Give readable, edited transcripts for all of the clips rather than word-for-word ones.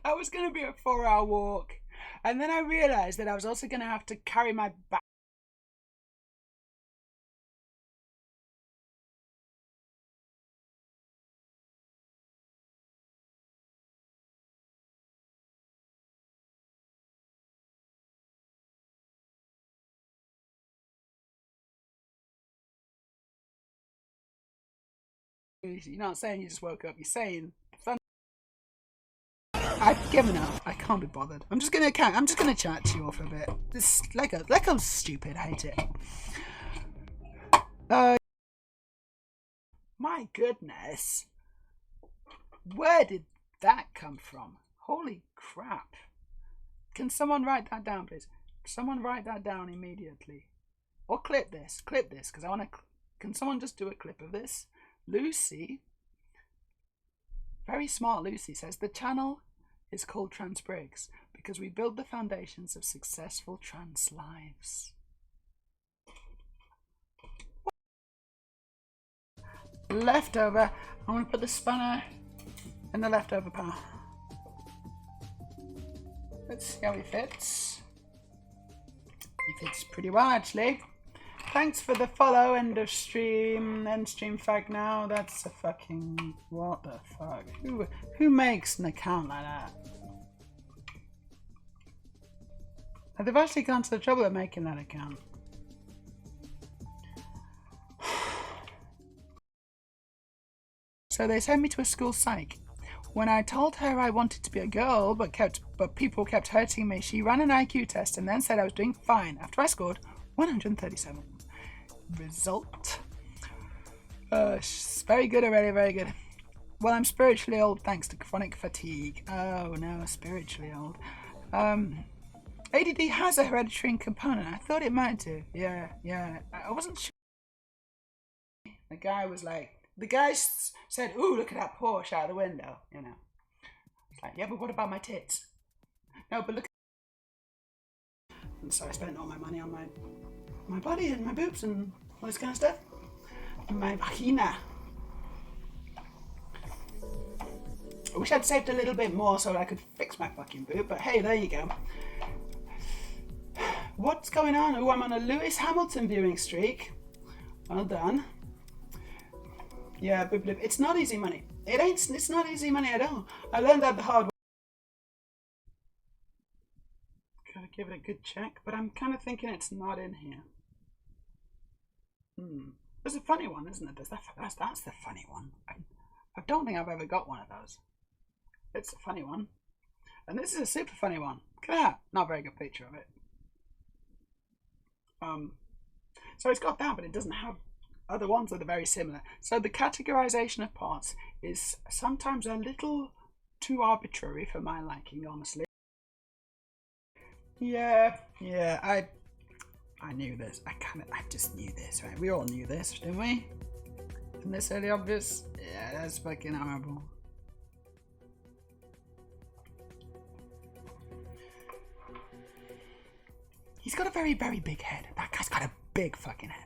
That was going to be a 4-hour walk. And then I realised that I was also going to have to carry my bag. You're not saying you just woke up. You're saying I've given up. I can't be bothered. I'm just gonna chat to you all for a bit. This like I'm stupid. I hate it. My goodness, where did that come from? Holy crap! Can someone write that down, please? Someone write that down immediately, or clip this, because I want to. Can someone just do a clip of this? Lucy, very smart Lucy, says the channel is called Trans Briggs because we build the foundations of successful trans lives. Leftover. I'm going to put the spanner in the leftover pile. Let's see how he fits. He fits pretty well, actually. Thanks for the follow. End stream fag now. That's a fucking... What the fuck? Who makes an account like that? They've actually gone to the trouble of making that account. So they sent me to a school psych. When I told her I wanted to be a girl, but people kept hurting me, she ran an IQ test and then said I was doing fine after I scored 137. Result. Very good already, very good. Well, I'm spiritually old thanks to chronic fatigue. Oh no, spiritually old. ADD has a hereditary component. I thought it might do. Yeah. I wasn't sure. The guy said, "Ooh, look at that Porsche out of the window." You know. It's like, yeah, but what about my tits? No, but look. And so I spent all my money on my body and my boobs and all this kind of stuff. And my vagina. I wish I'd saved a little bit more so that I could fix my fucking boob, but hey, there you go. What's going on? Oh, I'm on a Lewis Hamilton viewing streak. Well done. Yeah, it's not easy money. It's not easy money at all. I learned that the hard way. Gotta give it a good check, but I'm kind of thinking it's not in here. There's a funny one, isn't it? That's the funny one. I don't think I've ever got one of those. It's a funny one. And this is a super funny one. Look at that. Not a very good picture of it. So it's got that, but it doesn't have other ones that are very similar. So the categorization of parts is sometimes a little too arbitrary for my liking, honestly. Yeah, I knew this. I just knew this, right? We all knew this, didn't we? Isn't this really obvious? Yeah, that's fucking horrible. He's got a very, very big head. That guy's got a big fucking head.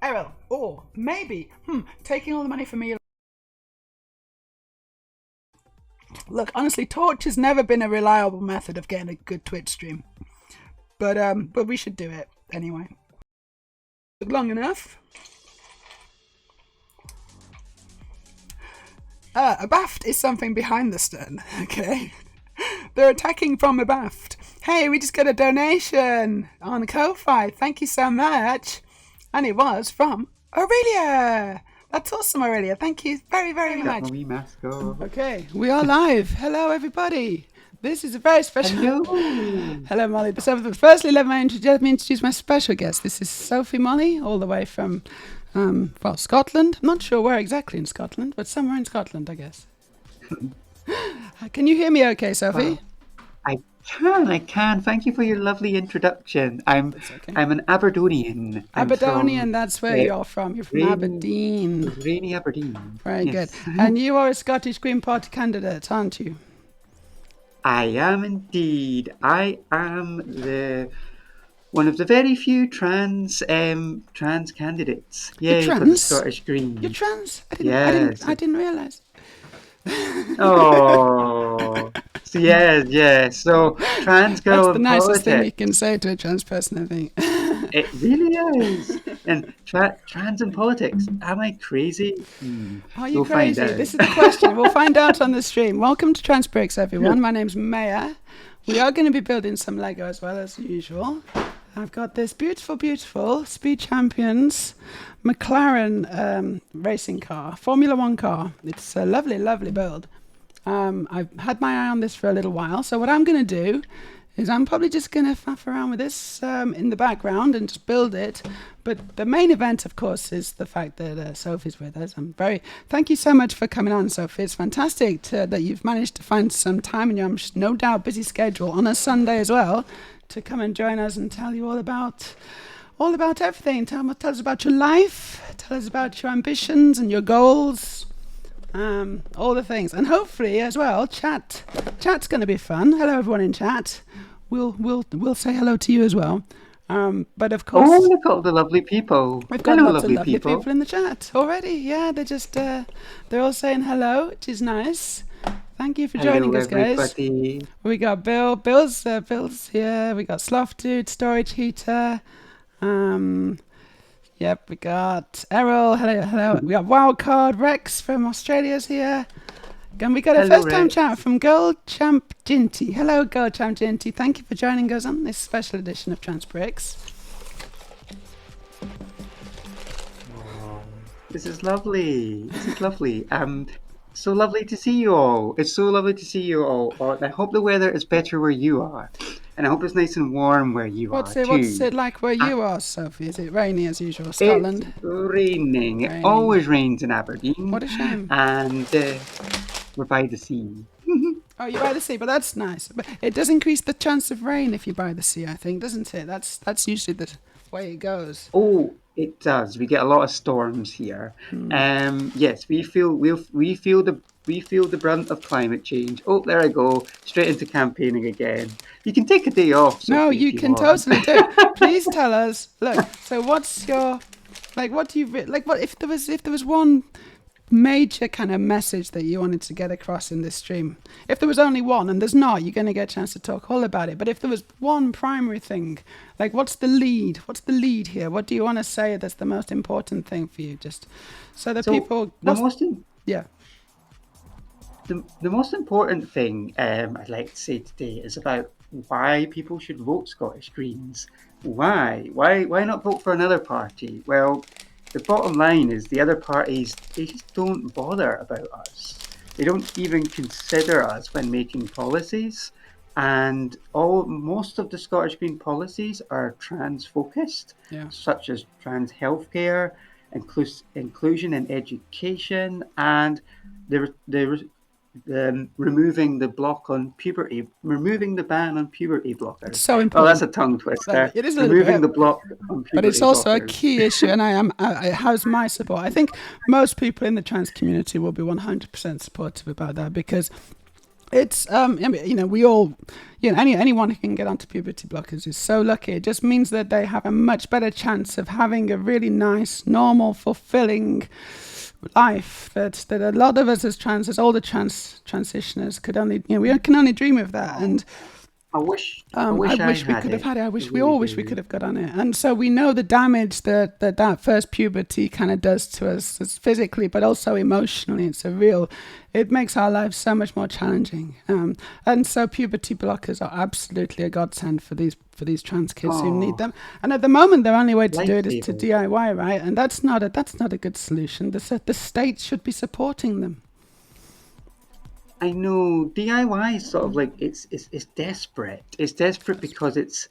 Errol, or maybe, taking all the money from me. Look, honestly, Torch has never been a reliable method of getting a good Twitch stream. But we should do it anyway. Long enough. Abaft is something behind the stern, okay? They're attacking from Abaft. Hey, we just got a donation on Ko-Fi. Thank you so much. And it was from Aurelia. That's awesome, Aurelia. Thank you very, very much. Okay, we are live. Hello, everybody. This is a very special... Hello, Molly. So firstly, let me introduce my special guest. This is Sophie Molly, all the way from... Scotland. I'm not sure where exactly in Scotland, but somewhere in Scotland, I guess. Can you hear me okay, Sophie? I can. Thank you for your lovely introduction. I'm an Aberdonian. Aberdonian, that's where you're from. You're from Aberdeen. Rainy Aberdeen. Very good. And you are a Scottish Green Party candidate, aren't you? I am indeed. I am the one of the very few trans candidates. You're Yay for the trans? Scottish You're Greens. trans? Yes. I didn't realise. Oh, so yes, yes. So trans That's girl the in nicest thing you can politics. say to a trans person, I think. It really is. And trans in politics. Am I crazy? Are you We'll find crazy? out. This is the question. We'll find out on the stream. Welcome to Transbricks, everyone. My name's Meja. We are going to be building some Lego as well as usual. I've got this beautiful, beautiful Speed Champions McLaren racing car, Formula One car. It's a lovely, lovely build. I've had my eye on this for a little while. So what I'm going to do is I'm probably just going to faff around with this in the background and just build it. But the main event, of course, is the fact that Sophie's with us. Thank you so much for coming on, Sophie. It's fantastic that you've managed to find some time in your, no doubt, busy schedule on a Sunday as well to come and join us and tell you all about everything. Tell us about your life. Tell us about your ambitions and your goals. All the things, and hopefully as well, chat's going to be fun. Hello everyone in chat. We'll say hello to you as well. But of course, Oh, look at all the lovely people. we've got Hello, lots of lovely lovely people. people in the chat already. Yeah, they're all saying hello, which is nice. Thank you for joining Hello, us, guys. everybody. We got Bill's here. We got Sloth Dude, Storage Heater. Yep, we got Errol. Hello. We got Wildcard Rex from Australia's here. And we got a Hello, first-time Rex. chat from Girl Champ Ginty. Hello, Girl Champ Ginty. Thank you for joining us on this special edition of Transbricks. Oh, this is lovely. This is lovely. So lovely to see you all. It's so lovely to see you all. I hope the weather is better where you are, and I hope it's nice and warm where you are What's too. it like where Uh, you are, Sophie? Is it rainy as usual, it's Scotland? raining. It Raining. always rains in Aberdeen, What a shame. and we're by the sea. Oh, you're by the sea, but that's nice. But it does increase the chance of rain if you're by the sea, I think, doesn't it? That's usually the way it goes. Oh, it does. We get a lot of storms here. Yes, we feel the brunt of climate change. Oh, there I go, straight into campaigning again. You can take a day off, No, Sophie, if you you can want. totally do. Please tell us. Look, so what's your what do you like? What if there was one major kind of message that you wanted to get across in this stream? If there was only one, and there's not, you're going to get a chance to talk all about it. But if there was one primary thing, like what's the lead? What's the lead here? What do you want to say that's the most important thing for you? Just so that So people. the most Yeah. the most important thing I'd like to say today is about why people should vote Scottish Greens. Why? Why not vote for another party? Well, the bottom line is the other parties, they just don't bother about us. They don't even consider us when making policies. And most of the Scottish Green policies are trans focused, Yeah. such as trans healthcare, inclusion in education, and removing the block on puberty, removing the ban on puberty It's blockers. so Oh, that's important. a tongue twister. It is a little Removing bit. the block on But it's puberty also a blockers. key issue, and it has my support. I think most people in the trans community will be 100% supportive about that because it's we all, anyone who can get onto puberty blockers is so lucky. It just means that they have a much better chance of having a really nice, normal, fulfilling life that a lot of us as older transitioners could only, we can only dream of that. And I wish I I wish we had could have it. had it. I We really all wish we do. could have got on it. And so we know the damage that first puberty kind of does to us physically, but also emotionally. It makes our lives so much more challenging. And so puberty blockers are absolutely a godsend for these trans kids who need Oh, them. And at the moment, the only way to do it is to lifesaver. DIY, right? And that's not a good solution. The state should be supporting them. I know DIY is sort of like it's desperate. It's desperate because it's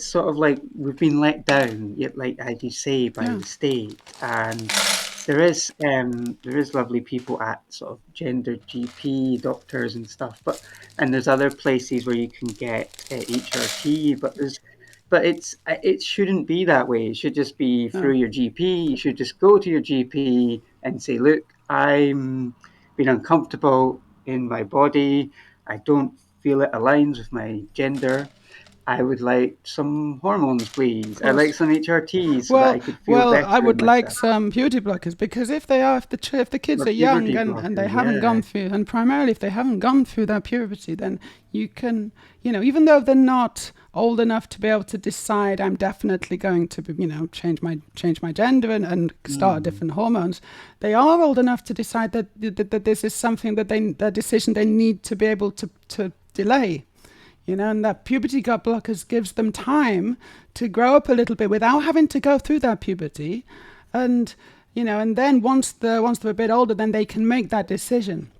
sort of like we've been let down, yet like as you say, by Yeah. the state. And there is lovely people at sort of gender GP doctors and stuff, and there's other places where you can get HRT, it shouldn't be that way. It should just be through No. your GP. You should just go to your GP and say, look, I'm being uncomfortable in my body. I don't feel it aligns with my gender. I would like some hormones, Of please. I'd course. like some HRT so that I Well, could feel well, I better in would like myself. some puberty blockers because if the kids Or are young puberty and they blockers, haven't gone yeah. through, and primarily if they haven't gone through their puberty, then you can, even though they're not old enough to be able to decide, I'm definitely going to, change my gender and start Mm. different hormones, they are old enough to decide that this is something that their decision they need to be able to delay. And that puberty gut blockers gives them time to grow up a little bit without having to go through that puberty, and and then once they're a bit older, then they can make that decision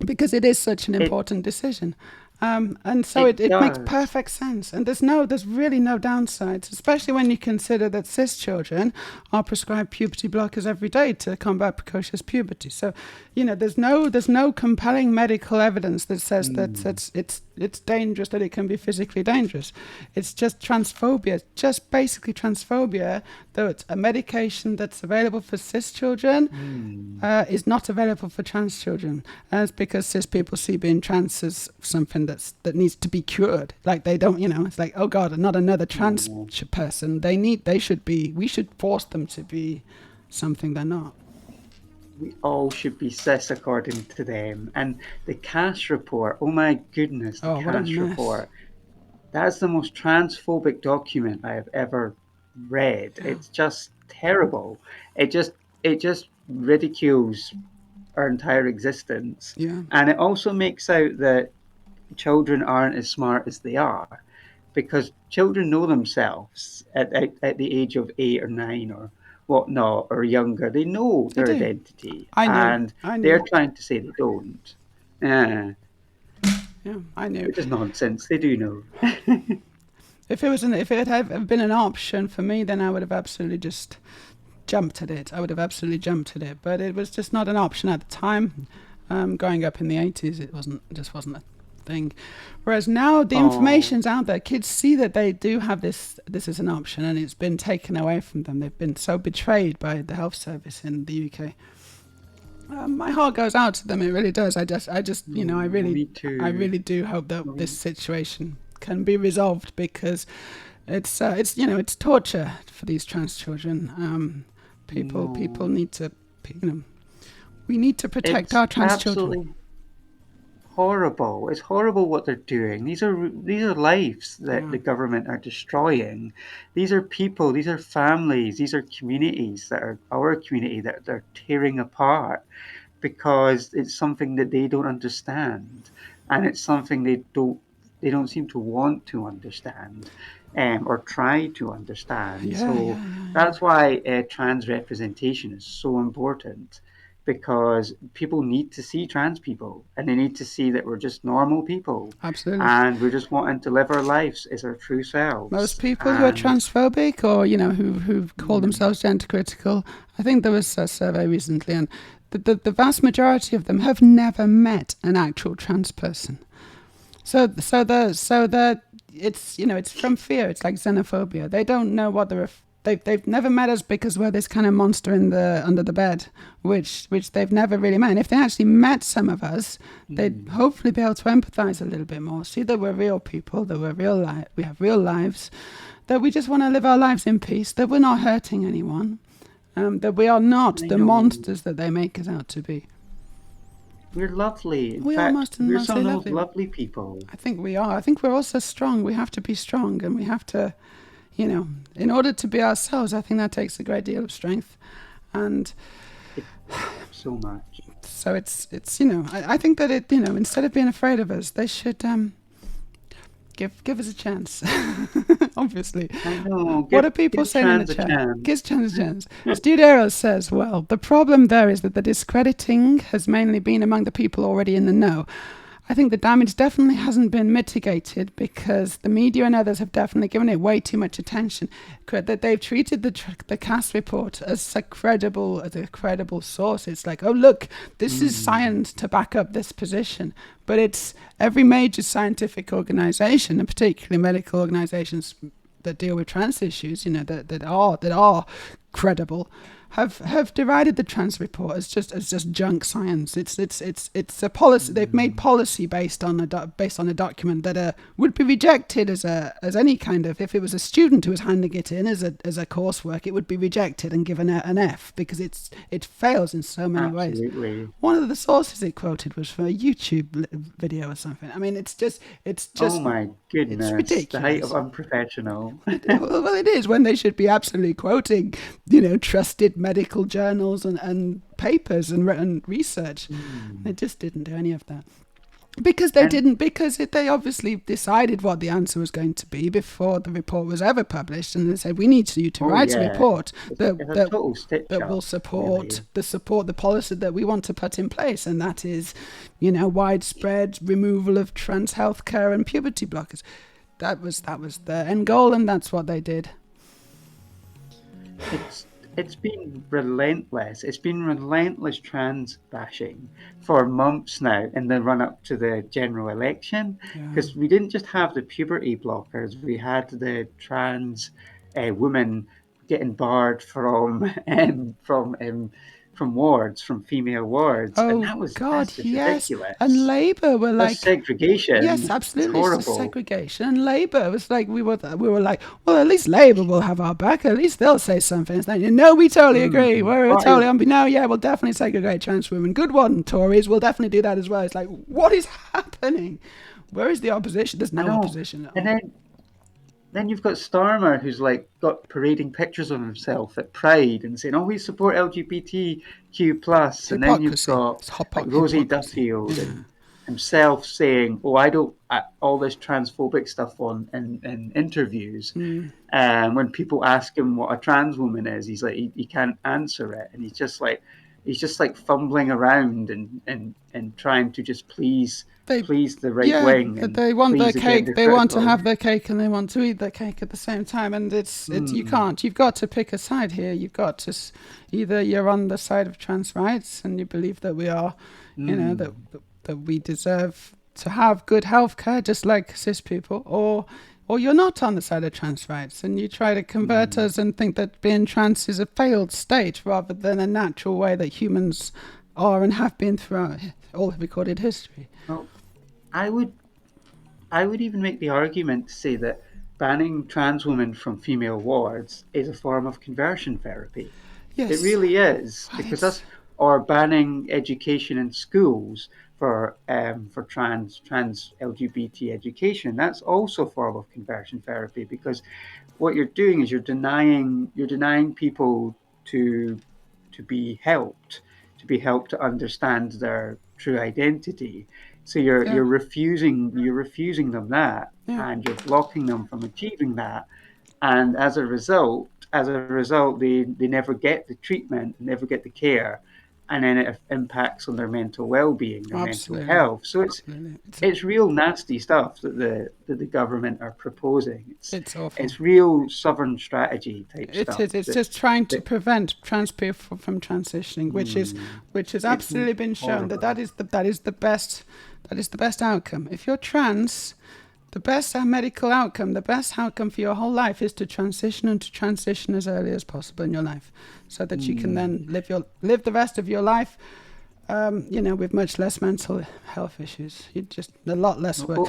because it is such an It important decision. And so it it makes does. perfect sense. And there's really no downsides, especially when you consider that cis children are prescribed puberty blockers every day to combat precocious puberty. So, there's no compelling medical evidence that says that Mm. it's dangerous, that it can be physically dangerous. It's just transphobia, just basically transphobia, that a medication that's available for cis children Mm. is not available for trans children. And it's because cis people see being trans as something that needs to be cured. Like they don't, it's like, oh God, not another trans Oh. person. We should force them to be something they're not. We all should be cis according to them. And the Cash report, oh my goodness, the Oh, what a Cash mess. report. That's the most transphobic document I have ever read. Yeah. It's just terrible. It just it just ridicules our entire existence. Yeah. And it also makes out that children aren't as smart as they are because children know themselves at the age of 8 or 9 or whatnot or younger. They know They their do. identity I knew. and I they're knew. trying to say they don't. Yeah, Yeah, I knew. which is nonsense. They do know. If it had been an option for me, then I would have absolutely just jumped at it. I would have absolutely jumped at it. But it was just not an option at the time. Growing up in the 80s, it just wasn't a thing. Whereas now the Oh, information's out there. Kids see that they do have this is an option, and it's been taken away from them. They've been so betrayed by the health service in the UK. My heart goes out to them. It really does. I just, me I too. really do hope that this Um, situation can be resolved because it's torture for these trans children. People No, need to, you know, we need to protect it's our trans children. absolutely horrible. It's horrible what they're doing. These are lives that Yeah, the government are destroying. These are people, these are families, these are communities that are our community that they're tearing apart because it's something that they don't understand, and it's something they don't seem to want to understand, or try to understand. yeah, So yeah, yeah, yeah. that's why trans representation is so important because people need to see trans people and they need to see that we're just normal people Absolutely. and we're just wanting to live our lives as our true Most selves. people who are And transphobic or who call mm, themselves gender critical, I think there was a survey recently, and the vast majority of them have never met an actual trans person. So it's from fear. It's like xenophobia. They don't know what they've never met us because we're this kind of monster in the under the bed, which they've never really met. And if they actually met some of us, they'd mm, hopefully be able to empathize a little bit more, see that we're real people, that we have real lives, that we just want to live our lives in peace, that we're not hurting anyone, that we are not I the know monsters that they make us out to be. we're lovely. In We are fact, we're some mostly of the most lovely. lovely people. I think we are. I think we're also strong. We have to be strong, and we have to, in order to be ourselves. I think that takes a great deal of strength, and It so much. so I think that instead of being afraid of us, they should give us a chance. Obviously, I know. what Give are people give saying in the trans a chat? chance. Give trans a chance. Studero says, well, the problem there is that the discrediting has mainly been among the people already in the know. I think the damage definitely hasn't been mitigated because the media and others have definitely given it way too much attention. That they've treated the CAS report as a credible source. It's like, oh look, this is Mm, science to back up this position. But it's every major scientific organisation, and particularly medical organisations that deal with trans issues, that are credible, have derided the trans report as just junk science. It's a policy. They've made policy based on a document that would be rejected as any kind of, if it was a student who was handing it in as a coursework, it would be rejected and given an F, because it fails in so many ways. Absolutely. One of the sources it quoted was from a YouTube video or something. I mean, it's just Oh my goodness! it's ridiculous. The height of unprofessional. Well, it is, when they should be absolutely quoting, trusted medical journals and papers and written research. They just didn't do any of that. Because they obviously decided what the answer was going to be before the report was ever published, and they said, we need you to write a report that will support the policy that we want to put in place, and that is, widespread removal of trans healthcare and puberty blockers. That was the end goal, and that's what they did. It's been relentless. It's been relentless trans bashing for months now in the run up to the general election, because we didn't just have the puberty blockers, we had the trans women getting barred from wards, from female wards, and that's just ridiculous. And Labour were like, segregation. Yes, absolutely, it's it's segregation. And Labour was like, we were like, well, at least Labour will have our back. At least they'll say something. It's like, no, we totally agree. We're totally on. No, yeah, we'll definitely segregate trans women. Good one, Tories. We'll definitely do that as well. It's like, what is happening? Where is the opposition? There's no opposition. And then you've got Starmer, who's got parading pictures of himself at Pride and saying, "Oh, we support LGBTQ plus." And then you've got Rosie Duffield and himself saying, "Oh, I don't all this transphobic stuff in interviews." When people ask him what a trans woman is, he's like, he can't answer it, and he's just fumbling around and trying to just please the right wing. They want their cake. They want to have their cake, and they want to eat their cake at the same time. And it's you can't. You've got to pick a side here. You've got to either you're on the side of trans rights and you believe that we are, that we deserve to have good healthcare just like cis people, or you're not on the side of trans rights and you try to convert us and think that being trans is a failed state rather than a natural way that humans are and have been throughout all of recorded history. Well, I would even make the argument to say that banning trans women from female wards is a form of conversion therapy. Yes. It really is, Right. because or banning education in schools for trans LGBT education. That's also a form of conversion therapy, because what you're doing is you're denying people to be helped to understand their true identity. So you're refusing them that, and you're blocking them from achieving that. And as a result, they never get the treatment, never get the care, and then it impacts on their mental well-being, their mental health. So it's real nasty stuff that the government are proposing. It's awful. It's real Southern strategy type stuff. It is. It's just trying to prevent trans people from transitioning, which has absolutely been shown that is the best outcome. If you're trans, the best medical outcome, the best outcome for your whole life is to transition, and to transition as early as possible in your life, so that you can then live the rest of your life, with much less mental health issues. You just a lot less work.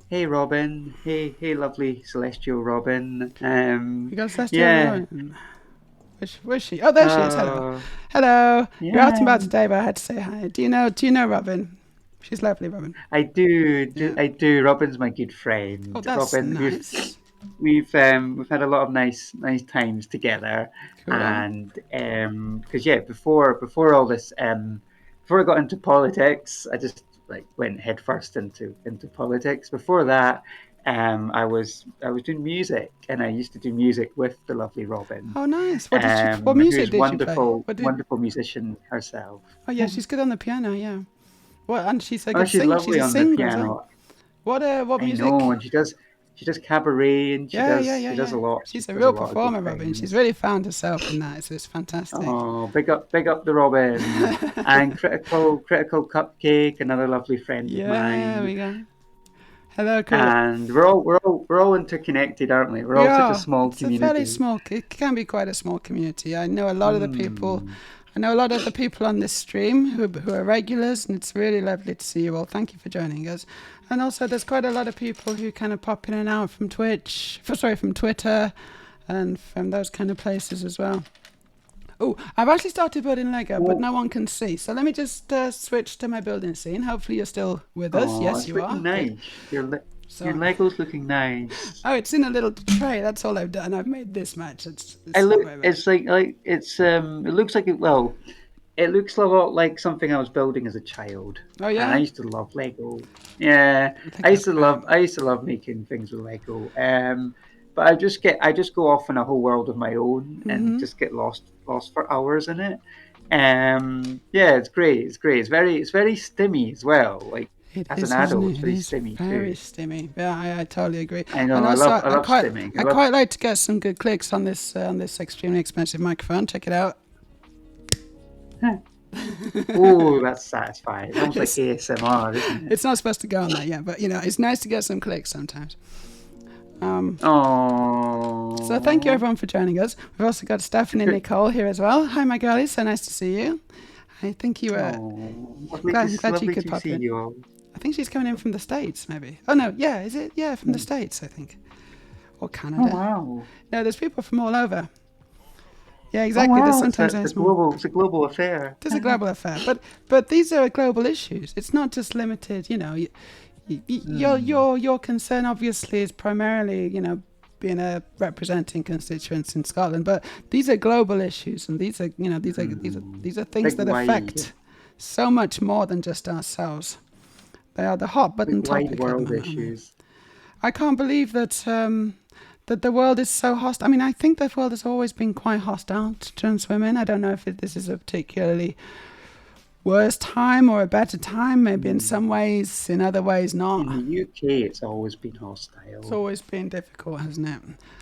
Hey, Robin. Hey, lovely celestial Robin. You got celestial Robin. Where's she? Oh, there she is. Hello. Yeah. You're out and about today, but I had to say hi. Do you know Robin? She's lovely, Robin. I do. I do. Robin's my good friend. Oh, that's Robin, nice. We've had a lot of nice times together, Cool. and because before all this, before I got into politics, I just went headfirst into politics. Before that, I was doing music, and I used to do music with the lovely Robin. Oh, nice. What music did you play? Wonderful musician herself. Oh yeah, she's good on the piano. Yeah. Well, and she's a Oh, good she's singer. lovely She's a on singer the as piano. well. What music? I know, and she does cabaret, and she does a lot. She's a real performer, Robin. She's really found herself in that. It's fantastic. Oh, big up the Robin. And critical cupcake, another lovely friend of mine. Yeah, there we go. Hello, cool. And we're all interconnected, aren't we? We're We all such a are. small It's a fairly community. small. It can be quite a small community. I know a lot of the people. Hmm. I know a lot of the people on this stream who are regulars, and it's really lovely to see you all. Thank you for joining us. And also, there's quite a lot of people who kind of pop in and out from from Twitter, and from those kind of places as well. Oh, I've actually started building Lego, but Oh, no one can see. So let me just switch to my building scene. Hopefully, you're still with us. oh, Yes, it's you looking are. Good. nice. Your So, Lego's looking nice. oh, it's in a little tray. That's all I've done. I've made this much. I It's not look. very much. It's like it's. It looks like it. Well, it looks a lot like something I was building as a child, Oh and I yeah. used to love Lego. Yeah, I think I've. I used to love making things with Lego. But I just go off in a whole world of my own and Mm-hmm. just get lost for hours in it. Yeah, it's great. It's great. It's very stimmy as well. Like It as an is, isn't adult, it's it? It very is stimmy very too. stimmy. Yeah, I totally agree. I And know. also, I love stimming. I I love. quite like to get some good clicks on this extremely expensive microphone. Check it out. Oh, that's satisfying. It's almost like It's ASMR, isn't it? it's not supposed to go on that yet, but it's nice to get some clicks sometimes. Um, so thank you Oh, everyone for joining us. We've also got Stephanie and Nicole here as well. Hi, my girlie. So nice to see you. I think you were. oh, I'm glad you lovely could to pop see in. you all. I think she's coming in from the States, maybe. Oh no, yeah, is it? Yeah, from the States, I think, or Oh Canada. wow, No, there's people from all over. Yeah, oh exactly. There's wow, sometimes there's more. it's a global affair. There's a global affair, but these are global issues. It's not just limited. Hmm. Your concern obviously is primarily being a representing constituents in Scotland, but these are global issues, and these are these are things Big that wide, affect so much more than just ourselves. They are the hot big button wide topic at the world moment, aren't they? issues. I can't believe that the world is so hostile. I mean, I think the world has always been quite hostile to trans women. I don't know if this is a particularly worse time or a better time. Maybe in Hmm. some ways, in other ways In the not. UK, it's always been It's hostile. always been difficult, hasn't it?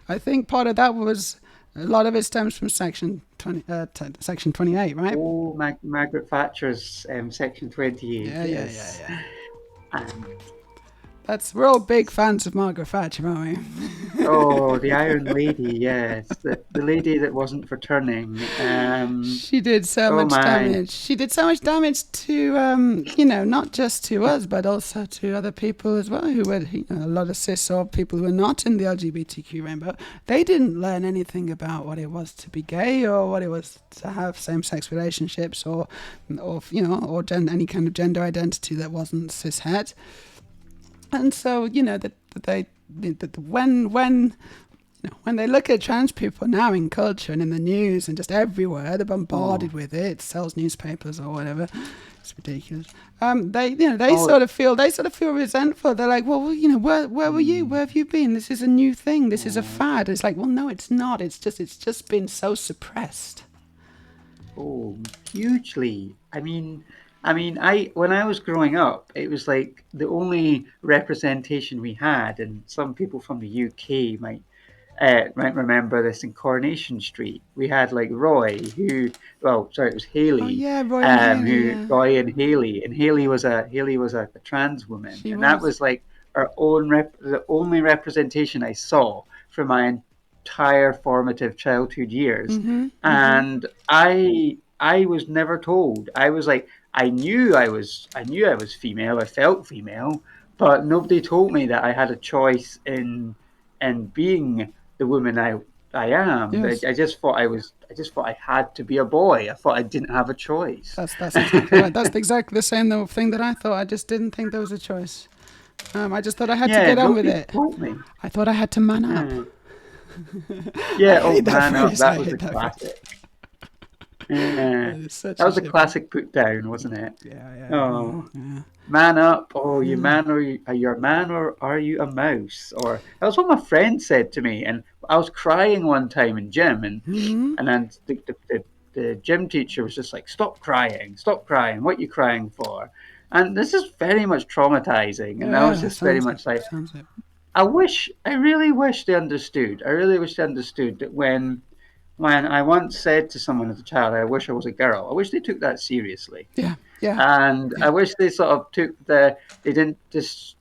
I think part of that was a lot of it stems from Section 28, right? Oh, Margaret Thatcher's Section 28, yes. Yeah. And We're all big fans of Margaret Thatcher, aren't we? oh, the Iron Lady, yes, the lady that wasn't for turning. She did so Oh much my. damage. She did so much damage to, not just to us, but also to other people as well, who were, a lot of cis or people who are not in the LGBTQ rainbow. They didn't learn anything about what it was to be gay or what it was to have same-sex relationships any kind of gender identity that wasn't cishet. And so, when they look at trans people now in culture and in the news and just everywhere, they're bombarded Oh, with it. It sells newspapers or whatever. It's ridiculous. They oh. sort of feel resentful. They're like, well, where were you? Hmm. Where have you been? This is a new thing. This is a Oh, fad. It's like, well, no, it's not. It's just been so suppressed. oh, hugely. I when I was growing up, it was like the only representation we had, and some people from the UK might remember this in Coronation Street. We had like Roy, well, sorry, it was Oh Haley, yeah, Roy and Haley. who Yeah, Roy and Haley, and Haley was a trans woman, she and that was. was like the only representation I saw for my entire formative childhood years, Mhm. and I was never told. I was like, I knew I was female. I felt female, but nobody told me that I had a choice in being the woman I am. Yes. I just thought I just thought I had to be a boy. I thought I didn't have a choice. That's exactly right. That's exactly the same thing that I thought. I just didn't think there was a choice. I just thought I had to Yeah, get on with nobody it. told me. I thought I had to man up. Yeah, I yeah. Oh, hate that man up! phrase. I That was a hate that phrase. classic. Yeah, It's such that a was a shit phrase. classic put down, wasn't it? Yeah. Oh, Yeah. man up! Oh, you man or are you a man or are you a mouse? Or that was what my friend said to me, and I was crying one time in gym, and then the gym teacher was just like, stop crying, what you crying for? And this is very much traumatizing, and I was Yeah. just very Sounds it. much like, Sounds it. I really wish they understood. I really wish they understood that when I once said to someone as a child, I wish I was a girl, I wish they took that seriously. Yeah. Yeah. And Yeah. I wish they sort of they didn't just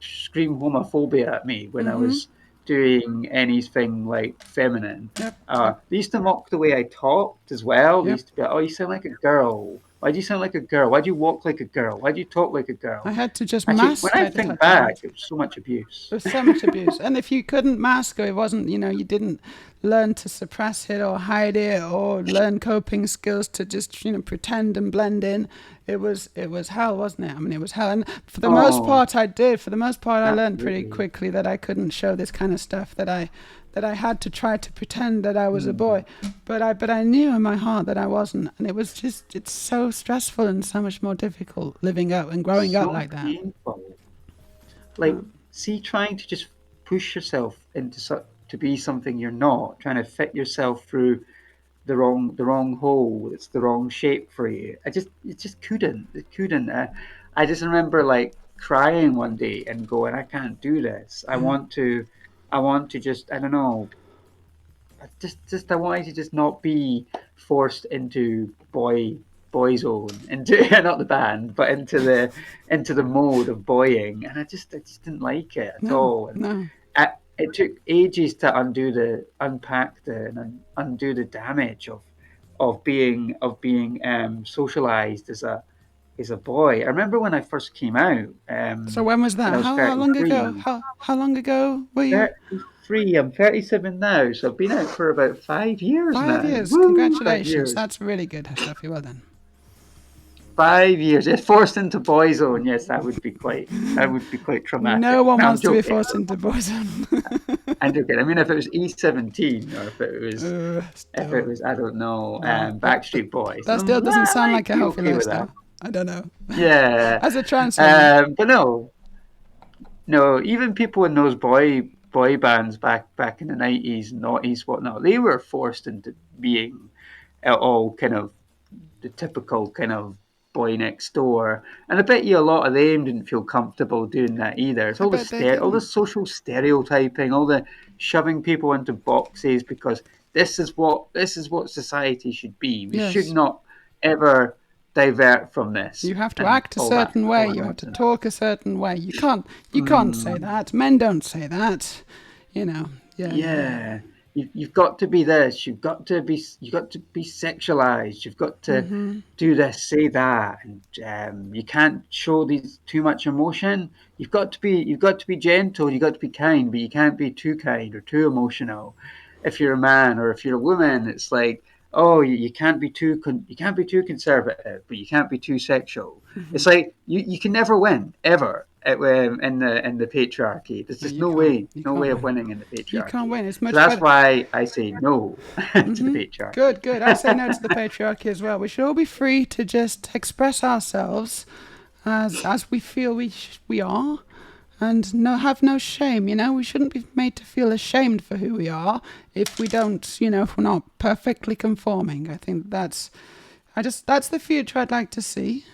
scream homophobia at me when I Mm-hmm. was doing anything like feminine. Yep. Yep. They used to mock the way I talked as well. They Yep. used to be like, "Oh, you sound like a girl. Why do you sound like a girl? Why do you walk like a girl? Why do you talk like a I girl?" had to just Actually, when mask. I I just think had to back, mask. it was so much abuse. There's so much abuse, and if you couldn't mask or it wasn't, you didn't learn to suppress it or hide it or learn coping skills to just pretend and blend in. It was hell, wasn't it? I mean, it was hell, and for the most Oh, part, I did. For the most part, I learned pretty absolutely. quickly that I couldn't show this kind of stuff. That I had to try to pretend that I was a boy, Mm, but I knew in my heart that I wasn't, and it's so stressful and so much more difficult living up and growing up so like that. painful. Like, see, trying to just push yourself into to be something you're not, trying to fit yourself through the wrong hole. It's the wrong shape for you. It just couldn't. It couldn't. I just remember like crying one day and going, I can't do this. Yeah. I want to just, I don't know, I wanted to just not be forced into boyzone, into not the band, but into the mode of boying, and I just didn't like it at No, all. And no. it took ages to unpack and undo the damage of being socialized as a boy. I remember when I first came out, So when was when that? I was How long ago? 33. How long ago were you? 33. I'm 37 now, so I've been out for about 5 years 5 now. years. Woo, five Congratulations. years. That's really good, Sophie. Well done. 5 years. It's forced into boyzone. Yes, that would be quite No traumatic. one No, I'm wants to be joking. forced into boyzone. I'm joking. I mean, if it was E17 or if it Still, was, I don't know, no. Backstreet Boys, That still doesn't I sound might like a be healthy okay with that. lifestyle. I don't know. Yeah. As a trans woman. But no, no, even people in those boy bands back in the 90s and noughties, whatnot, they were forced into being all kind of the typical kind of boy next door. And I bet you a lot of them didn't feel comfortable doing that either. It's I bet they all the didn't. social stereotyping, all the shoving people into boxes because this is what society should be. We should Yes. not ever divert from this You have to and act a all that certain all way. that You have to nonsense. talk a certain way. You can't say Mm. that. Men don't say that. You know. Yeah, yeah, yeah. Yeah, you've got to be this. You've got to be sexualized. You've got to Mm-hmm. do this, say that, and you can't show these too much emotion. You've got to be gentle. You've got to be kind, but you can't be too kind or too emotional. If you're a man or if you're a woman, it's like, oh, you can't be you can't be too conservative, but you can't be too sexual. It's like you can never win ever in the patriarchy. There's No, just you can't. You no can't way of win. winning in the You can't patriarchy. win. It's So much that's better. why I say no to the patriarchy. Good, good. I say no to the patriarchy as well. We should all be free to just express ourselves as we feel we are, and have no shame. We shouldn't be made to feel ashamed for who we are if we don't. If we're not perfectly conforming. I think that's the future I'd like to see.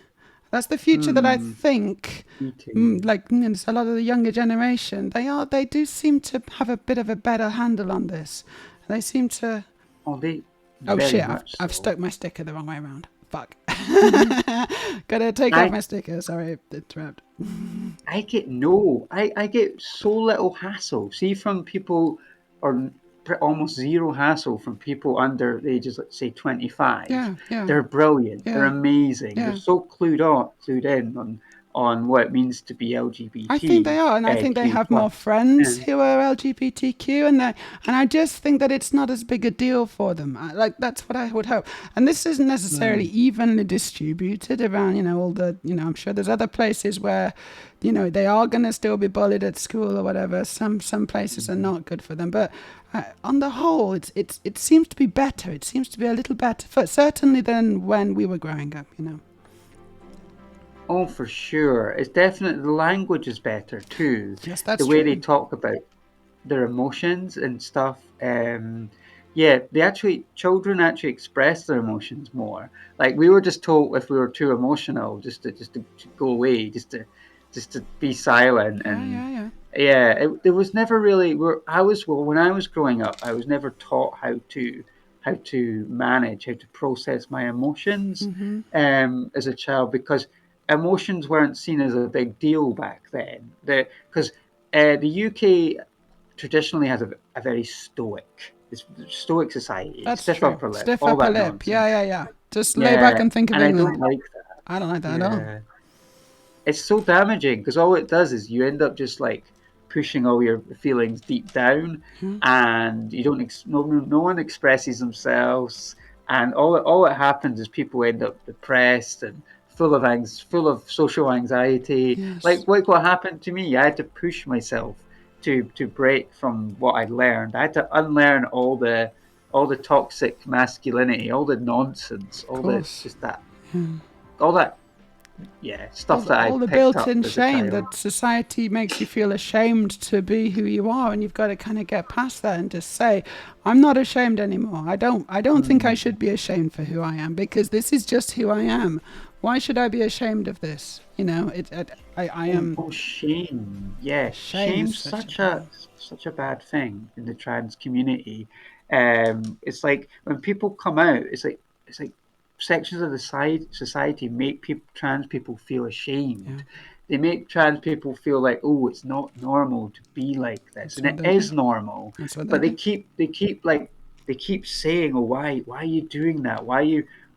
That's the future that I Hmm. think, Me too. like it's a lot of the younger generation. They do seem to have a bit of a better handle on this. They seem to. Oh, they Oh very shit! I've much I've so. stuck my sticker the wrong way around. Fuck. Hmm. Gotta take off I my sticker. Sorry, interrupt. I get no. I get so little hassle. See from people or almost zero hassle from people under the ages, let's say 25. Yeah, yeah, They're brilliant. They're yeah, amazing. They're yeah. so clued in on what it means to be I think they LGBT are, and I think they Q have more plus. friends Yeah. who are LGBTQ, and I just think that it's not as big a deal for them. Like that's what I would hope. And this isn't necessarily Mm. evenly distributed around, all the, I'm sure there's other places where, they are going to still be bullied at school or whatever. Some places are Mhm. not good for them, but on the whole, it seems to be better. It seems to be a little better, certainly than when we were growing up. Oh, for sure. It's definitely the language is better too. Yes, The that's way they true. talk about their emotions and stuff. Yeah, children actually express their emotions more. Like we were just told if we were too emotional, just to go away, just to be silent. Yeah, And yeah, yeah. yeah, there was never really. When I was growing up, I was never taught how to manage, how to process my emotions Mm-hmm. as a child because emotions weren't seen as a big deal back then. Because the UK traditionally has a very stoic society, That's stiff true. upper lip, Stiff all upper that lip. Yeah, nonsense. yeah, yeah. Just lay back Yeah, and think of and I England. don't like that. I don't like that at all. Yeah, it's so damaging because all it does is you end up just like pushing all your feelings deep down, and you don't no one expresses themselves, and all it happens is people end up depressed and full of social anxiety. Yes. Like what happened to me, I had to push myself to break from what I'd learned. I had to unlearn all the toxic masculinity, all the nonsense, Of course. all that stuff that I All the picked up built-in as a shame child. that society makes you feel ashamed to be who you are, and you've got to kind of get past that and just say, I'm not ashamed anymore. I don't think I should be ashamed for who I am, because this is just who I am. Why should I be ashamed of this? I am. Oh, shame. Yeah, Shame is shame's such a bad. such a bad thing in the trans community. It's like when people come out, it's like sections of the society make trans people feel Yeah, ashamed. They make trans people feel like, oh, it's not normal to be like this, that's and what it they do. is normal. That's what they But do. they keep saying, oh, why are you doing that? Why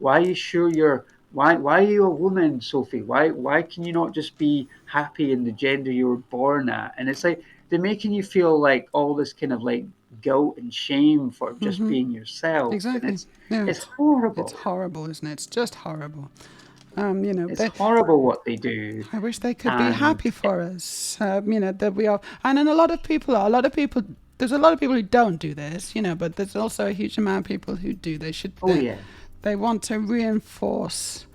are you sure you're why are you a woman, Sophie? Why can you not just be happy in the gender you were born at? And it's like they're making you feel like all this kind of like guilt and shame for just being yourself, and Exactly. Yeah, it's it's horrible. horrible, isn't it? It's just horrible. It's horrible what they do, I wish they could be and happy for us. That we are, and then a lot of people are. A lot of people. There's a lot of people who don't do this, but there's also a huge amount of people who do. oh yeah, They want to reinforce.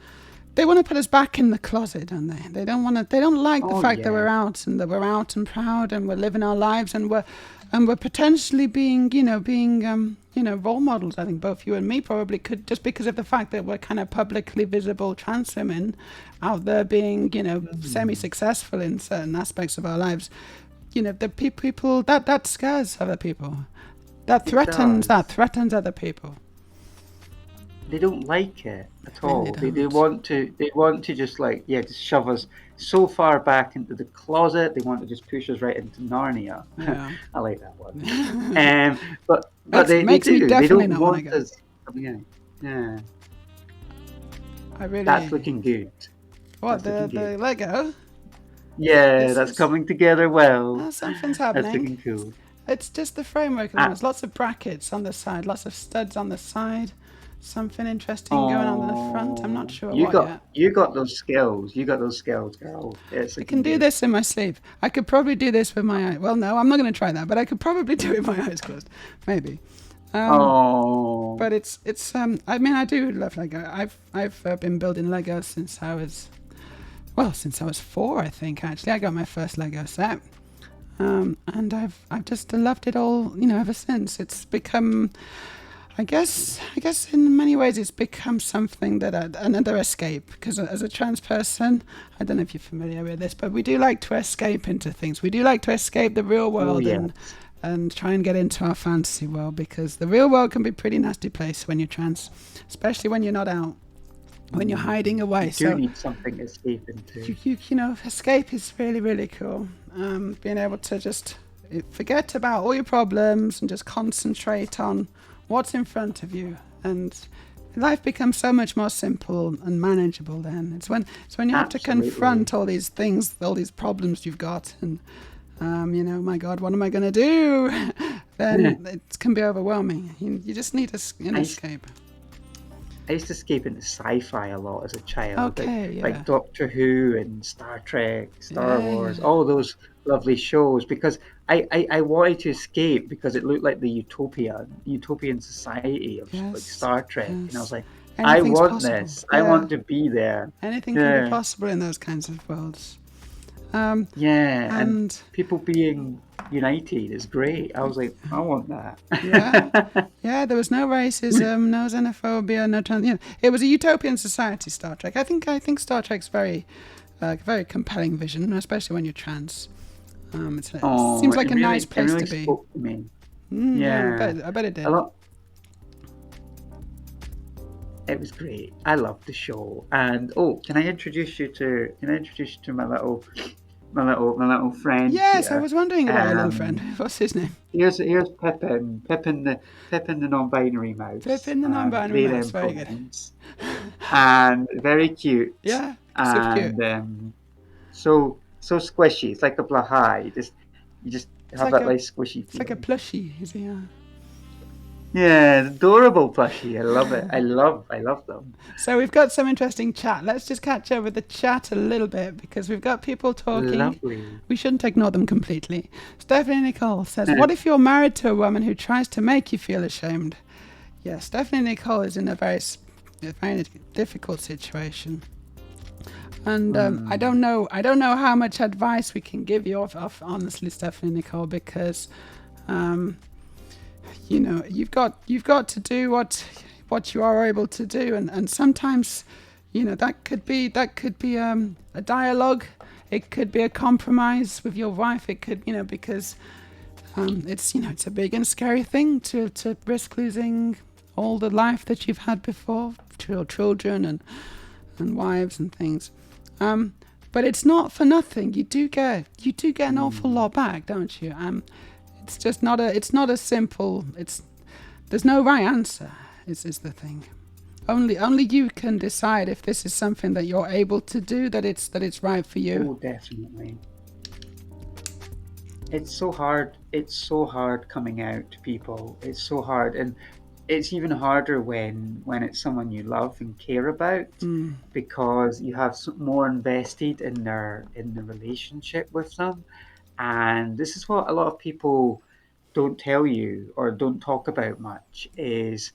They want to put us back in the closet, don't they? They don't want to. They don't like the oh fact that yeah, we're out and that we're out and proud and we're living our lives and we're potentially being role models. I think both you and me probably could, just because of the fact that we're kind of publicly visible trans women out there being semi-successful in certain aspects of our lives. The people that scares other people. That it threatens does. other people. They don't like it at They really all. don't. They want to just like just shove us so far back into the closet. They want to just push us right into Narnia. Yeah. I like that one. But they Makes me do. They definitely don't not want to want go. us coming in. Yeah, I that's really. looking good. What, That's the looking good. the Lego? Yeah, This that's is. coming together well. Something's That's happening. looking cool. It's just the framework. Ah, There's lots of brackets on the side, lots of studs on the side. Something interesting going on the front. I'm not oh, sure what yet. you got those skills. You got those skills, girl. It's I can looking do good. this in my sleep. I could probably do this with my eye. Well, no, I'm not going to try that, but I could probably do it with my eyes closed. Maybe. Oh, But it's. I mean, I do love Lego. I've been building Lego since I was. Well, since I was 4, I think. Actually, I got my first Lego set. And I've just loved it all, ever since. It's become, I guess in many ways it's become something that another escape. Because as a trans person, I don't know if you're familiar with this, but we do like to escape into things. We do like to escape the real oh world yeah. and try and get into our fantasy world, because the real world can be a pretty nasty place when you're trans, especially when you're not out, when you're hiding away. You do So need something to escape into. escape is really, really cool. Being able to just forget about all your problems and just concentrate on what's in front of you, and life becomes so much more simple and manageable. Then it's when you have to Absolutely. confront all these things, all these problems you've got, and my God, what am I going to do? Then it can be overwhelming. You just need an escape. I used to escape into sci-fi a lot as a child, Okay, yeah. like Doctor Who and Star Trek, Star Yeah, Wars, yeah. all those lovely shows, because I wanted to escape because it looked like the utopian society of like Yes, Star Trek, and I yes. was like, I Anything's want possible. this. I Yeah. want to be there. Anything can be Yeah, possible in those kinds of worlds. yeah, and And people being united is great. I was like, I want yeah, that. yeah, there was no racism, no xenophobia, no trans. It was a utopian society. Star Trek. I think Star Trek's very compelling vision, especially when you're trans. It Oh, seems like a nice it place really to be. spoke to me. Yeah, Yeah, I bet it a did. lot. It was great. I loved the show. And oh, can I introduce you to my little friend Yes, I here. was wondering about your little friend. Um, What's his name? here's Pippin the non-binary mouse. Pippin the non-binary They mouse. them Very good. pronouns, and very cute, Yeah, so cute. and so squishy. It's like a blahai. You just It's have like that a nice squishy it's like a feeling. plushie. Is he? Yeah, adorable plushie. I love it. I love them. So we've got some interesting chat. Let's just catch up with the chat a little bit because we've got people talking. Lovely. We shouldn't ignore them completely. Stephanie Nicole says, "What if you're married to a woman who tries to make you feel ashamed?" Yeah, Stephanie Nicole is in a very difficult situation, and I Mm, don't know. I don't know how much advice we can give you, honestly, Stephanie Nicole, because um, you've got to do what you are able to do, and sometimes that could be a dialogue. It could be a compromise with your wife. It could, because it's a big and scary thing to risk losing all the life that you've had before, to your children and wives and things. But it's not for nothing. You do get an awful mm. lot back, don't you? It's not a simple. There's no right answer. Is the thing. Only you can decide if this is something that you're able to do, that it's right for you. Oh, definitely. It's so hard. It's so hard coming out to people. It's so hard, and it's even harder when it's someone you love and care about, Mm, because you have more invested in the relationship with them. And this is what a lot of people don't tell you or don't talk about much, is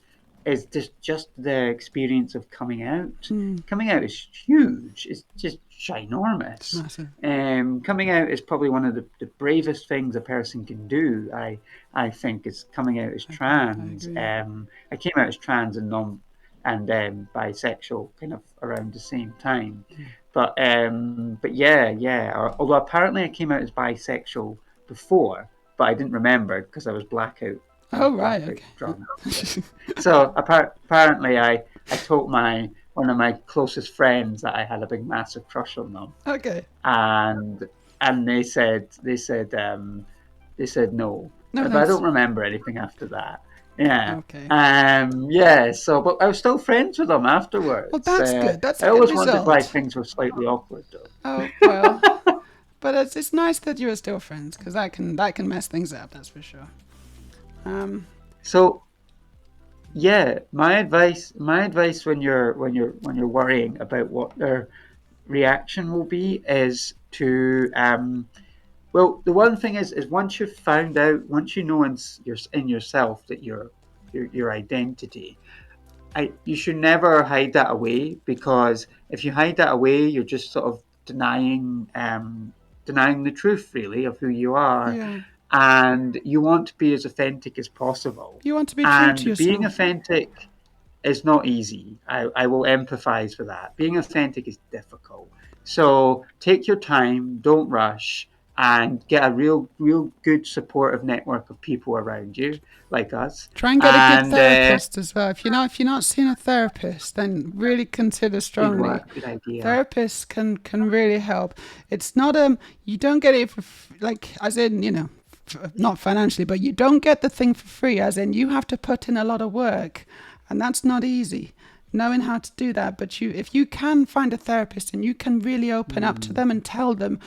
just the experience of coming out. mm, Coming out is huge. It's just it's ginormous. massive. Coming out is probably one of the bravest things a person can do. I think is coming out as I trans. agree. I came out as trans and non and bisexual kind of around the same time. But yeah. Although apparently I came out as bisexual before, but I didn't remember because I was blackout. I was Oh right, blackout drunk. okay. So apparently I told my one of my closest friends that I had a big massive crush on them, Okay. and and they said no, No but I thanks. don't remember anything after that. Yeah. Okay. Yeah, so but I was still friends with them Well, afterwards. that's good. That's a I good always wondered why result. things were slightly awkward though. Oh well, but it's nice that you are still friends, because that can mess things up. That's for sure. Um. So yeah, my advice when you're worrying about what their reaction will be is to well, the one thing is once you've found out, once you know in yourself that your identity, you should never hide that away, because if you hide that away, you're just sort of denying the truth really of who you are, Yeah. and you want to be as authentic as possible. You want to be true to And being yourself. authentic is not easy. I will empathize with that. Being authentic is difficult. So take your time, don't rush, and get a real good supportive network of people around you, like us. Try and get a good And therapist as well. If you're not seeing a therapist, then really consider strongly. good idea. Therapists can really help. It's not you don't get it for like, as in, not financially, but you don't get the thing for free, as in you have to put in a lot of work, and that's not easy. Knowing how to do that, but if you can find a therapist and you can really open up to Mm, them and tell them,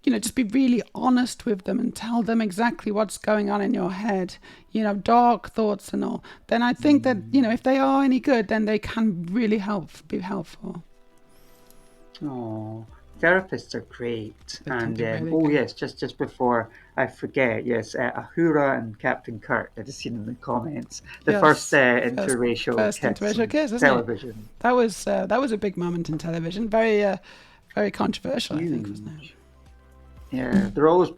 just be really honest with them and tell them exactly what's going on in your head, dark thoughts and all, then I think that, mm. if they are any good, then they can really be helpful. Oh, therapists are great. They can And be really oh good. yes, just before I forget, yes, Ahura and Captain Kirk. I just seen in the comments the first Yes, first interracial first kiss interracial on kiss, wasn't it? television. That was a big moment in television. Very controversial, I think, wasn't it? Huge. Yeah, they're always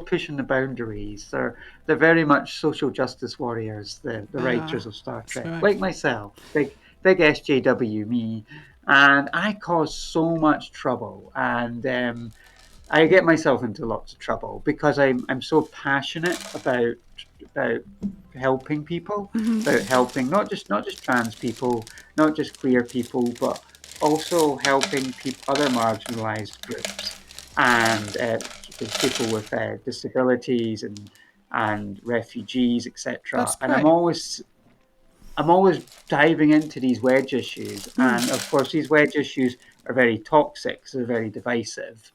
pushing the boundaries. They're very much social justice warriors. The writers of Star That's Trek, right. like myself, big SJW me, and I caused so much trouble. And I get myself into lots of trouble because I'm so passionate about helping people, about helping not just trans people, not just queer people, but also helping other marginalised groups and people with disabilities and refugees, That's etc. And great. I'm always diving into these wedge issues, and of course, these wedge issues are very toxic, so they're very divisive,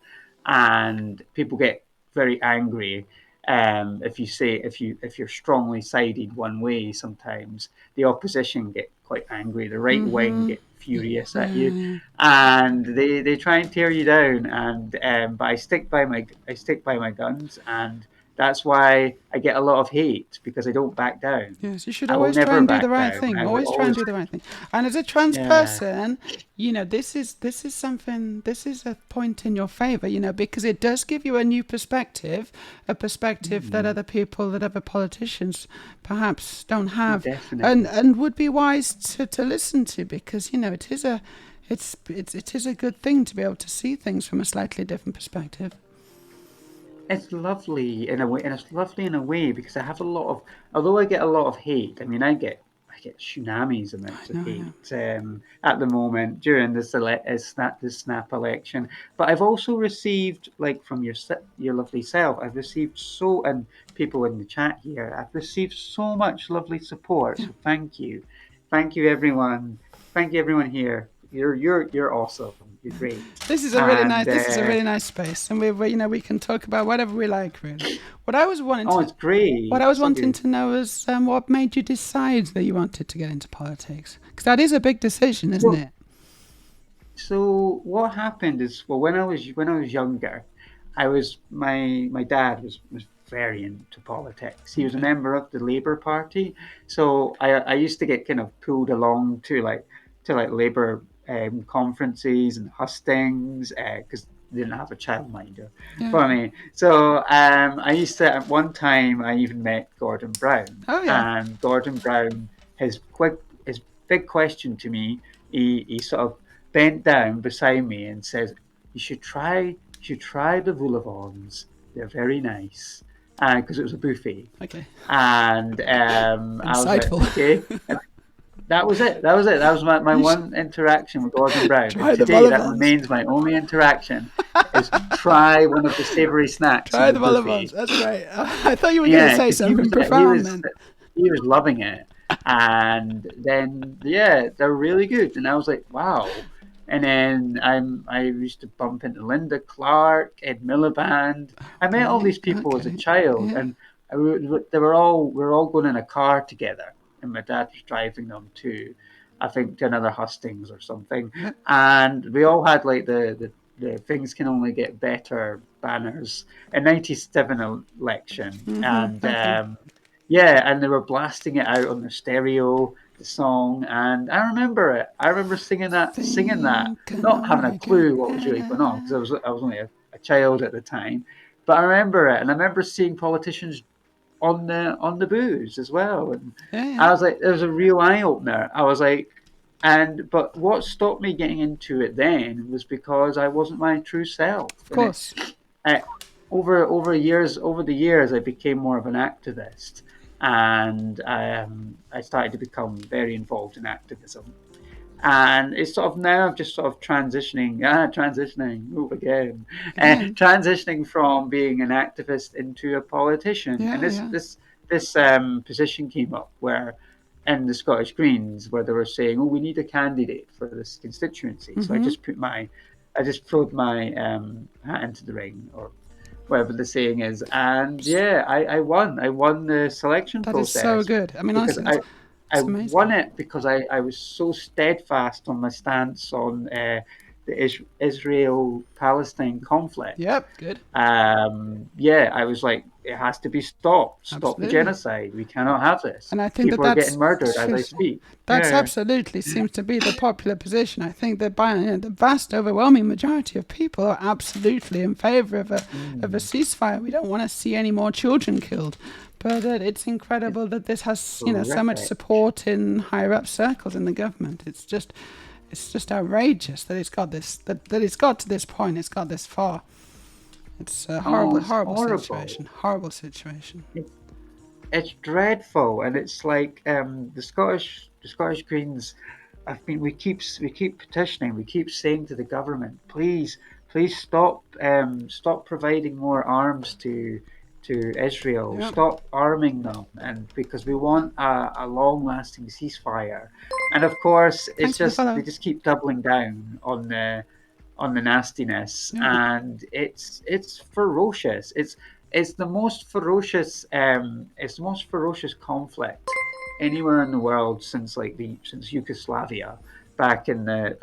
and people get very angry if you're strongly sided one way. Sometimes the opposition get quite angry, the right wing get furious at you, Yeah. and they try and tear you down. And but I stick by my guns, and that's why I get a lot of hate because I don't back down. Yes, you should I will always try never and do the back right down. thing. I will Always try and always, do the right thing. And as a trans yeah. person, this is something. This is a point in your favor, because it does give you a new perspective, a perspective that Mm, other people, that other politicians, perhaps don't have, and definitely. would be wise to listen to, because it is a, it is a good thing to be able to see things from a slightly different perspective. It's lovely in a way, and it's lovely in a way because I have a lot of, although I get a lot of hate. I mean, I get tsunamis I amounts of know, I know. hate at the moment during this snap election. But I've also received, like from your lovely self, I've received and people in the chat here, I've received so much lovely support. Yeah. So thank you everyone, thank you everyone here. You're awesome. You're great, and This is a really nice space, and we can talk about whatever we like, really. What I was wanting oh, to it's great, what I was so wanting good. to know is what made you decide that you wanted to get into politics, because that is a big decision, isn't So it? So what happened is, well, when I was younger, my dad was very into politics. He was a Okay. member of the Labour Party, so I used to get kind of pulled along to like Labour conferences and hustings because they didn't have a childminder Yeah. for me. So I used to at one time I even met Gordon Brown, Oh yeah. and Gordon Brown his big question to me. He sort of bent down beside me and says, "You should try the vol au They're very nice." Because it was a buffet, Okay. and I was like, Insightful. "Okay." And that was it. That was it. That was my You should one interaction with Gordon Brown, and try the today that vol-au-vents. remains my only interaction. Is try one of the savoury snacks in Try the the vol-au-vents. buffet. That's great. I thought you were going to Yeah, say because he something was he profound was then. he was loving it, and then yeah, they're really good, and I was like, wow. And then I used to bump into Linda Clark, Ed Miliband. I met all Okay. these people as a Okay. child, Yeah. and we were all going in a car together, and my dad was driving them to, I think, to another hustings or something, Yeah. and we all had like the things can only get better banners in '97 election, and Okay. yeah, and they were blasting it out on the stereo, the song, and I remember it. I remember singing that, Thinking not of having a making clue what was really going on because it. I was only a child at the time, but I remember it, and I remember seeing politicians on the booze as well, and Yeah. Yeah. I was like, it was a real eye opener. I was like, but what stopped me getting into it then was because I wasn't my true self, Of and it course. I, over the years, I became more of an activist, and I started to become very involved in activism. And it's sort of now I'm just sort of transitioning, move again, Again. transitioning from being an activist into a politician. And Yeah. this Yeah. this this position came up where in the Scottish Greens where they were saying, "Oh, we need a candidate for this constituency." So I just threw my hat into the ring, or whatever the saying is, and yeah, I won. I won the selection That is so process good. I mean, because honestly, I it's won amazing. it because I was so steadfast on my stance on the Israel Palestine conflict. Yep. Good. Yeah, I was like, it has to be stopped. Stop the Absolutely. genocide. We cannot have this. And I think that People are getting that's murdered as I seriously, speak. that's Yeah. absolutely seems to be the popular position. I think that by the vast overwhelming majority of people are absolutely in favour of a Mm, ceasefire. We don't want to see any more children killed. But it's it's incredible that this has so much horrific. support in higher up circles in the government. It's just outrageous that it's got this that it's got to this point. It's got this far. It's a Oh, horrible, it's horrible situation. horrible. Horrible situation. It's it's dreadful, and it's like the Scottish Greens. We keep petitioning. We keep saying to the government, please stop providing more arms to Israel. Yeah. Stop arming them, and because we want a long-lasting ceasefire. And of course, it's Thanks for the just they follow. just keep doubling down on the nastiness, Yeah. and it's ferocious. It's the most ferocious conflict anywhere in the world since Yugoslavia back in the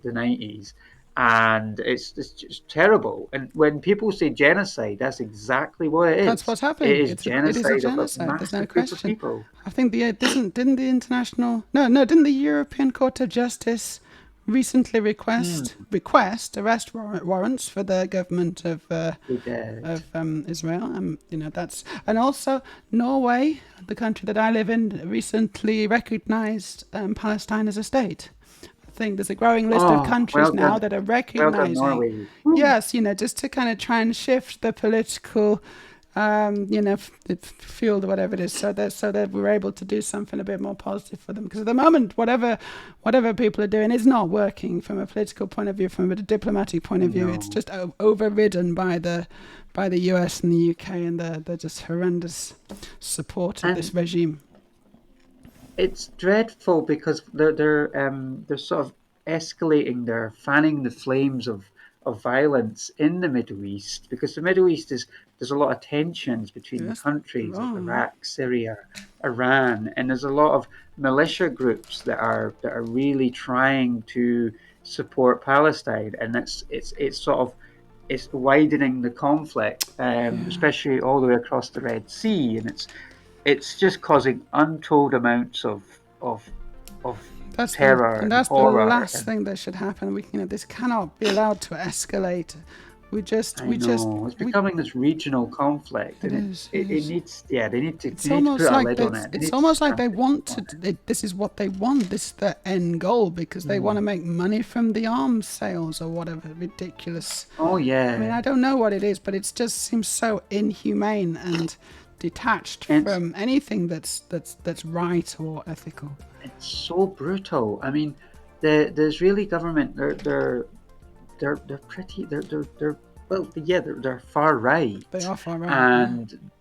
90s, and it's just terrible. And when people say genocide, that's exactly what it That's is. what's It happening. is It is a genocide of a genocide. There's no massive group of question. people. I think didn't the international didn't the European Court of Justice recently Hmm, request arrest warrants for the government they did. of Israel? That's, and also Norway, the country that I live in, recently recognised Palestine as a state. I think there's a growing list of Oh, countries now that are well done, recognizing, Norway. Woo. yes, just to kind of try and shift the political, field or whatever it is, so that we're able to do something a bit more positive for them. Because at the moment, whatever people are doing is not working from a political point of view, from a diplomatic point I of view. It's know. just overridden by the US and the UK and the just horrendous support of this And regime. it's dreadful because they're sort of escalating, they're fanning the flames of violence in the Middle East, because the Middle East is there's a lot of tensions between the Yes, countries of wrong. Iraq, Syria, Iran, and there's a lot of militia groups that are really trying to support Palestine, and it's sort of it's widening the conflict, Yeah, especially all the way across the Red Sea, and it's just causing untold amounts of of terror and that's the horror. last And thing that should happen. This cannot be allowed to escalate. I know it's We. becoming this regional conflict, It and is. It it is. needs they need to It's they need to put almost a like lid on it. They it's need to almost like stamp they its want on it. this is what they want. This is their end goal, because they want to Mm. make money from the arms sales or whatever ridiculous. Oh I mean, yeah, I don't know what it is, but it just seems so inhumane and detached it's from anything that's right or ethical. it's so brutal. I mean, the Israeli government they're pretty they're well yeah they're far They right, are far right. Yeah. and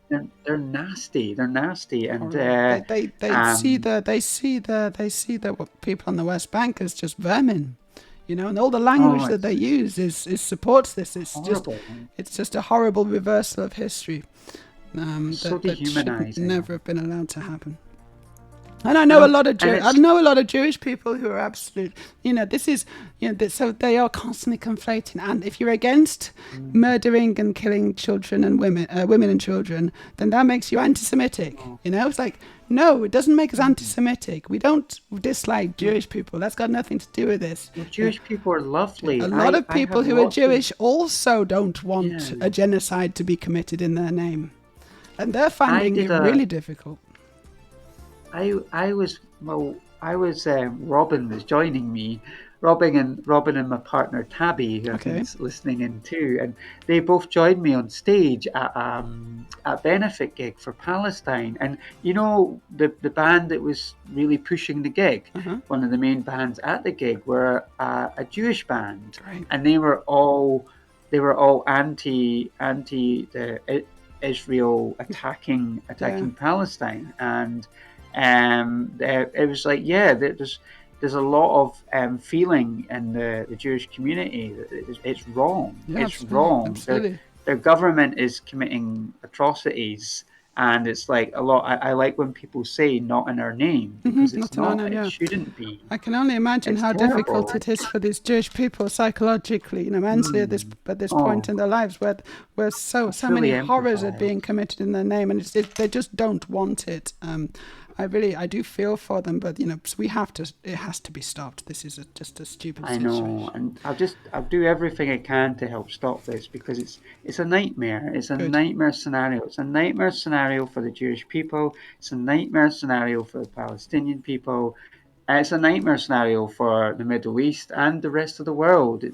they're nasty. They're nasty, and Horrible. They see um the people on the West Bank as just vermin, and all the oh language that they use is supports this. horrible. It's just a horrible reversal of history, It's so that shouldn't dehumanizing. never have been allowed to happen. And I know, and I it's know a lot of Jewish people who are absolute. This is, so they are constantly conflating. And if you're against mm, murdering and killing children and women and children, then that makes you anti-Semitic. oh, It's like, no, it doesn't make us mm. anti-Semitic. We don't dislike Jewish people. That's got nothing to do with this. Well, You know, Jewish people are a lovely. lot of I people have who are lots of Jewish also don't yeah. want a genocide to be committed in their name, and they're I finding did it a really difficult. I was well. I was Robin was joining me, Robin and my partner Tabby, who I think Okay. is listening in too, and they both joined me on stage at a benefit gig for Palestine. And the band that was really pushing the gig, Uh huh. one of the main bands at the gig, were a Jewish band, Great. and they were all anti the Israel Yeah. attacking Palestine, and it was like, yeah, there's a lot of feeling in the Jewish community that it's wrong. Yeah. It's Absolutely. wrong. Absolutely. Their government is committing atrocities, and it's like a lot. I like when people say "not in our name" because it's Not an not. honor. It Yeah. shouldn't be. I can only imagine It's how difficult terrible. it is for these Jewish people psychologically, mentally Mm. at this point Oh, in their lives, where I so many fully horrors are empathize. being committed in their name, and they just don't want it. I do feel for them, but so we have to. It has to be stopped. This is just a stupid I know, situation. and I'll do everything I can to help stop this, because it's a nightmare. It's a Good. nightmare scenario. It's a nightmare scenario for the Jewish people. It's a nightmare scenario for the Palestinian people. It's a nightmare scenario for the Middle East and the rest of the world.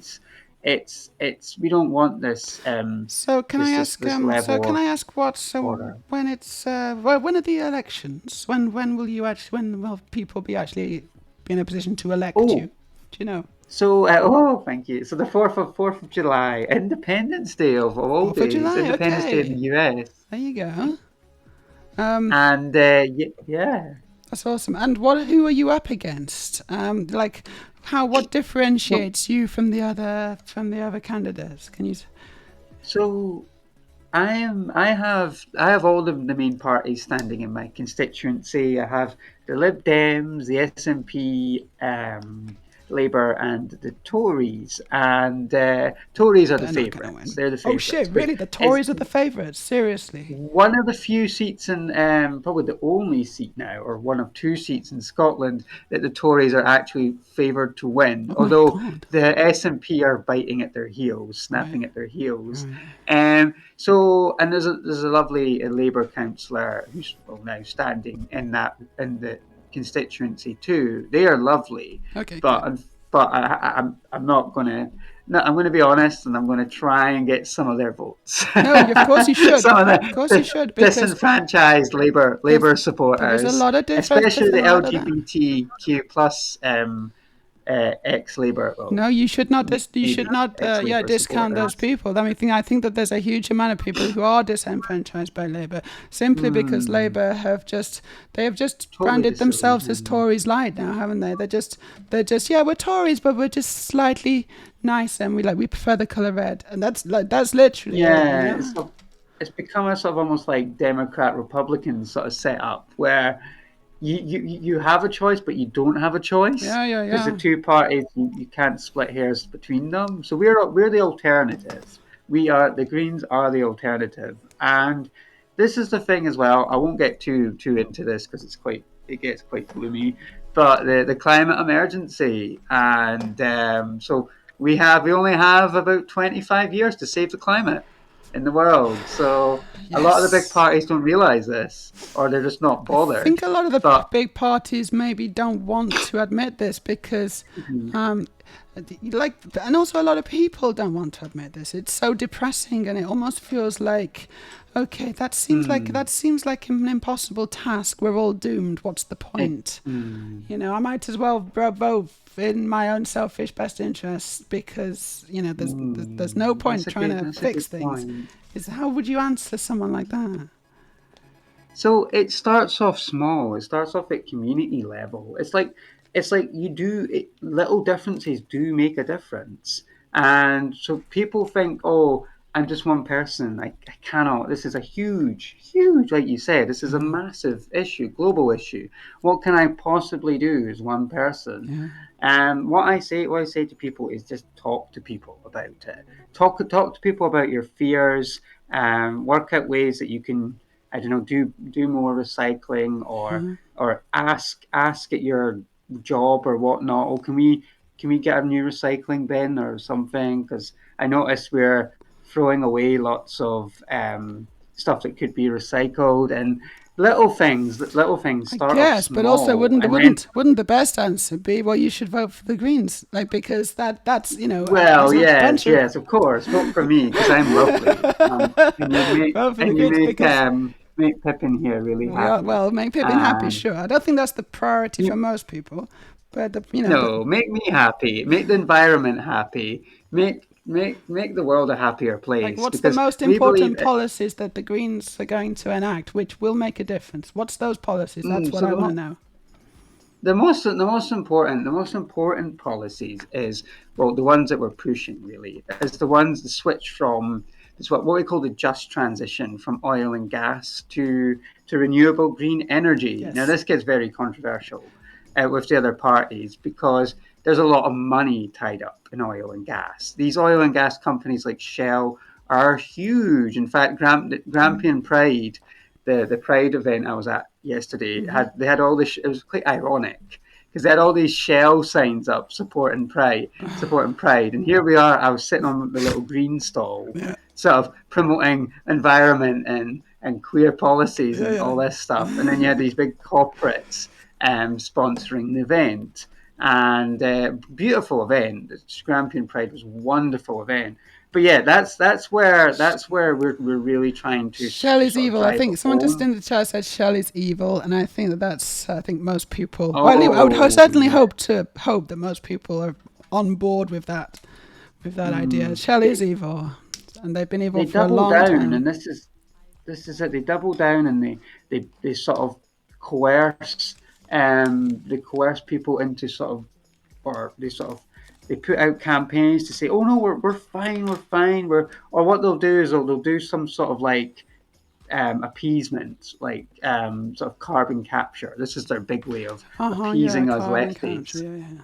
we don't want this So can I ask? this So level can of I ask what? So order. when it's when are the elections? When will you actually? When will people be actually be in a position to elect you? Oh, Do you know? thank you. So the Fourth of July, Independence Day of all 4th of days, July. Independence Day in Okay, the US, there you go. Um, and yeah. that's awesome. And what? Who are you up against? Like, how? What So differentiates you from the other candidates? Can you? so I have all of the main parties standing in my constituency. I have the Lib Dems, the SNP, Labour, and the Tories. And Tories are the They're not going to favourites. win. They're the Oh favourites shit! because Really? The it's Tories are the favourites? Seriously? one of the few seats in, probably the only seat now, or one of two seats in Scotland that the Tories are actually favoured to win. Oh my Although god! the SNP are biting at their heels, Right, snapping at their heels. right. And there's a lovely Labour councillor who's well, now standing in the constituency too. They are lovely, Okay, good. but I'm not going to. No, I'm going to be honest, and I'm going to try and get some of their votes. No, of course you should. Some of Of course you should, because disenfranchised there's Labour there is a supporters, lot of difference. especially There's the a lot of that. LGBTQ plus ex Labour, well, No, you should not. You maybe should not. ex Yeah, Labour discount those supporters. people. I think that there's a huge amount of people who are disenfranchised by Labour simply because Hmm, Labour they have just totally branded themselves as disillusioned. Tories light now, haven't they? They're just yeah, we're Tories, but we're just slightly nicer and we prefer the colour red, and that's literally it, you Yeah, know. it's become a sort of almost like Democrat Republican sort of setup where you have a choice, but you don't have a choice Yeah, yeah, because the yeah. two parties you can't split hairs between them. So we're the alternative. We are the Greens are the alternative, and this is the thing as well. I won't get too into this because it gets quite gloomy. But the climate emergency, and so we only have about 25 years to save the climate in the world. So a lot of the big Yes. parties don't realize this, or they're just not I think bothered. a lot of the But big parties maybe don't want to admit this because, mhm, um, and also a lot of people don't want to admit this. It's so depressing, and it almost feels like, okay, mm, that seems like an impossible task. We're all doomed. What's the it, point? mm, You know, I might as well vote in my own selfish best interests because there's no point trying to that's a fix good things. point. Is how would you answer someone like that? So it starts off small. It starts off at community level. It's like little differences do make a difference. And so people think, oh, I'm just one person. I cannot. This is a huge, like you said, this is a massive issue, global issue. What can I possibly do as one person? Yeah. And what I say to people is just talk to people about it. Talk to people about your fears. Work out ways that you can, I don't know, do more recycling, or ask at your job or whatnot. Oh, can we get a new recycling bin or something? Because I noticed we're throwing away lots of stuff that could be recycled, and little things I start off guess, but also small, and then wouldn't the best answer be well you should vote for the Greens like because that's well, there's a yes, bunch of yes, of course, vote for me because I'm lovely, and vote for the Greens because make Pippin here really we are happy. well make Pippin happy. And Sure, I don't think that's the priority for most people, but no, make me happy. Make the environment happy. Make the world a happier like place what's the because most we believe important policies that the Greens are going to enact which will make a difference? What's those policies? That's what so I want to know. the most important policies is, well, the ones that we're pushing really is the switch from, it's what we call the just transition from oil and gas to renewable green energy. Now Yes. this gets very controversial with the other parties because there's a lot of money tied up in oil and gas. These oil and gas companies like Shell are huge. In fact, Grampian Pride, the Pride event I was at yesterday, they had all this. It was quite ironic because they had all these Shell signs up supporting Pride, and here we are. I was sitting on the little green stall, Yeah. sort of promoting environment and queer policies Yeah. and Yeah. all this stuff, and then you had these big corporates sponsoring the event. and beautiful event. The Grampian Pride was a wonderful event. But yeah, that's where we're really trying to Shell is sort of evil. I drive it think someone just home. in the chat said Shell is evil, and I think that's. I think most people, or at least I would Oh certainly yeah. hope that most people are on board with that idea. Mm. Shell is evil, and they've been evil They for a double long down, time. and this is it. They double down, and they sort of coerce they coerce people into sort of, or they put out campaigns to say, oh no, we're fine, we're fine, or what they'll do is they'll do some sort of like appeasement, like sort of carbon capture. This is their big way of Yeah, appeasing us carbon capture. lefties. Yeah, yeah.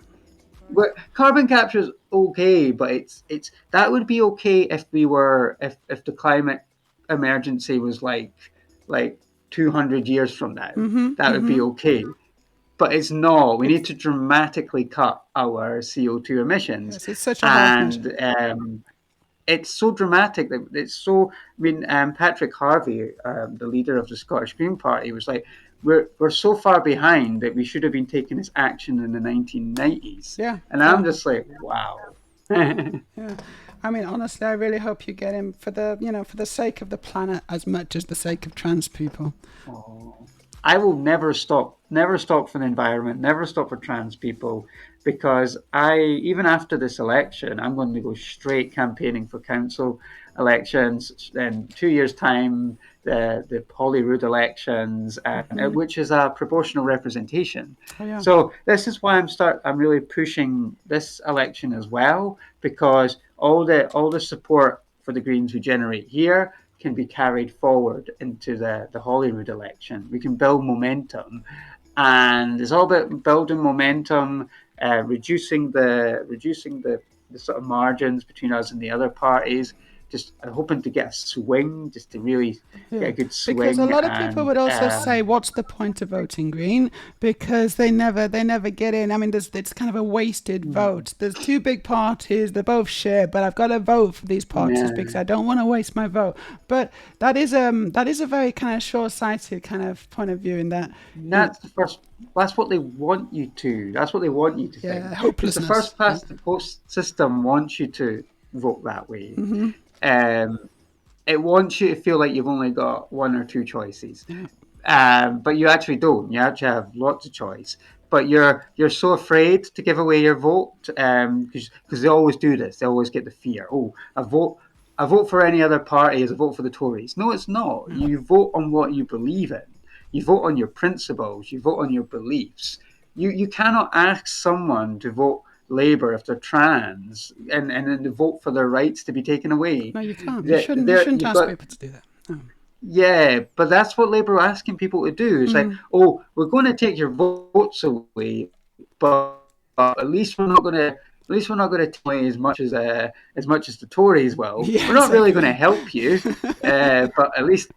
Where carbon capture is okay, but it's that would be okay if we were if the climate emergency was like 200 years from now. That would be okay. But it's not. We need It's to dramatically cut our CO2 emissions, yes, it's such a half measure. and it's so dramatic that it's so. I mean, Patrick Harvey, the leader of the Scottish Green Party, was like, "We're so far behind that we should have been taking this action in the 1990s," Yeah, and I'm yeah, just like, "Wow." yeah. I mean, honestly, I really hope you get him for the for the sake of the planet as much as the sake of trans people. Oh, I will never stop for the environment, never stop for trans people, because even after this election, I'm going to go straight campaigning for council elections in 2 years' time, the Holyrood elections, which is a proportional representation. Oh yeah. So this is why I'm really pushing this election as well, because all the support for the Greens we generate here can be carried forward into the Holyrood election. We can build momentum, and it's all about building momentum, reducing the sort of margins between us and the other parties. Just hoping to get a swing, just to really get Yeah, a good because a swing, lot of people and would also say, "What's the point of voting Green?" Because they never get in. I mean, it's kind of a wasted vote. There's two big parties, they're both shit, but I've got to vote for these parties because yeah, I don't want to waste my vote. But that is a very kind of short-sighted kind of point of view in that, you know, that's the first. That's what they want you to. That's what they want you to think, yeah, because the hopelessness. first Yeah. past the post system wants you to vote that way. Um, it wants you to feel like you've only got one or two choices, Yeah. but you actually don't. You actually have lots of choice. But you're so afraid to give away your vote, because they always do this. They always get the fear. Oh, a vote for any other party is a vote for the Tories. No, it's not. Yeah. You vote on what you believe in. You vote on your principles. You vote on your beliefs. You cannot ask someone to vote Labour if they're trans, and then to vote for their rights to be taken away. No, you can't. You There, shouldn't. You there, shouldn't you've ask got people to do that. No. yeah, but that's what Labour are asking people to do. It's like, oh, we're going to take your votes away, but at least we're not going to take away as much as the Tories will. Yeah, We're not really going to exactly. help you, but at least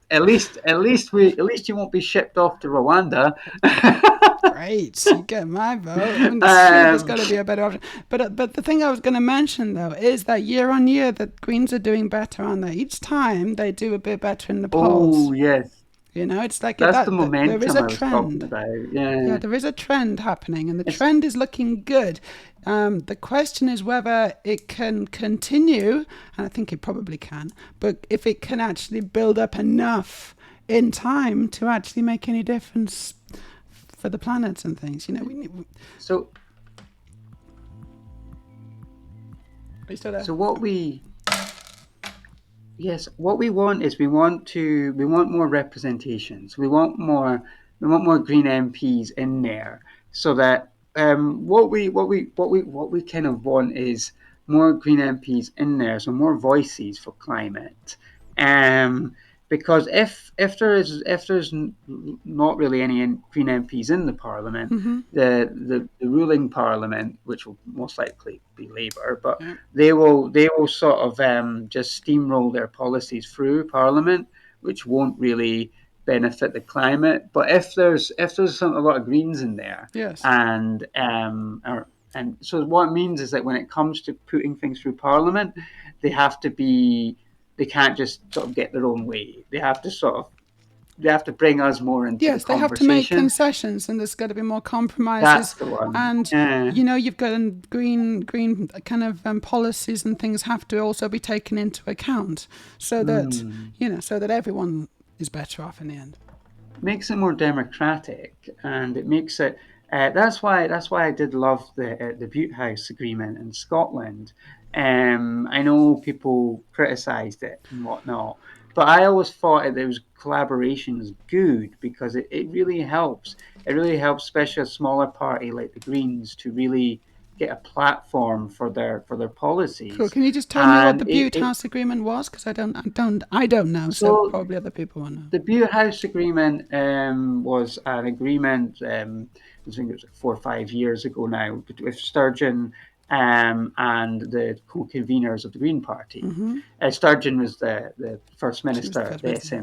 you won't be shipped off to Rwanda. Great, you get my vote. I mean, surely there's um, got to be a better option. But the thing I was going to mention though is that year on year, the Greens are doing better, aren't they? Each time they do a bit better in the polls. oh yes, It's like that's the that there is momentum a I was talking trend. about. Yeah, Yeah, there is a trend happening, and the it's trend is looking good. The question is whether it can continue, and I think it probably can, but if it can actually build up enough in time to actually make any difference for the planet and things. We need. Are so you still there? so what we Yes, what we want is we want more representations. We want more Green MPs in there, so that what we kind of want is more Green MPs in there, so more voices for climate. Um, because if there's not really any Green MPs in the Parliament, the ruling Parliament, which will most likely be Labour, but Yeah. they will sort of just steamroll their policies through Parliament, which won't really benefit the climate. But if there's a lot of Greens in there, Yes. and so what it means is that when it comes to putting things through Parliament, they have to be they can't just sort of get their own way. They have to sort of they have to bring us more into the Yes, they have to make conversation. concessions, and there's got to be more compromises. That's the one. And Yeah. you've got green kind of policies and things have to also be taken into account, so that Mm. so that everyone is better off in the end. Makes it more democratic, and it makes it. That's why I did love the Butte House Agreement in Scotland. I know people criticised it and whatnot, but I always thought that there was collaboration is good because it really helps. It really helps, especially a smaller party like the Greens, to really get a platform for their Cool. policies, Can you just tell me what and the Butte House Agreement was? Because I don't know. So so probably other people will know. the Beer House Agreement was an agreement, I think it was like 4 or 5 years ago now, with Sturgeon and the co-conveners of the Green Party. Mm-hmm. Sturgeon was the First She was the Minister of first the minister.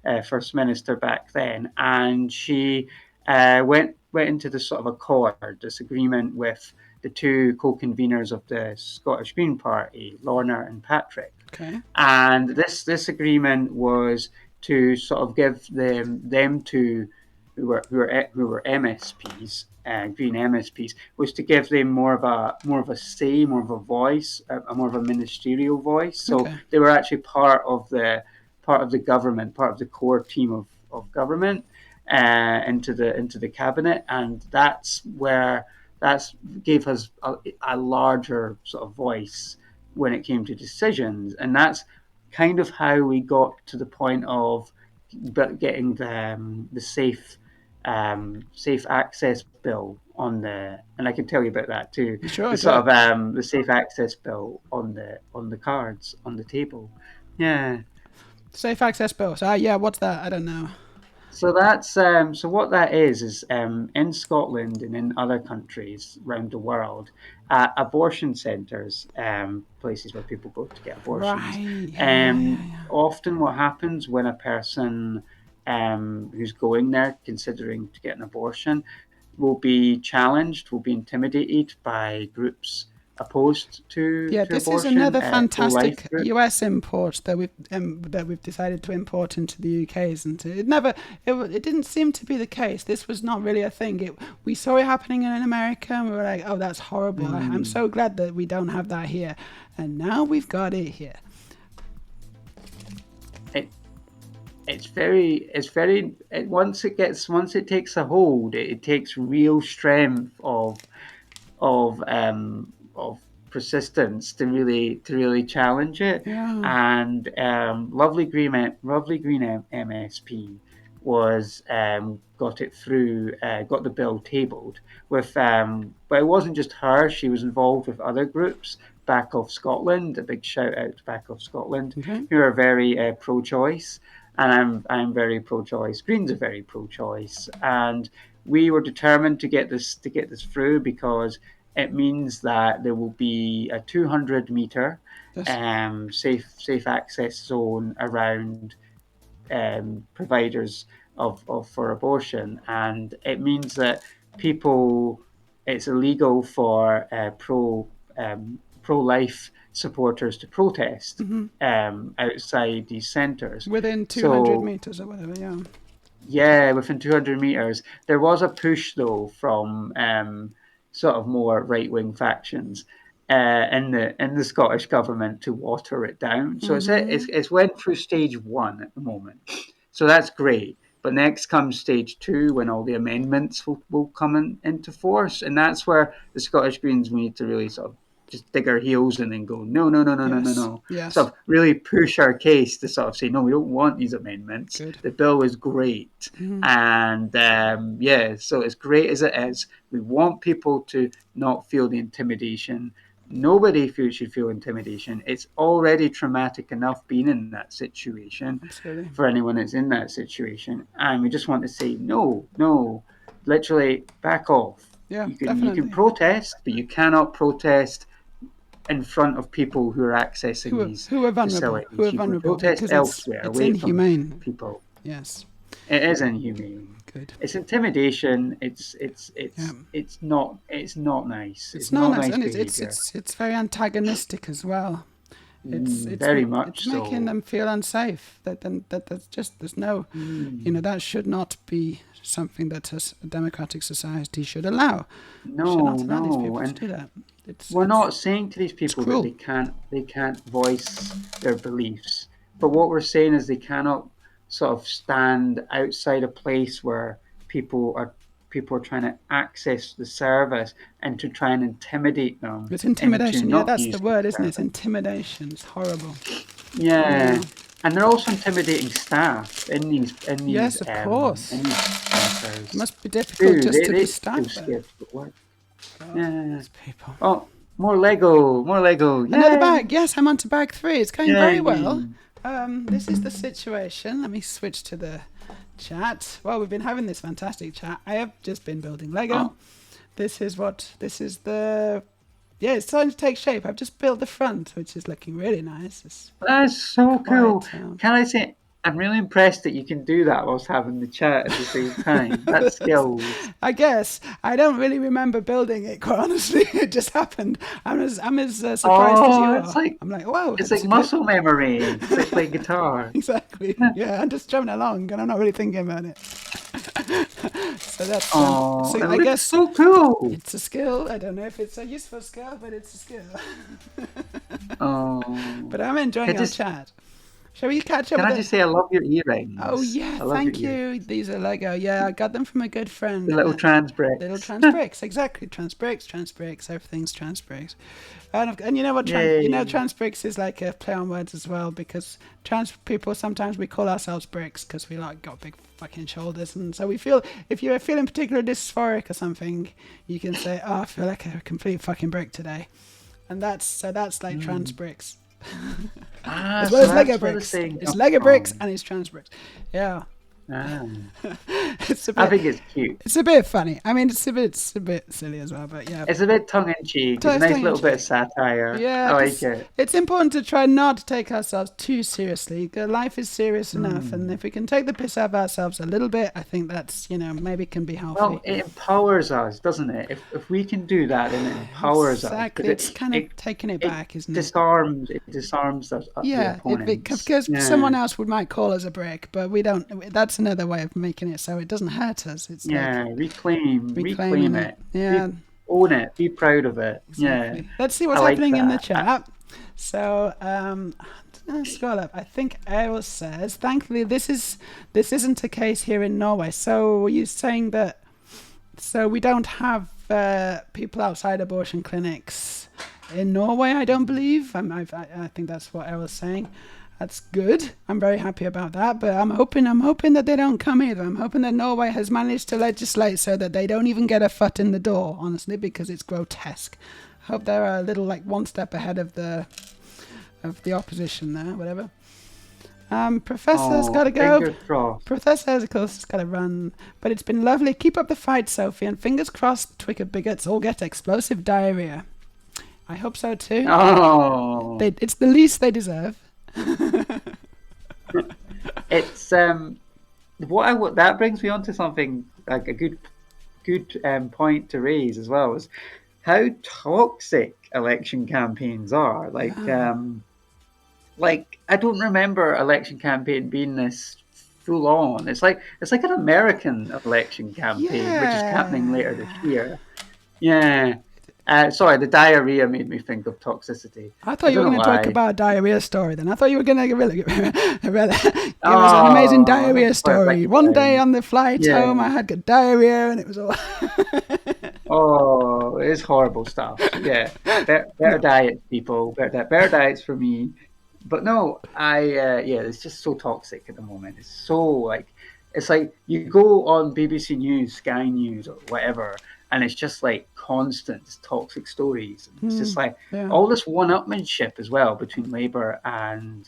SNP, First Minister back then, and she went into this sort of accord, this agreement with the two co-conveners of the Scottish Green Party, Lorna and Patrick. Okay. And this agreement was to sort of give them to who were MSPs, Green MSPs, was to give them more of a say, more of a voice, a more of a ministerial voice. So Okay. they were actually part of the government, part of the core team of government, into the cabinet, and that's gave us a larger sort of voice when it came to decisions, and that's kind of how we got to the point of getting the safe access bill on the, and I can tell you about that too. Sure. The Do sort it. of the safe access bill on the cards on the table. Yeah. Safe access bills. Yeah. What's that? I don't know. So that's so what that is in Scotland and in other countries around the world, abortion centres, places where people go to get abortions. Right. Yeah. Often, what happens when a person who's going there considering to get an abortion will be challenged, will be intimidated by groups opposed Yeah, to this is abortion, another pro-life fantastic groups. US import that we've decided to import into the UK, isn't it? It never, it didn't seem to be the case. This was not really a thing. We saw it happening in America, and we were like, "Oh, that's horrible." I'm Mm. so glad that we don't have that here, and now we've got it here. It, once it takes a hold, it takes real strength of persistence to really challenge it. Yeah. And lovely green MSP was got it through, got the bill tabled with, but it wasn't just her. She was involved with other groups. Back of Scotland, a big shout out to Back of Scotland, Okay. who are very pro-choice, and I'm very pro-choice. Greens are very pro-choice, and we were determined to get this through because it means that there will be a 200-meter Yes. safe access zone around providers for abortion, and it means that people, it's illegal for pro life supporters to protest Mm-hmm. outside these centres. Within 200 So meters or whatever. Yeah. yeah, within 200 meters. There was a push, though, from sort of more right wing factions in the Scottish government to water it down. So Mm-hmm. it's went through stage one at the moment. So that's great. But next comes stage two when all the amendments will come into force. And that's where the Scottish Greens need to really sort of just dig our heels in and go, no, no, no, no, no, no, Yes. no. Sort Yes. of really push our case to sort of say, no, we don't want these amendments. Good. The bill is great. Mm-hmm. And yeah, so as great as it is, we want people to not feel the intimidation. Nobody should feel intimidation. It's already traumatic enough being in that situation Absolutely. for anyone that's in that situation. And we just want to say, no, no, literally back off. Yeah. You can Definitely. protest, but you cannot protest in front of people who are accessing these Who are vulnerable? Who are facilities. You can vulnerable? protest Because elsewhere, it's away from inhumane. people. Yes. It is inhumane. Good. It's intimidation. Yeah. It's not nice. It's It's not not nice, nice and behaviour. it's very antagonistic as well. Very much it's making so. them feel unsafe. There's no, that should not be something that a democratic society should allow. Should No, not allow these no, people to and do that. we're not saying to these It's people that cruel. they can't voice their beliefs, but what we're saying is they cannot sort of stand outside a place where people are people are trying to access the service and to try and intimidate them It's into intimidation. Yeah, not that's the using word, the isn't it? It's service. intimidation. It's horrible. Yeah, Yeah. and they're also intimidating staff Yes, of in course. these It centres must be difficult too. just to They be feel staff there. scared to go to work. God, Yeah. these people. Oh, more Lego, more Lego. Another Yay! bag. Yes, I'm on to bag 3. It's going very well. Yay! This is the situation. Let me switch to the chat. Well, we've been having this fantastic chat. I have just been building Lego. Oh, This is the. Yeah, it's starting to take shape. I've just built the front, which is looking really nice. It's that's so cool. quite. Can I say, I'm really impressed that you can do that whilst having the chat at the same time. That's skills. I guess I don't really remember building it. Quite honestly, it just happened. I'm as surprised as you Oh, are. I'm like, whoa, it's that's like good. muscle memory. It's like playing guitar. Exactly. Yeah, I'm just drumming along, and I'm not really thinking about it. So that's. Oh, So it I looks guess so cool. it's a skill. I don't know if it's a useful skill, but it's a skill. Oh, But I'm enjoying our just chat. Shall we catch up can with I it? just say I love your Oh earrings. yeah, I love your thank earrings. you. These are Lego. Yeah, I got them from a good The friend. little trans Little bricks. trans bricks, exactly. Trans bricks. Everything's trans bricks. And you know what? Yay. Trans bricks is like a play on words as well, because trans people sometimes we call ourselves bricks because we like got big fucking shoulders, and so we feel if you're feeling particularly dysphoric or something, you can say, "Oh, I feel like a complete fucking brick today," and that's like trans bricks Ah, as well so as Lego that's where the bricks. saying It's comes Lego bricks from. and it's trans bricks. Yeah, Ah, it's a I bit think it's cute. it's a bit funny. I mean, it's a bit silly as well, but yeah. It's a bit tongue in cheek. It's a It's nice tongue in little bit of cheek. satire. Yeah, I like because it. it's important to try not to take ourselves too seriously. Life is serious enough, and Mm. if we can take the piss out of ourselves a little bit, I think that's maybe can be Well, healthy. it empowers us, doesn't it? If we can do that, then it empowers us Exactly, because it's kind of taking it back, isn't it? it disarms us, the Yeah, opponents. because Yeah, someone else might call us a brick, but we don't. That's another way of making it so it doesn't hurt us. It's like yeah. reclaiming Reclaim it. it. Yeah, Own it. Be proud of it. Yeah, exactly. Let's see I what's like happening in the that. chat. So, let's scroll up. I think Errol says, thankfully, this isn't a case here in Norway. So, were you saying that? So we don't have people outside abortion clinics in Norway. I don't believe. I think that's what Errol's saying. That's good. I'm very happy about that. But I'm hoping that they don't come either. I'm hoping that Norway has managed to legislate so that they don't even get a foot in the door. Honestly, because it's grotesque. I hope they're a little like one step ahead of the opposition there. Whatever. Professor's got to go. Fingers crossed. Professor has, of course, got to run. But it's been lovely. Keep up the fight, Sophie. And fingers crossed, Twicker bigots all get explosive diarrhea. I hope so too. Oh, It's the least they deserve. it's that brings me on to something like a good point to raise as well is how toxic election campaigns are. Yeah. Like I don't remember election campaign being this full on. It's like an American election campaign, which is happening later this Yeah. year. Yeah. Sorry, the diarrhea made me think of toxicity. I I thought you don't were know going to talk why. about a diarrhea story then. I thought you were going to really give us an amazing Oh, diarrhea that's quite a story. One day letdown. on the flight Yeah. home, I had good diarrhea and it was all. Oh, it's horrible stuff. Yeah, better No. diets, people. Better diets for me. But no, yeah, it's just so toxic at the moment. It's like you go on BBC News, Sky News, or whatever, and it's just like constant toxic stories. And it's just like Yeah. all this one-upmanship as well between Labour and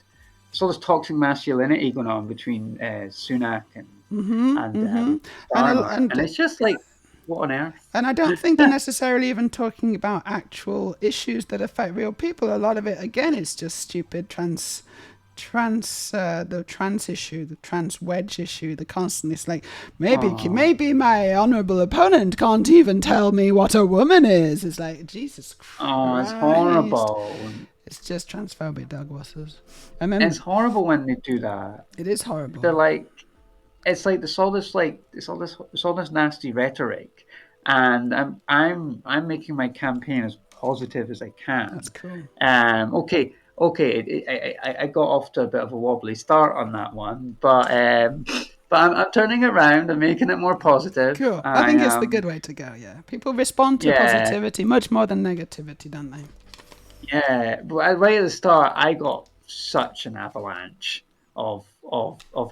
there's all this toxic masculinity going on between Sunak and Starmer, and And it's just like what on earth? And I don't think they're necessarily even talking about actual issues that affect real people. A lot of it, again, is just stupid the trans issue, the trans wedge issue, the constant. It's like Oh, maybe my honourable opponent can't even tell me what a woman is. It's like Jesus oh, it's Christ. horrible. It's just transphobic dog whistles. And It's then horrible when they do that. it is horrible. They're like, it's like it's all this nasty rhetoric, and I'm making my campaign as positive as I That's can. cool. Okay, I got off to a bit of a wobbly start on that one, but I'm turning it around. I'm making it more positive. Cool. I I think it's the good way to go, yeah. People respond to Yeah, positivity much more than negativity, don't they? yeah. But right at the start, I got such an avalanche of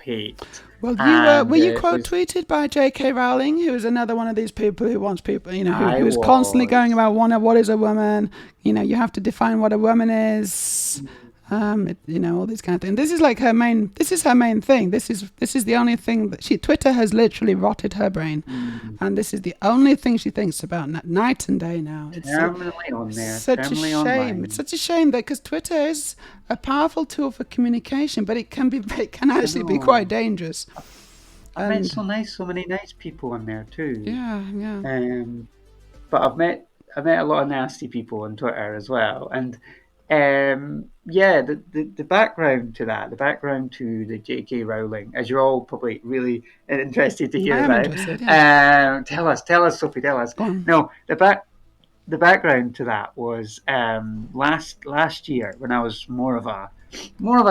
hate, Well, you were and you it quote was tweeted by J.K. Rowling, who is another one of these people who wants people, I who's constantly going was. about what is a woman? You have to define what a woman is. All these kind of things. This is like her main. This is her main thing. This is the only thing that Twitter has literally rotted her brain, Mm, and this is the only thing she thinks about night and day now. terminally on there, Such a terminally shame. It's online. such a shame that because Twitter is a powerful tool for communication, but it can I actually be quite know. dangerous. I've met And so many nice people on there too. yeah, yeah. Um, but I've met a lot of nasty people on Twitter as well. And yeah, the background to that, the background to the J.K. Rowling, as you're all probably really interested to I hear am about. interested. Yeah, Tell us, Sophie, tell us. go on. No, the background to that was last year when I was more of a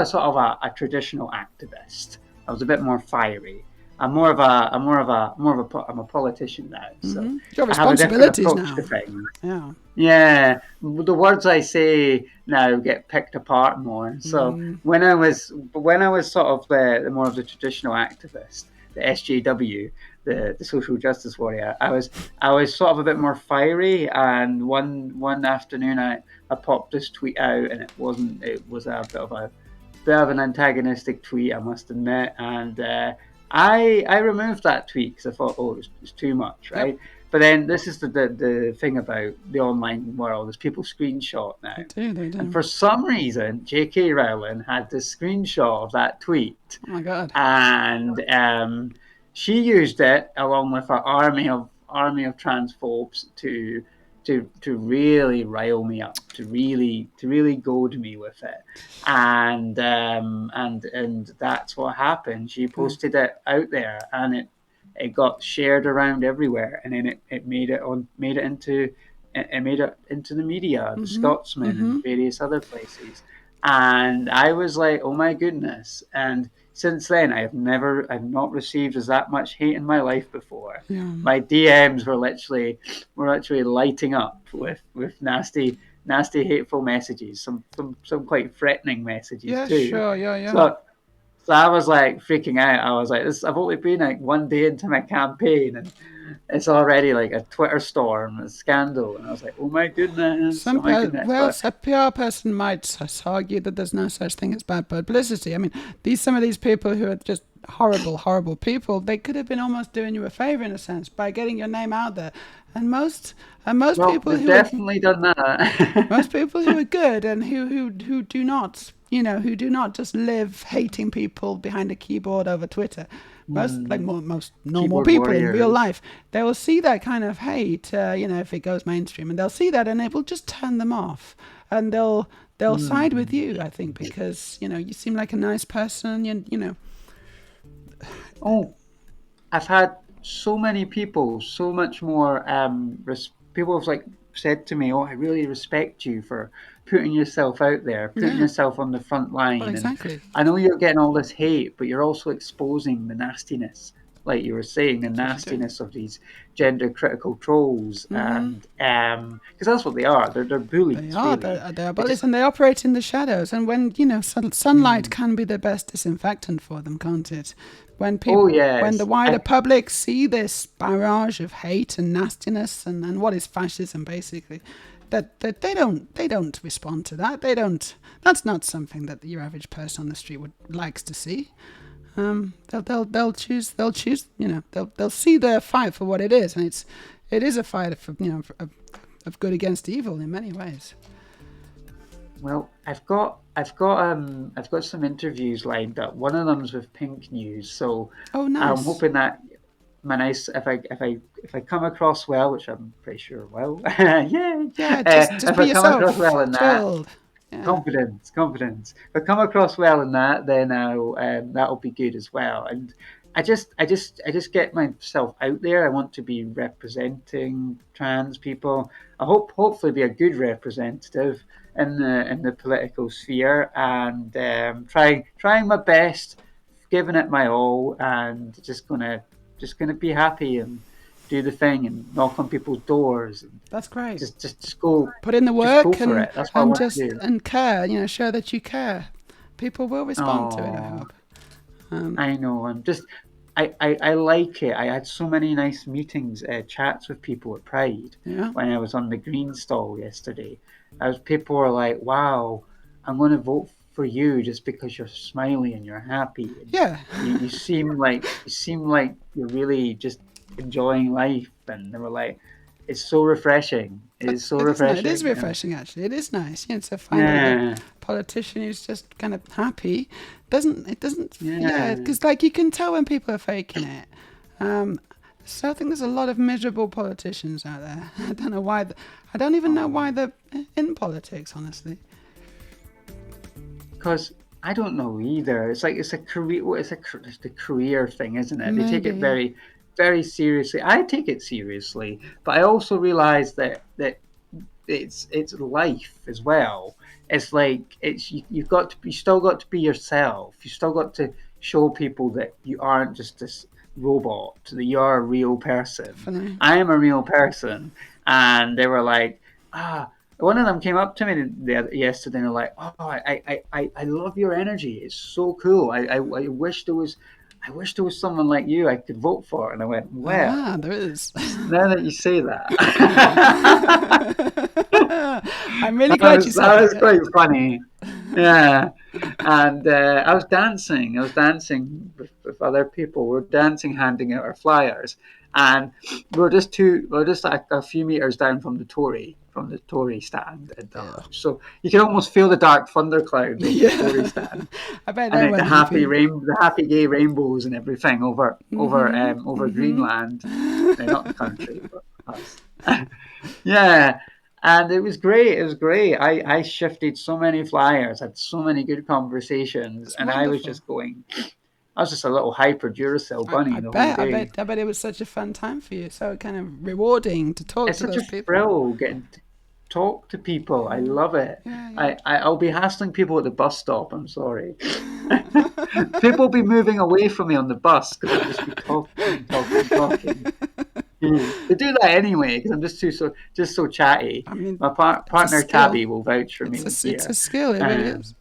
sort of a traditional activist. I was a bit more fiery. I'm a politician now, so Your I have a different responsibilities approach to now. things. Yeah. Yeah, the words I say now get picked apart more. So when I was sort of the more of the traditional activist, the SJW, the social justice warrior, I was sort of a bit more fiery. And one afternoon, I popped this tweet out, and it was a bit of an antagonistic tweet, I must admit. And I removed that tweet because I thought, oh, it's too much, Yep. right? But then this is the thing about the online world is people screenshot now. They do. They And do. for some reason, J.K. Rowling had this screenshot of that tweet, Oh my god. and she used it along with her army of transphobes to really rile me up, to really goad me with it. And that's what happened. She Yeah. posted it out there, and it got shared around everywhere, and then it made it into the media, the Mhm. Scotsman Mhm. and various other places. And I was like, oh my goodness. And since then, I've not received as that much hate in my life before. Yeah. My DMs were literally lighting up with nasty, hateful messages, some quite threatening messages Yeah. too. Sure. Yeah. Yeah. So I was like freaking out. I was like, I've only been like one day into my campaign, and it's already like a Twitter storm, a scandal. And I was like, oh my goodness, oh my goodness. Well, But a PR person might argue that there's no such thing as bad publicity. I mean, some of these people who are just horrible, horrible people, they could have been almost doing you a favor in a sense by getting your name out there. And most well, people they've who are definitely done that. most people who are good and who do not who do not just live hating people behind a keyboard over Twitter. Most normal Keyboard people in real warriors. life, they will see that kind of hate, if it goes mainstream, and they'll see that, and it will just turn them off, and they'll side with Mm. you. I think because you seem like a nice person. Oh, I've had so many people, so much more. People have like said to me, "Oh, I really respect you for putting yourself out there, putting Yeah, yourself on the front well, line." And exactly. I know you're getting all this hate, but you're also exposing the nastiness, like you were saying, the That's what you do. nastiness of these gender critical trolls, Mm-hmm. and because that's what they are. They're They bullies, are. really. They're They bullies, just and they operate in the shadows. And when sunlight mm. can be the best disinfectant for them, can't it? Oh When the yes, wider public see this barrage of hate and nastiness and what is fascism basically, that they don't respond to that. They don't. That's not something that your average person on the street would likes to see. They'll choose. They'll see their fight for what it is, and it is a fight of good against evil in many ways. Well, I've got some interviews lined up. One of them's with Pink News, so Oh, I'm nice. hoping that my nice if I come across well, which I'm pretty sure I will. Yeah, Yeah, just if be I come across yourself. well in that, Chilled. Yeah. Confidence. If I come across well in that, then that'll be good as well. And I just get myself out there. I want to be representing trans people. Hopefully be a good representative in the political sphere, and trying my best, giving it my all, and just gonna be happy and do the thing and knock on people's doors and That's great. Put in the just go work for and it. That's what I and want just to do. and care. Show that you care. People will respond to it, I Oh, hope. Um, I know. I like it. I had so many nice meetings, chats with people at Pride yeah. when I was on the green stall yesterday. People were like, "Wow, I'm going to vote for you just because you're smiley and you're happy, and Yeah. you seem like you're really just enjoying life." And they were like, "It's so refreshing. It is That's so good, isn't it? It is refreshing." And refreshing, actually. It is nice, to find out that yeah, politician who's just kind of happy. Doesn't, yeah, yeah. because like you can tell when people are faking it. Um, so I think there's a lot of miserable politicians out there. I don't know why. I don't even know why Oh. they're in politics, honestly. Because I don't know either. It's like it's a career. It's the career thing, isn't it? They take Maybe, it yeah. very, very seriously. I take it seriously, but I also realize that it's life as well. It's like you still got to be yourself. You still got to show people that you aren't just this robot. That you are a real person. Definitely. I am a real person, and they were like, ah. One of them came up to me yesterday and they're like, "Oh, I love your energy. It's so cool. I wish there was someone like you I could vote for." And I went, Ah, "Well, there is. now that you say that." I'm really That glad you was said that was that. quite funny. Yeah, and I was dancing. I was dancing with other people. We were dancing, handing out our flyers, and we were just like a few meters down from the Tory stand, and Yeah. so you can almost feel the dark thundercloud of the Tory Yeah. stand, I bet and they like weren't happy. the happy gay rainbows and everything Mm-hmm. over Mm-hmm. Greenland. No, not the country, but us. Yeah, and it was great. It was great. I shifted so many flyers, had so many good conversations, It's and I was wonderful. just going. I was just a little hyper Duracell bunny I the whole bet, I day. bet, I bet it was such a fun time for you. So kind of rewarding to talk It's to such those a people. thrill getting to talk to people. I love it. Yeah, yeah. I'll be hassling people at the bus stop. I'm sorry. People will be moving away from me on the bus because I'll just be talking, talking, talking. Mm. They do that anyway because I'm just so chatty. I mean, My it's a partner skill. Tabby will vouch for me It's a here. skill. It really is. Um,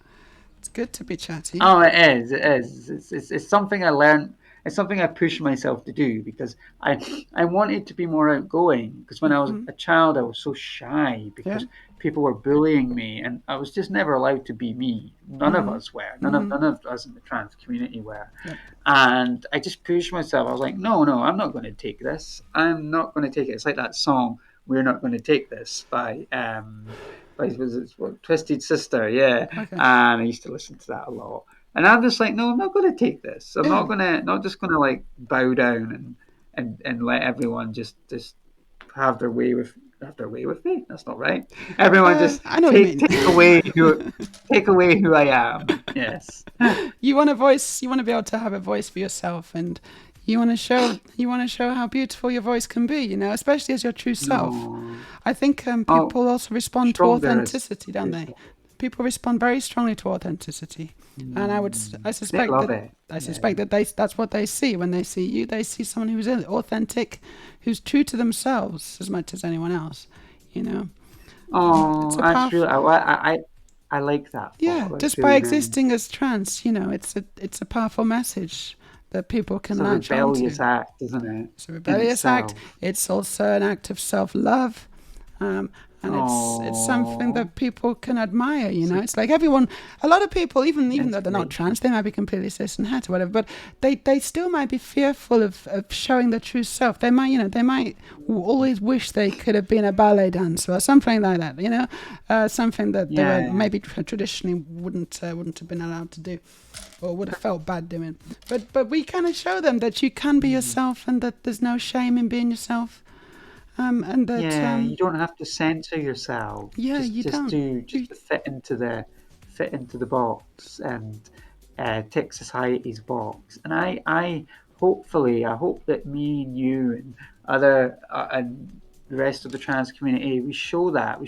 It's good to be chatty. oh, it is. It is. It's something I learned. It's something I pushed myself to do because I wanted to be more outgoing. Because when I was Hmm. a child, I was so shy Yeah. because people were bullying me, and I was just never allowed to be me. None of Hmm. us were. Hmm. None of us in the trans community were. Yep. And I just pushed myself. I was like, no, no, I'm not going to take this. I'm not going to take it. It's like that song, "We're Not Going to Take This" by was it what, Twisted Sister, yeah. Okay. And I used to listen to that a lot. And I'm just like, no, I'm not going to take this. I'm Yeah. not just going to like bow down and let everyone just have their way with me. That's not right. Everyone just I know what you mean. take away who I am. Yes. You want a voice. You want to be able to have a voice for yourself, and you want to show how beautiful your voice can be. Especially as your true self. No. I think Oh, people also respond to stronger as authenticity, don't they? yourself. People respond very strongly to authenticity, and I They suspect love that it. Yeah. that's what they see when they see you. They see someone who's authentic, who's true to themselves as much as anyone else. You know, it's Oh, a that's powerful. really. I like that Yeah, thought. That's just by really nice. existing as trans, it's a powerful message that people It's can a latch onto. rebellious act, isn't it? It's a In rebellious act. itself. It's also an act of self-love, um, and it's something Oh, that people can admire. It's like everyone. A lot of people, even though they're not inspiration. trans, they might be completely cis and het or whatever, but they still might be fearful of showing their true self. They might always wish they could have been a ballet dancer or something like that. Something that they were Yeah. maybe traditionally wouldn't have been allowed to do, or would have felt bad doing. But we kind of show them that you can be yourself and that there's no shame in being yourself. And that Yeah, you don't have to censor yourself. yeah, you don't. Just to fit into the box and tick society's box. And I hope that me and you and other and the rest of the trans community, we show that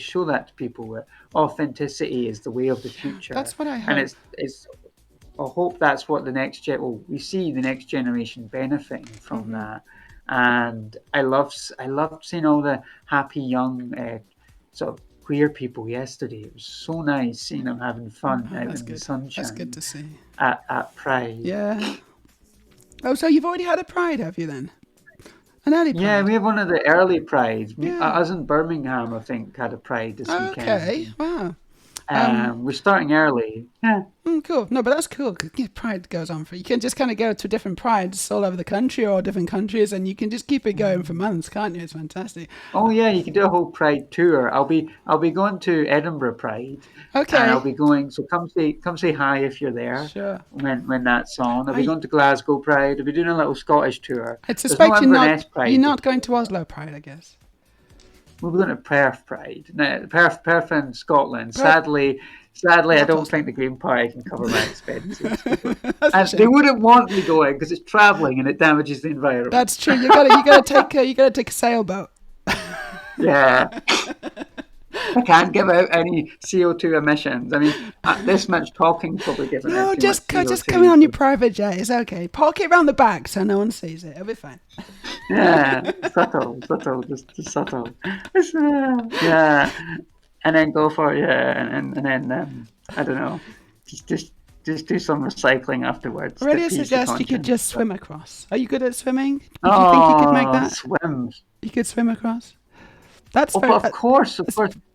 to people that authenticity is the way of the future, That's what I and hope. it's I hope that's what the next well, we see the next generation benefiting from Hmm. that. And I loved seeing all the happy young sort of queer people yesterday. It was so nice seeing them having fun Oh, out that's in the good. That's good sunshine to see. at Pride. Yeah. Oh, so you've already had a pride, have you then? An early Yeah, pride? we have one of the early prides. Yeah. Us in Birmingham, I think, had a pride this weekend, Okay. and Wow. Um, we're starting early. Yeah. cool. No, but that's cool. 'Cause, yeah, pride goes on for. You can just kind of go to different prides all over the country or different countries, and you can just keep it going for months, can't you? It's fantastic. Oh yeah, you can do a whole Pride tour. I'll be going to Edinburgh Pride, and I'll Okay. be going. So come say hi if you're there Sure. when that's on. I'll be I going to Glasgow Pride. I'll be doing a little Scottish tour. I There's no suspect Inverness you're Pride this not going to year. Oslo Pride, I guess. We'll be going to Perth Pride. No, Perth in Scotland. But Sadly, I not don't think Oslo. the Green Party can cover my expenses because That's a and they shame. wouldn't want me going because it's travelling and it damages the environment. That's true. You gotta take a sailboat. Yeah. I can't give out any CO2 emissions. I mean, this much talking's probably giving out No, too much just come in CO2. on your So, private jet. It's okay. Park it around the back so no one sees it. It'll be fine. yeah, subtle, just subtle. Yeah, and then go for yeah, and then I don't know, just just just do some recycling afterwards Really, that I appease the suggest you could conscience. just swim across. Are you good at swimming? Would you think you could make Oh, that? swim! You could swim across. That's Oh, but very of that's course,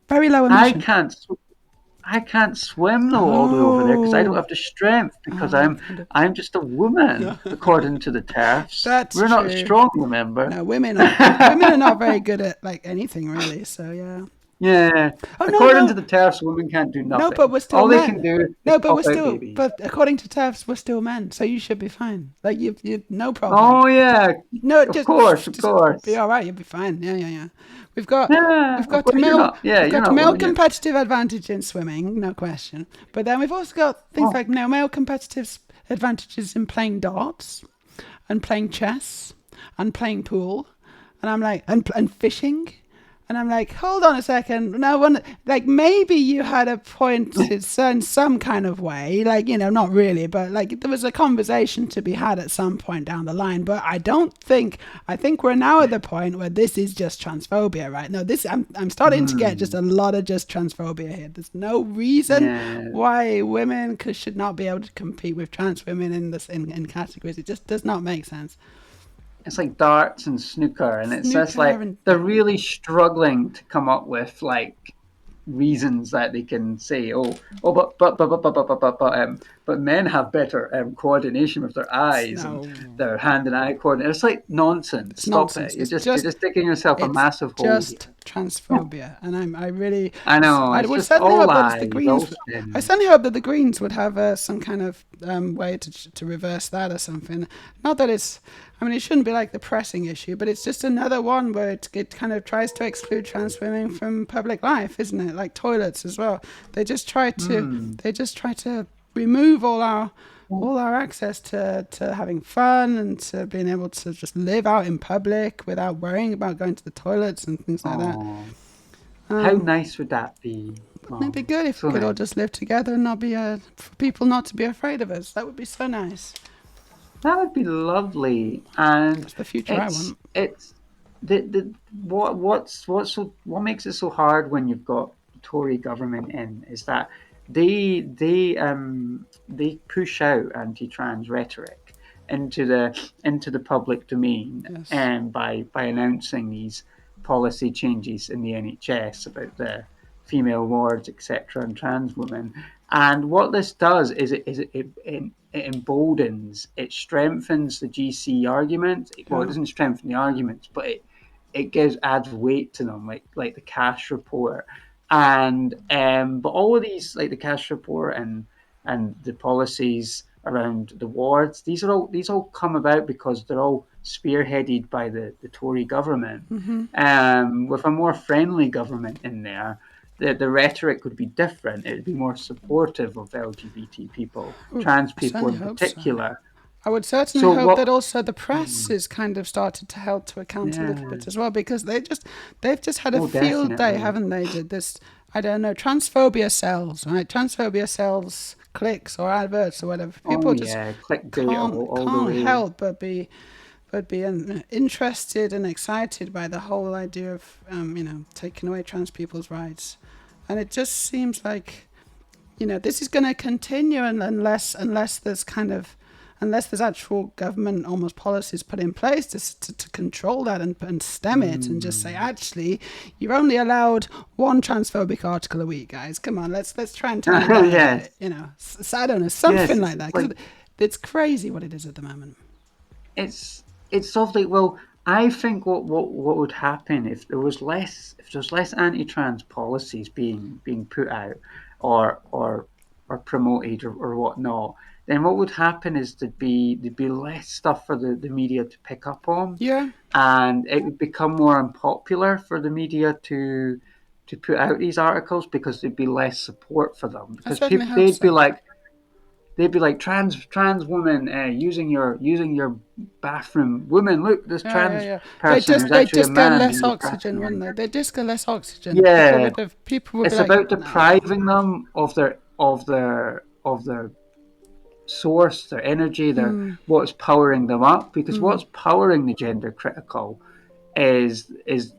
very low I emission. can't. I can't swim though all the way over there because I don't Oh, have the strength because oh, kind of. I'm just a woman according to the TERFs. That's We're not true. strong, remember? No, women are not very good at like anything really. So yeah. Yeah, Oh no, according to no, the TERFs, women can't do no, but nothing. we're still All they can men. do is No, but pop out babies. but according to TAFs, we're still men. So you should be fine. Like you, no problem. Oh yeah, No, of just be course. all right. You'll be fine. Yeah, yeah, yeah. We've got Yeah, we've of got course you're not. Yeah, we've you're got not a male woman yet. competitive advantage in swimming, no question. But then we've also got things Oh, like male competitive advantages in playing darts and playing chess and playing pool, and I'm like and fishing. And I'm like, hold on a second. No one, like, maybe you had a point in some kind of way, like, not really, but like, there was a conversation to be had at some point down the line. But I think we're now at the point where this is just transphobia, right? No, I'm starting to get just hmm. a lot of just transphobia here. There's no reason Yeah, why women should not be able to compete with trans women in categories. It just does not make sense. it's like darts and snooker, and it's just Snooker like and they're really struggling to come up with like reasons that they can say, but men have better coordination with their eyes and no. their hand and eye coordination. It's like nonsense. It's Stop it. nonsense. You're just digging yourself a It's massive hole just here. transphobia, and I really, I know. I It's would just certainly all hope that the lies, all Greens, I spin. certainly hope that the Greens would have some kind of way to reverse that or something. Not that it's, I mean, it shouldn't be like the pressing issue, but it's just another one where it kind of tries to exclude trans women from public life, isn't it? Like toilets as well. Hmm. They just try to remove all our access to having fun and to being able to just live out in public without worrying about going to the toilets and things like that. Oh, how Um, nice would that be? wouldn't it Oh, be good if we so could all nice. just live together and not be for people not to be afraid of us? That would be so nice. That would be lovely. And That's the future I want. it's the what makes it so hard when you've got the Tory government in is that they push out anti-trans rhetoric into the public domain Yes. and by announcing these policy changes in the NHS about the female wards, etc., and trans women. And what this does is it emboldens, it strengthens the GC argument. Well, it Yeah. doesn't strengthen the arguments, but it gives adds weight to them, like the cash report, and but all of these, like the cash report and the policies around the wards, these all come about because they're all spearheaded by the Tory government. Mm-hmm. With a more friendly government in there, the rhetoric would be different. It would be more supportive of LGBT people, Ooh, trans I people certainly in hope so. particular. I would certainly So hope what? that also the press Hmm, is kind of started to help to account a little yeah. bit as well, because they've just had a Oh, field day, definitely. haven't they? Did this, I don't know, transphobia sells, right? Transphobia sells clicks or adverts or whatever. Oh People just yeah, clickbait all the can't way. help but be interested and excited by the whole idea of taking away trans people's rights, and it just seems like this is going to continue, and unless there's actual government almost policies put in place to control that and stem it, and just say, Hmm. actually, you're only allowed one transphobic article a week, guys. Come on, let's try and tone it down a Yes, bit. So I don't know, yes. something like that, It's because like it's crazy what it is at the moment. it's it's sort of like, well, I think what would happen if there's less anti-trans policies being put out or promoted or whatnot, then what would happen is there'd be less stuff for the media to pick up on, Yeah, and it would become more unpopular for the media to put out these articles because there'd be less support for them I because certainly people hope so. they'd be like trans woman using your bathroom. Woman, look, this Yeah, yeah, trans yeah. person who's They actually a just get man less in your oxygen, wouldn't bathroom. they? They just get less oxygen. Yeah, People would be it's like, about no. depriving them of their source, their energy, their Hmm. what's powering them up. Because Hmm. what's powering the gender critical is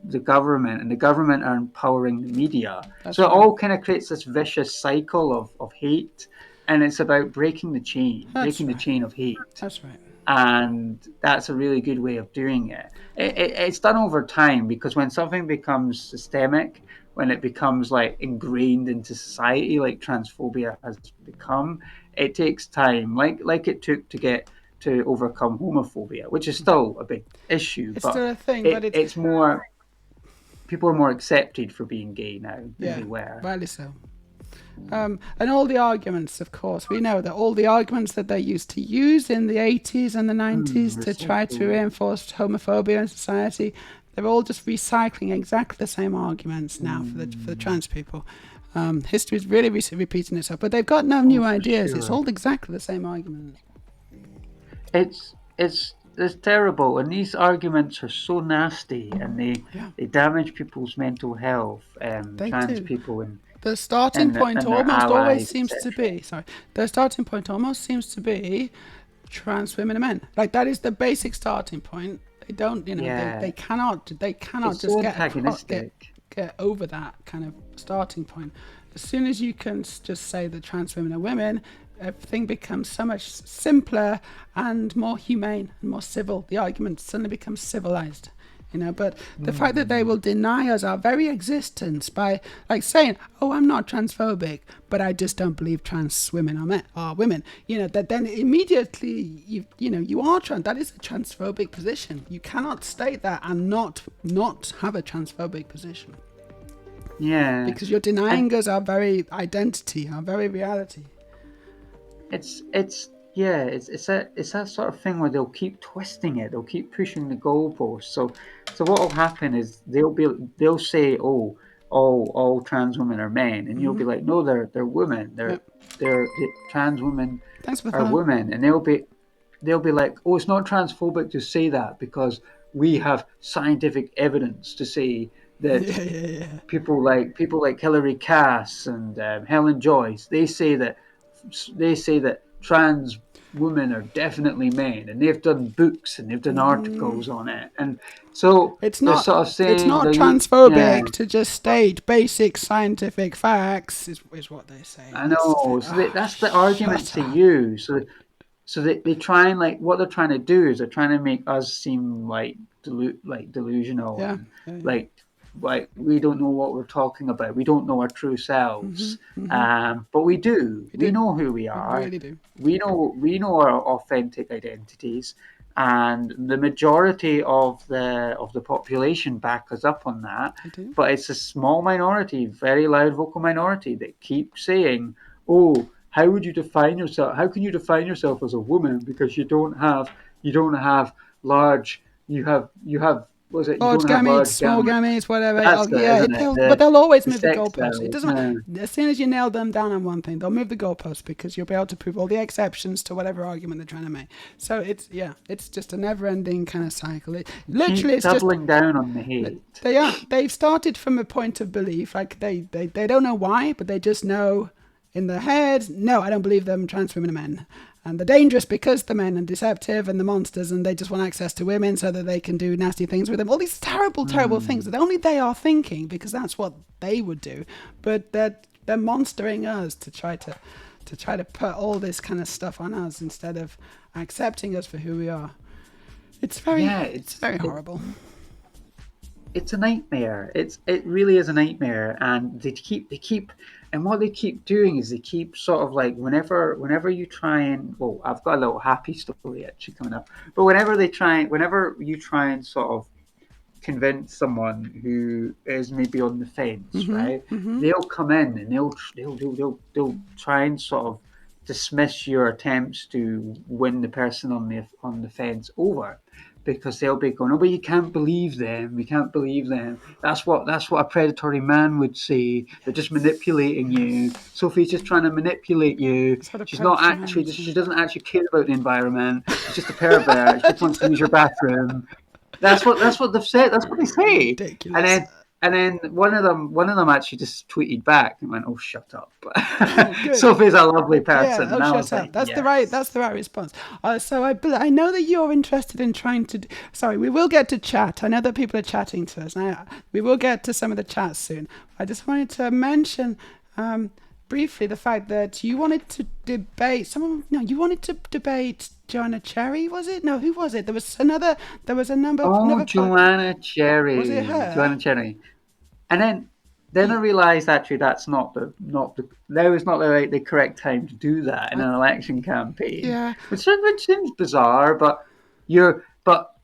the government, and the government are empowering the media. So That's it right. all kind of creates this vicious cycle of hate, and it's about That's breaking the right. chain of hate, That's right. and that's a really good way of doing it. It's done over time because when something becomes systemic, when it becomes like ingrained into society, like transphobia has become, it takes time, like it took to get to overcome homophobia, which is still a big issue, It's but still a thing, but it's more people are more accepted for being gay now than yeah, they were. rightly so. And all the arguments, of course, we know that all the arguments that they used to use in the 80s and the 90s They're to so try to cool. reinforce homophobia in society, they're all just recycling exactly the same arguments now for the Mm, trans people. History is really repeating itself, but they've got no oh, new for ideas. It's sure. all exactly the same arguments. It's terrible, and these arguments are so nasty, and Yeah, they damage people's mental health, they trans do. people The starting point and their almost always allies, seems to etc. be, sorry, the starting point almost seems to be trans women and men. Like, that is the basic starting point. They don't, Yeah, they cannot it's so just antagonistic. get over that kind of starting point. As soon as you can just say that trans women are women, everything becomes so much simpler and more humane and more civil. The argument suddenly becomes civilized. But the fact that they Mm, will deny us our very existence by, like, saying, oh, I'm not transphobic, but I just don't believe trans women are women, that then immediately you are trans. That is a transphobic position. You cannot state that and not have a transphobic position, yeah, because you're and denying us our very identity, our very reality. it's yeah, it's that sort of thing where they'll keep twisting it, they'll keep pushing the goalposts. So what will happen is they'll say, oh, all trans women are men, and you'll be like, no, they're women, Yep. they're trans women Thanks for the are follow. women, and they'll be like, oh, it's not transphobic to say that because we have scientific evidence to say that Yeah, yeah, yeah. people like Hilary Cass and Helen Joyce, they say that trans women are definitely men, and they've done books and they've done articles on it, and so It's they're not sort of it's saying not yeah, transphobic to just state basic scientific facts, is what they say. I And it's just like, know. So that's the argument shut to up. use. So they try and like what they're trying to do is they're trying to make us seem like delusional Yeah, and yeah, yeah. like we don't know what we're talking about. We don't know our true selves. But we do. We We do. know who we We are. really do. We know our authentic identities, and the majority of the population back us up on that. They do. But it's a small minority, very loud vocal minority that keep saying, "Oh, how would you define yourself? How can you define yourself as a woman because you don't have large. You have. Was it? You Large don't have gametes, large small gametes. gametes, whatever. Oh, That's it, yeah, isn't it? but they'll always The move the sex goalposts. It cells. doesn't. Yeah. As soon as you nail them down on one thing, they'll move the goalposts because you'll be able to prove all the exceptions to whatever argument they're trying to make. So it's just a never-ending kind of cycle. Literally, Keep it's just doubling down on the hate. they've started from a point of belief, like they don't know why, but they just know in their head, no, I don't believe them, trans women are men. And they're dangerous because they're men and deceptive and the monsters, and they just want access to women so that they can do nasty things with them. All these terrible, terrible things that only they are thinking because that's what they would do. But they're monstering us to try to put all this kind of stuff on us instead of accepting us for who we are. It's very horrible. It's a nightmare. It really is a nightmare, and they keep and what they keep doing is they keep sort of like whenever you try and, well, I've got a little happy story actually coming up, but whenever you try and sort of convince someone who is maybe on the fence, right? They'll come in and they'll try and sort of dismiss your attempts to win the person on the fence over, because they'll be going, oh, but you can't believe them. You can't believe them. That's what a predatory man would say. They're just manipulating you. Sophie's just trying to manipulate you. That's what a She's not predatory man actually. would say. She doesn't actually care about the environment. She's just a pervert. She just wants to use your bathroom. That's what they've said. That's what they say. And Ridiculous. then one of them actually just tweeted back and went, "Oh, shut up." Oh, good. Sophie's a lovely person. Yeah, And I shut was up. like, That's yes. the right response. So I know that you're interested in trying to. Sorry, we will get to chat. I know that people are chatting to us. We will get to some of the chats soon. I just wanted to mention briefly the fact that you wanted to debate. You wanted to debate Joanna Cherry, was it? No, who was it? There was another. There was a number. Oh, Another. Joanna Was it Cherry. her? Joanna Cherry. And then I realised actually that's not the now is not the correct time to do that in an election campaign, Yeah. which seems bizarre, but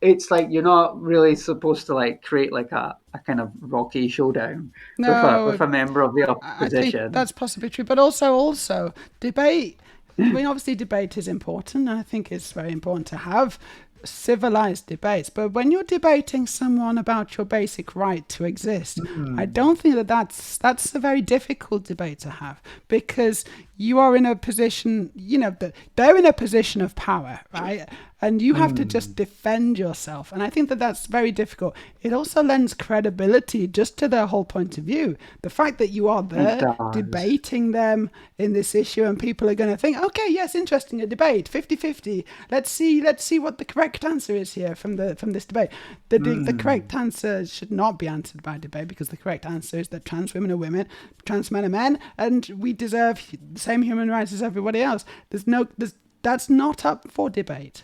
it's like you're not really supposed to like create like a kind of rocky showdown No, with a member of the I think opposition. that's possibly true, but also debate. I mean, obviously, debate is important, and I think it's very important to have civilized debates. But when you're debating someone about your basic right to exist, I don't think that's a very difficult debate to have, because you are in a position, that they're in a position of power, right? And you have to just defend yourself. And I think that that's very difficult. It also lends credibility just to their whole point of view. The fact that you are It there does. debating them in this issue, and people are going to think, okay, yes, interesting, a debate, 50-50. Let's see what the correct answer is here from this debate. The correct answer should not be answered by debate, because the correct answer is that trans women are women, trans men are men, and we deserve the same human rights as everybody else. That's not up for debate.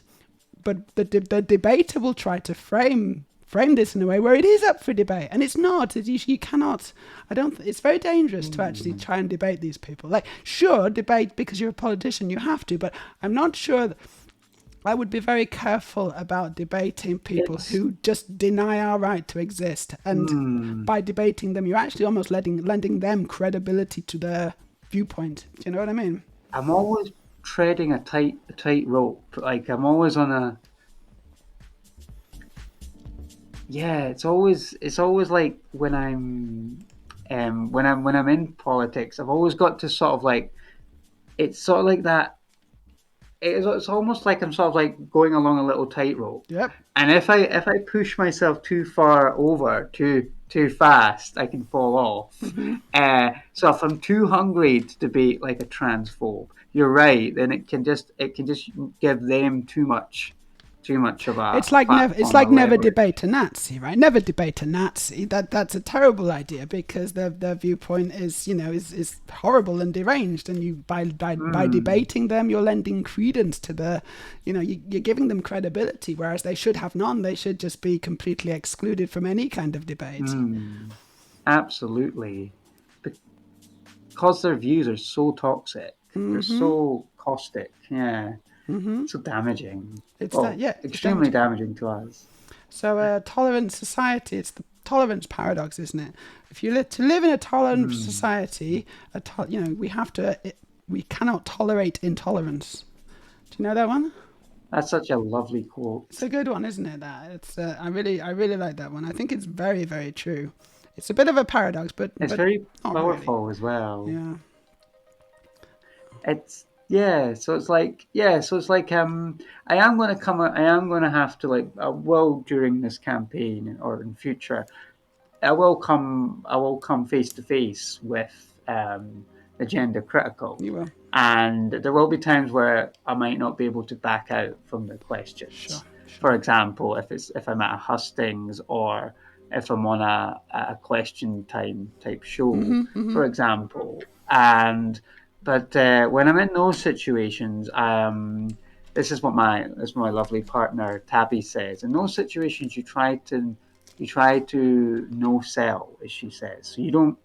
But the debater will try to frame this in a way where it is up for debate, and it's not. You cannot. It's very dangerous to actually try and debate these people. Like, sure, debate because you're a politician, you have to, but I'm not sure. I would be very careful about debating people who just deny our right to exist, and by debating them, you're actually almost lending them credibility to their viewpoint. Do you know what I mean? I'm always treading a tight rope. Like I'm always on a it's always like when I'm in politics, I've always got to sort of like, it's sort of like that. It's almost like I'm sort of like going along a little tightrope. Yep. And if I push myself too far over too fast, I can fall off. So if I'm too hungry to debate like a transphobe, you're right. Then it can just give them too much of a It's like platform or never leverage. debate a Nazi, right? Never debate a Nazi. That's a terrible idea, because their viewpoint is is horrible and deranged, and you by debating them, you're lending credence to the, you're giving them credibility, whereas they should have none. They should just be completely excluded from any kind of debate. Absolutely, because their views are so toxic. They're so caustic. Yeah. So damaging. It's Extremely damaging to us. So a tolerant society, it's the tolerance paradox, isn't it? If you to live in a tolerant society, we cannot tolerate intolerance. Do you know that one? That's such a lovely It's quote. a good one, isn't it? That it's I really like that one. I think it's very, very true. It's a bit of a paradox, It's but very not really. powerful as well. Yeah. It's yeah, so it's like I am gonna have to like I will during this campaign or in future I will come face to face with the gender critical, You will. and there will be times where I might not be able to back out from the Sure. questions. For Sure. example, if I'm at a hustings or if I'm on a question time type show, Mhm. Mhm. for example, and but when I'm in those situations, this is what my lovely partner Tabby says. In those situations, you try to no sell, as she says. So you don't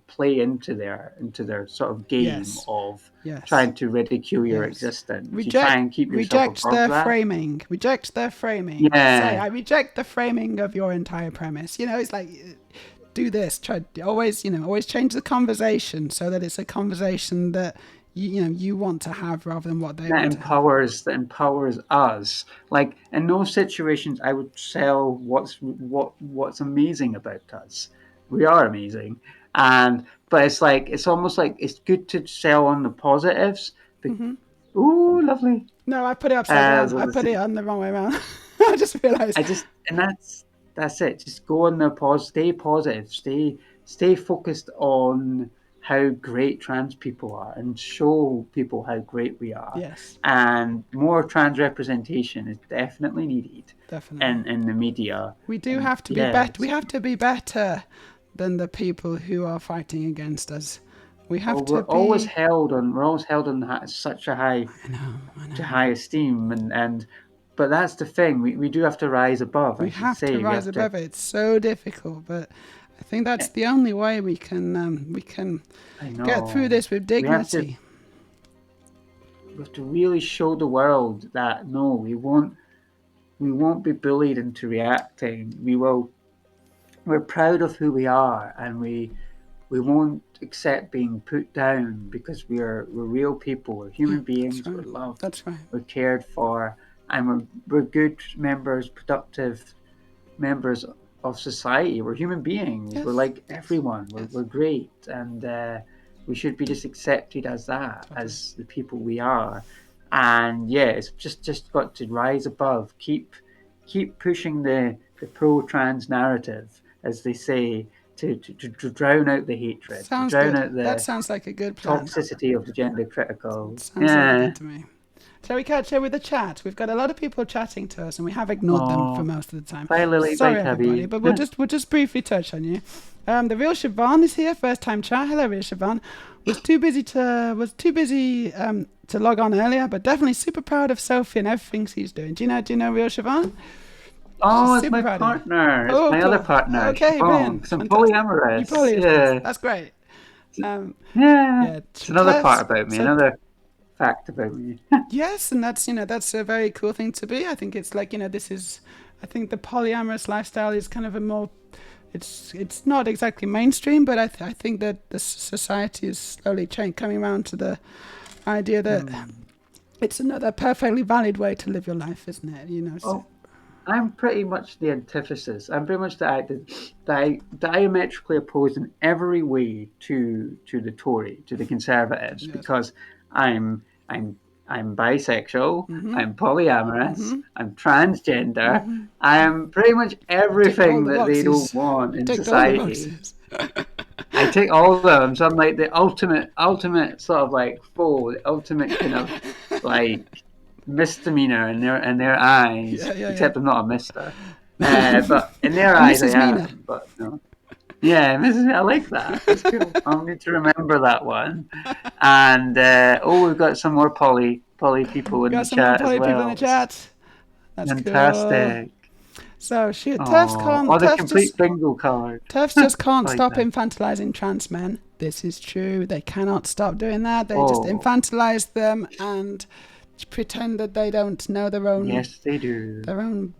play into their sort of game Yes. of Yes. trying to ridicule your Yes. existence. You try and keep yourself Reject above their that. framing. Reject their framing. Say, Yeah, I reject the framing of your entire premise. You know, it's like do this. Try always, always change the conversation so that it's a conversation that you want to have rather than what they want to have. that empowers us. Like in those situations, I would sell what's amazing about us. We are amazing, and but it's like it's almost like it's good to sell on the positives. But, ooh, lovely. No, I put it upside down. As I I put it say, on the wrong way around. I just realised. I just and that's it. Just go on the pause. Stay positive. Stay focused on how great trans people are, and show people how great we are. Yes, And more trans representation is definitely needed definitely. in the media. We do And have to be better. We yes, have to be better than the people who are fighting against us. We have well, to be. we're always held on such I know. I to know. high esteem, and but that's the thing. We do have to rise above, We as you have to say. We rise have to. above it. It's so difficult, but I think that's the only way we can I get through know. this with We have to dignity. we have to really show the world that no, we won't be bullied into reacting. We're proud of who we are, and we won't accept being put down because we're real people, we're Yeah, human that's beings, we're right. loved, That's right. we're cared for, and we're good members, productive members of society. We're human beings. We're Yes. like Yes. everyone. Yes. We're great, and we should be just accepted as that, Totally. as the people we are. And yeah, it's just got to rise above. Keep pushing the pro trans narrative, as they say, to drown out the hatred, to Sounds drown good. out That the sounds like a good plan. toxicity of the gender critical. Sounds really Yeah. good to me. Shall we catch up with the chat? We've got a lot of people chatting to us, and we have ignored them for Oh, most of the time. bye Lily, bye Sorry, everybody, Tabby. but we'll just briefly touch on you. The real Siobhan is here, first time chat. Hello, real Siobhan. Was too busy to log on earlier, but definitely super proud of Sophie and everything she's doing. Do you know real Siobhan? She's Oh, it's super my proud of you. partner. It's Oh, my other cool. partner, Okay, Siobhan, brilliant, 'cause I'm fantastic. You polyamorous. polyamorous. Yeah. That's great. Um, Yeah. yeah, It's another part Tess. about me, So another fact about me. yes, and that's a very cool thing to be. I think it's like this is, I think the polyamorous lifestyle is kind of a more, it's not exactly mainstream, but I think that the society is slowly coming around to the idea that Hmm. it's another perfectly valid way to live your life, isn't it? So Oh, I'm pretty much the antithesis. I'm pretty much diametrically opposed in every way to the Tory, to the Conservatives, yes. because I'm I'm I'm bisexual, Mhm. I'm polyamorous, Mhm. I'm transgender, Mhm. I am pretty much You ticked all everything the that they don't boxes. want You in ticked all the society. boxes. I take all of them, so I'm like the ultimate sort of like foe, the ultimate kind of like misdemeanor in their eyes. Yeah, yeah, Except I'm not a mister, yeah. but in their A eyes I Mrs. Mina. am. But no, yeah, I like that. That's cool. I'll need to remember that one. And oh, we've got some more poly people in Got the some more chat as poly people in the well. It's chat. That's cool. fantastic. So shoot, Oh, oh, the complete bingo card. Turfs just I can't like stop that. infantilizing trans men. This is true. They cannot stop doing that. They just Oh, infantilize them and pretend that they don't know yes, they do. their own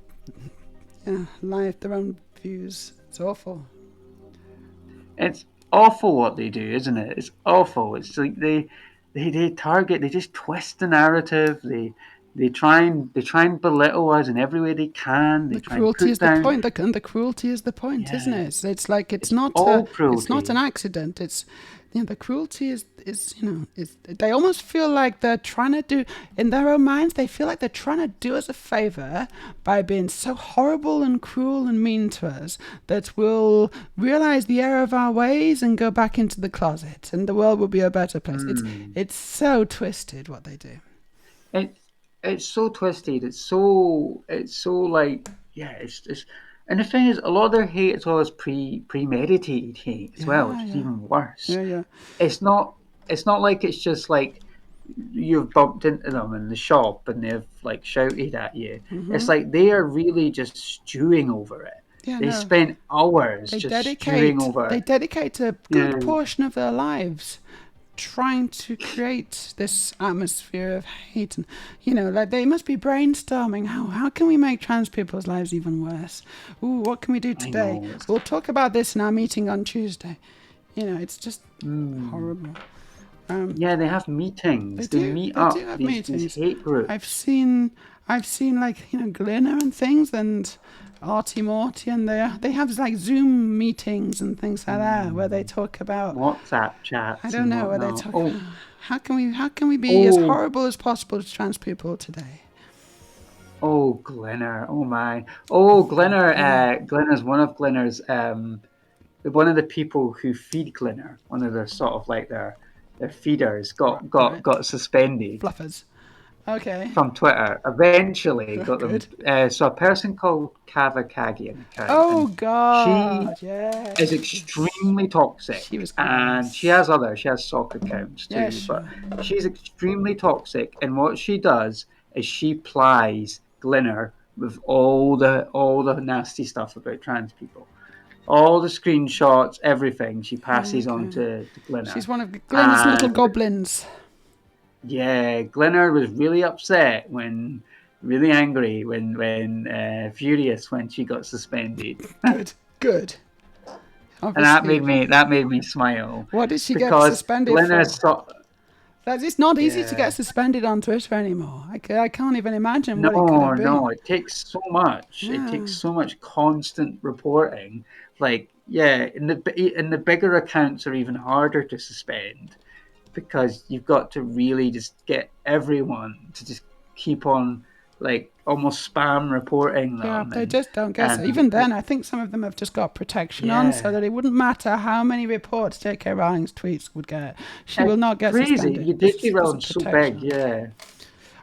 life, their own views. It's awful. It's awful what they do, isn't it? It's awful. It's like they just twist the narrative. They try and belittle us in every way they can. They The try and cruelty put is the down. point. And the cruelty is the point, isn't Yeah, it? It's like it's all it's not an cruelty. accident. It's the cruelty is is they almost feel like they're trying to do in their own minds. They feel like they're trying to do us a favor by being so horrible and cruel and mean to us that we'll realize the error of our ways and go back into the closet, and the world will be a better place. Mm. It's so twisted what they do. It it's so twisted. It's so like, yeah. It's and the thing is, a lot of their hate is always premeditated hate as well, Yeah, which is yeah, even worse. yeah, yeah. It's not it's not like it's just like you've bumped into them in the shop and they've like shouted at you. It's like they are really just stewing over it. Yeah, They no. spend hours just stewing over They it. dedicate a good Yeah, portion of their lives trying to create this atmosphere of hate, and like they must be brainstorming how can we make trans people's lives even worse. Ooh, what can we do I today? know. It's, We'll talk about this in our meeting on Tuesday. It's just mm, horrible. um yeah, they have meetings. They meet they do up, have these meetings. hate I've groups. seen I've seen like Glinner and things, and Artie Morty, and they have like Zoom meetings and things like that where they talk about, WhatsApp I chats don't and know, where they whatnot. talk Oh, about how can we be as oh, horrible as possible to trans people today. oh, Glenner. Oh my. Oh, Glenner. Glinner. Glenner's one of Glenner's. One of the people who feed Glinner. One of their sort of like their feeders Right, got right. got suspended Fluffers. Okay. from Twitter. Eventually, got them. Good. So a person called Kavakagi, an account, Oh and she God, yeah. is extremely She toxic, was and she gross. has others. She has sock accounts Yeah, too, but sure. she's extremely toxic. And what she does is she plies Glinner with all the nasty stuff about trans people, all the screenshots, everything. She passes on Okay. to Glinner, She's one of Glen's little and goblins. yeah, Glinner was really upset really angry when furious when she got suspended, Good. Good. and that Obviously. made me smile What did she get because suspended Glenna for? saw. That it's not easy to get Yeah, suspended on Twitter anymore. I can't even imagine what it could no, have no, been. it takes so much. It Yeah. takes so much constant reporting. Like, yeah, in the bigger accounts are even harder to suspend because you've got to really just get everyone to just keep on like almost spam reporting Yeah, them they just don't get so. and Even then, I think some of them have just got protection on, so yeah. that it wouldn't matter how many reports J.K. Rowling's tweets would get. She will It's not get crazy. suspended You because dig there's a around so protection big, on it. yeah.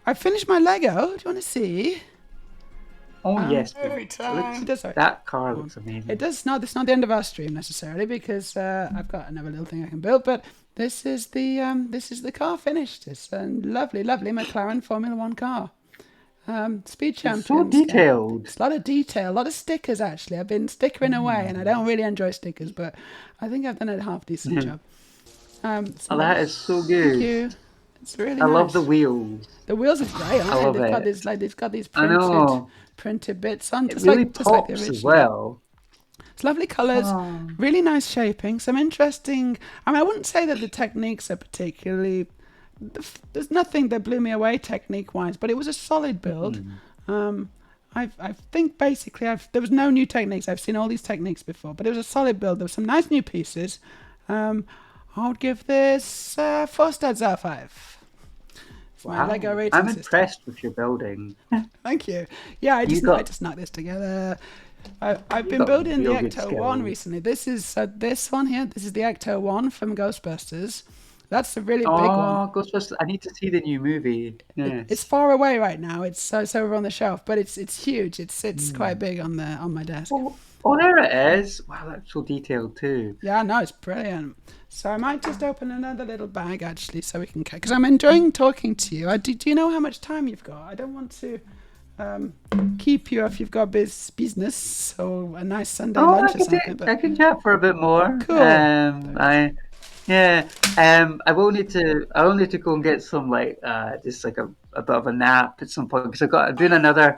I finished my Lego. Do you want to see? Oh yes, Every please. It looks time. It does. Sorry. that car Go on. looks It amazing. does not. It's not the end of our stream necessarily because I've got another little thing I can build. But this is the car finished. It's a lovely, lovely McLaren Formula One car. Speed It's so champions. Yeah. detailed. It's a lot of detail, a lot of stickers actually. I've been stickering away, and I don't really enjoy stickers, but I think I've done a half decent job. Oh, So that is so thank good. you. It's really I love the nice. wheels. The wheels are great, I aren't they? love it. They've got these I know. printed bits on, It really just like the pops as original. well. It's lovely colours, Oh. really nice shaping, some interesting. I mean, I wouldn't say that the techniques are particularly. There's nothing that blew me away technique wise, but it was a solid build. Mm. Um, I think basically there was no new techniques. I've seen all these techniques before, but it was a solid build. There were some nice new pieces. I would give this 4 stars out of 5. It's my Lego Wow. I'm rating system. impressed with your building. Thank you. Yeah, You I got just knocked this together. I've you been got building the real good Ecto 1 skills. recently. This is this one here. This is the Ecto 1 from Ghostbusters. That's a really big one. Oh, Ghostbusters! I need to see the new movie. It's Yes. far away right now. It's over on the shelf, but it's huge. It's quite Mm. big on my desk. Oh, oh, there it is. Wow, that's so detailed too. Yeah, no, it's brilliant. So I might just open another little bag actually, so we can because I'm enjoying talking to you. Do you know how much time you've got? I don't want to keep you if you've got business or a nice Sunday Oh, lunch or something. I But can chat for a bit more. cool. Yeah. I will need to go and get some like just like a bit of a nap at some point because I'm doing a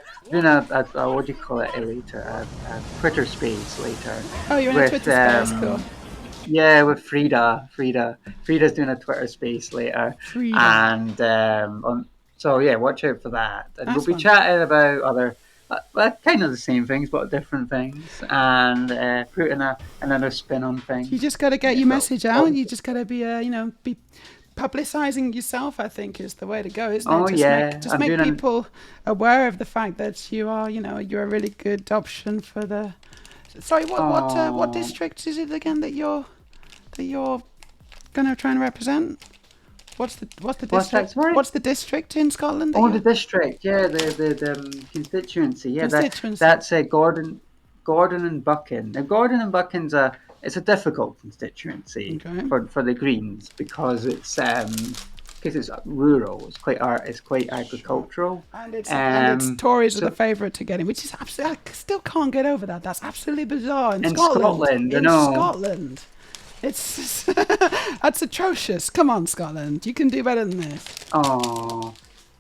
what do you call it later a Twitter space later Oh, you're in a with Twitter space. Cool. Yeah, with Frida's doing a Twitter space later, Frida. and so yeah, watch out for that. And we'll Nice be one. chatting about other, well, kind of the same things, but different things, and putting another spin on You things. just got to get Yeah, your but message out. You just got to be, be publicizing yourself. I think is the way to go, isn't it? oh yeah, Just I'm make doing an people aware of the fact that you are, you're a really good option for the. Sorry, what oh district is it again that you're gonna try and represent? What's the what's that? district? Sorry. What's the district in Scotland that Oh, the you're district, yeah, the constituency, yeah, constituency? that's Gordon and Buchan. Now, Gordon and Buchan's it's a difficult constituency Okay. for the Greens because it's rural, it's quite Sure. agricultural, And it's Tories are the so favourite to get in, which is absolutely. I still can't get over that. That's absolutely bizarre in in Scotland. Scotland, I In know. Scotland, it's that's atrocious. Come on, Scotland, you can do better than this. Oh,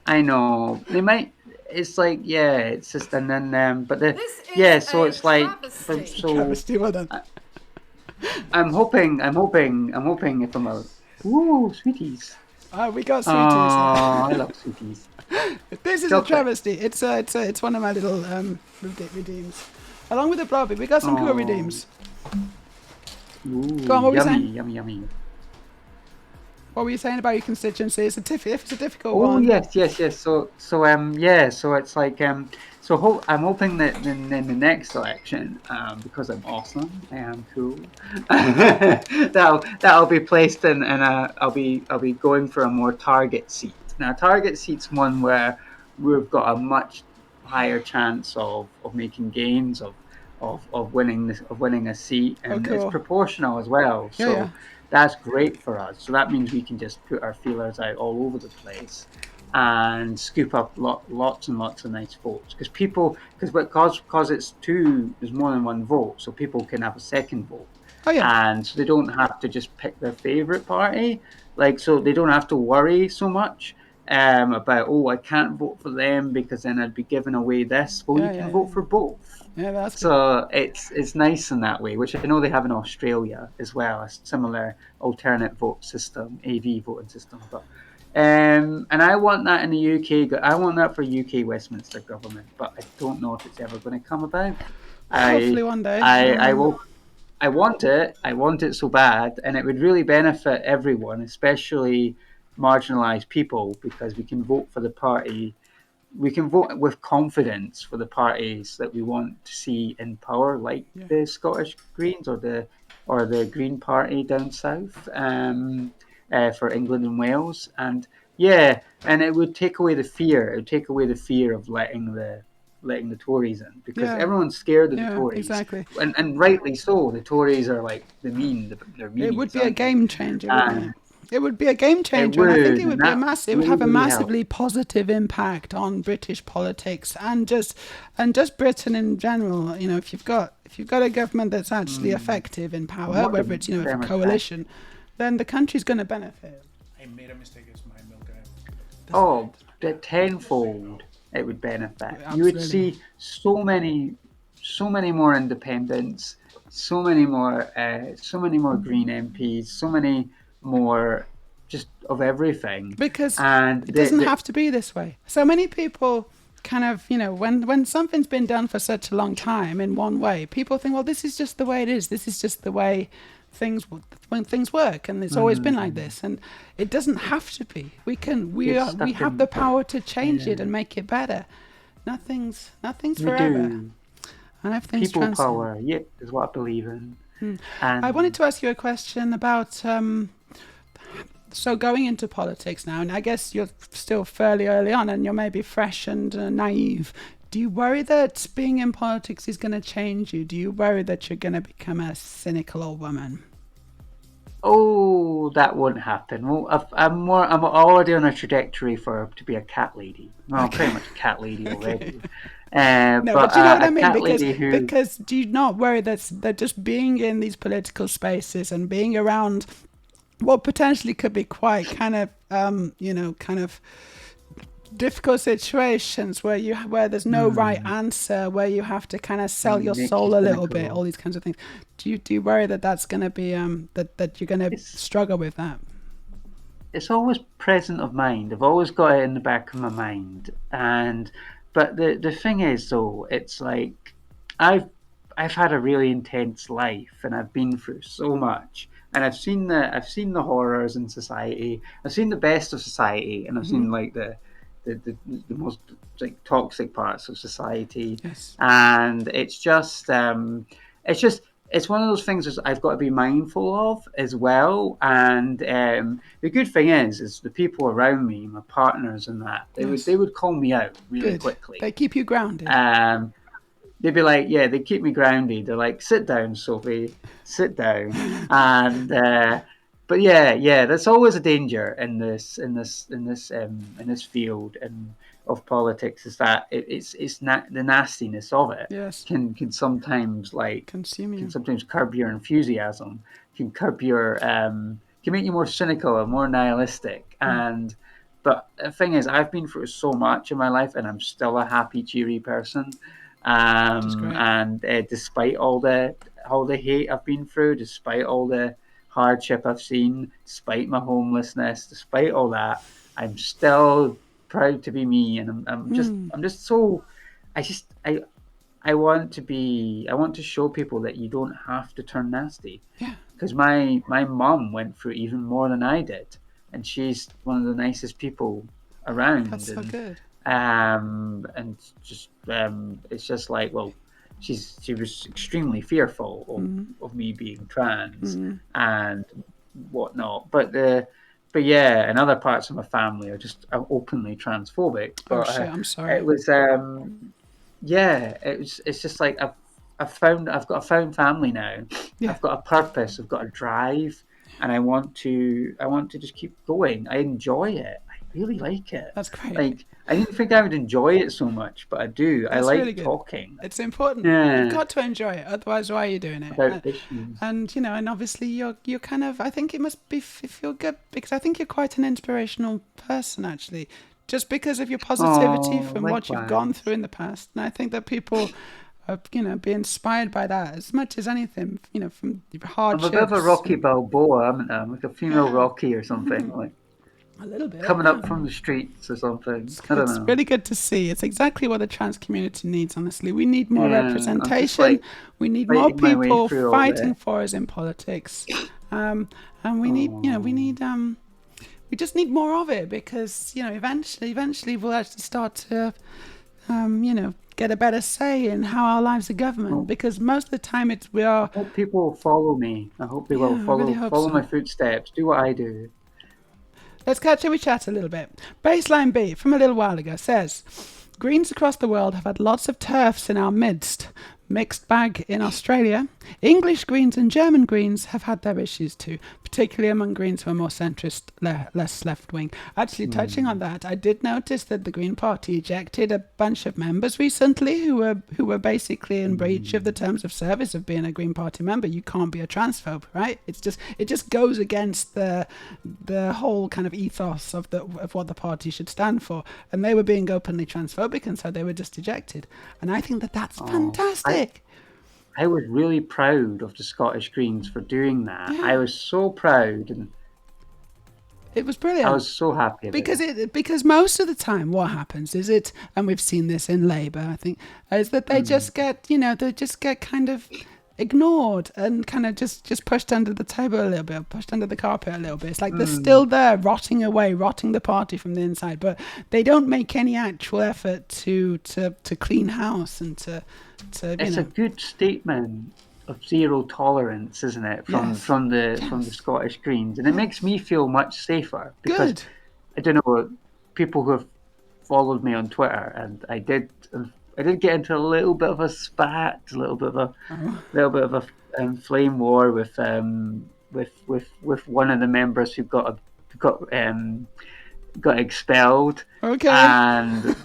I know they might. It's like yeah, it's just and then but the This yeah, is so a it's like travesty. so. Travesty, well done. I'm hoping if I'm a ooh sweeties. We got Oh, sweeties. I love sweeties. This is a Chocolate. travesty. It's one of my little redeems. Along with the blobby, we got some cool Oh, redeems. Go on, ooh, what were you yummy, saying? yummy, yummy. What were you saying about your constituency? If it's a difficult Oh one. yes. Yeah. So it's like I'm hoping that in the next election, because I'm awesome, I am cool. That'll be placed in a. I'll be going for a more target seat. Now, target seat's one where we've got a much higher chance of making gains of winning a seat, Oh, and it's cool. proportional as well. Yeah, yeah. So that's great for us. So that means we can just put our feelers out all over the place and scoop up lots and lots of nice votes because there's more than one vote, so people can have a second vote, Oh, yeah. and so they don't have to just pick their favorite party. Like so, they don't have to worry so much about I can't vote for them because then I'd be giving away this. Well, you Yeah, yeah, can yeah. vote for both. Yeah, that's good. So it's nice in that way, which I know they have in Australia as well, a similar alternate vote system, AV voting system. But and I want that in the UK. I want that for UK Westminster government, but I don't know if it's ever going to come about. Well, hopefully I one day. I will. I want it. I want it so bad, and it would really benefit everyone, especially marginalised people, because we can vote for the party we can vote with confidence for the parties that we want to see in power, like Yeah. the Scottish Greens or the Green Party down south for England and Wales, and yeah, and it would take away the fear. It would take away the fear of letting the Tories in because Yeah. everyone's scared of the Yeah, Tories, exactly. and rightly so. The Tories are like they're It would meanies, be a aren't they? game changer, wouldn't And it? It would be a game it changer, and I think would, it and would be a that massive. It would really have a really help. massively positive impact on British politics and just Britain in general. If you've got a government that's actually effective in power, whether it's a Very much that. coalition, then the country's going to benefit. I made a mistake. It's my milk. Oh, the tenfold it would benefit. You would Absolutely. see so many more independents, so many more Green MPs, so many more just of everything. Because And it doesn't have to be this way. So many people kind of, when something's been done for such a long time in one way, people think, well, this is just the way it is. This is just the way things work, and it's always been like this. And it doesn't have to be. We get we stuck have in. the power to change it Yeah, and make it better. Nothing's we forever, do. and everything's People transient. power, yep, is what I believe in. I wanted And to ask you a question about so going into politics now, and I guess you're still fairly early on and you're maybe fresh and naive. Do you worry that being in politics is going to change you? Do you worry that you're going to become a cynical old woman? oh, that won't happen. Well, I'm already on a trajectory to be a cat lady. Well, I'm pretty Okay. much a cat lady Okay. already. No, But but you know what I a mean? cat Because lady who because do you not worry that just being in these political spaces and being around what potentially could be quite kind of kind of difficult situations where there's no right answer, where you have to kind of sell your Makes you soul a little bit, all cynical. these kinds of things. Do you worry that that's going to be that you're going to It's struggle with that? it's always present of mind. I've always got it in the back of my mind. And but the thing is though, it's like I've I've had a really intense life and I've been through so much. And I've seen the horrors in society. I've seen the best of society and I've Hmm. seen like the most like toxic parts of society. Yes. And it's just it's one of those things that I've got to be mindful of as well. And the good thing is the people around me, my partners, and that Yes. they would call me out really Good. quickly. They keep you grounded. Um, they'd be like, yeah, they keep me grounded. They're like, sit down, Sophie, sit down. And but yeah, there's always a danger in this field and of politics is that it's not the nastiness of it Yes. can sometimes like Consume can you. sometimes curb your enthusiasm, can curb your can make you more cynical and more nihilistic. Mm. And but the thing is, I've been through so much in my life, and I'm still a happy, cheery person. Which is great. And despite all the hate I've been through, despite all the hardship I've seen, despite my homelessness, despite all that, I'm still proud to be me, and Mm. I'm just so I just I want to be I want to show people that you don't have to turn nasty Yeah. because my mum went through even more than I did, and she's one of the nicest people That's around, so good. and just it's just like well, she was extremely fearful Mm. of me being trans Mm. and whatnot, but yeah, and other parts of my family are just openly transphobic, Oh but shit! I'm it sorry. was yeah, it's just like I've got a found family now. Yeah. I've got a purpose. I've got a drive, and I want to just keep going. I enjoy it. I really like it. That's great. Like I didn't think I would enjoy it so much, but I do. I That's really like good. talking. It's important. You've Yeah, got to enjoy it. Otherwise, why are you doing it? about issues. And and obviously you're kind of. I think it must be feel good because I think you're quite an inspirational person actually. Just because of your positivity Oh, from what you've gone through likewise. in the past, and I think that people, be inspired by that as much as anything. From I'm a bit of a hardships Rocky and Balboa, haven't I? I'm like a female yeah, Rocky or something, like a little bit. coming up from the streets or something. I don't It's know. really good to see. It's exactly what the trans community needs, honestly. We need more Yeah, I'm just representation. like We need more fighting my way people through all fighting this. for us in politics. And we need, Oh, we just need more of it because, eventually we'll actually start to, get a better say in how our lives are governed well, because most of the time we I are, hope people will follow me. I hope they will yeah, I really hope follow so. my footsteps, do what I do. Let's catch up with chat a little bit. Baseline B from a little while ago says Greens across the world have had lots of TERFs in our midst. Mixed bag in Australia. English Greens and German Greens have had their issues too, particularly among Greens who are more centrist, less left wing. Actually, touching on Hmm. that, I did notice that the Green Party ejected a bunch of members recently who were basically in breach of the Hmm. terms of service of being a Green Party member. You can't be a transphobe, right? It just goes against the whole kind of ethos of what the party should stand for. And they were being openly transphobic, and so they were just ejected. And I think that that's Oh, fantastic. I was really proud of the Scottish Greens for doing that. I Yeah, was so proud and it was I brilliant was so happy about it. because most of the time what happens is and we've seen this in Labour, I think, is that they Hmm. just get they just get kind of ignored and kind of just pushed under the table a little bit, pushed under the carpet a little bit. It's like they're Hmm. still there, rotting away, rotting the party from the inside, but they don't make any actual effort to clean house and to It's a good statement of zero tolerance, isn't it, yes, from the yes, Scottish Greens, and it makes yes, me feel much safer because good. I don't know people who have followed me on Twitter, and I did get into a little bit of a spat, a Oh, little bit of a flame war with with one of the members who got got expelled, okay. and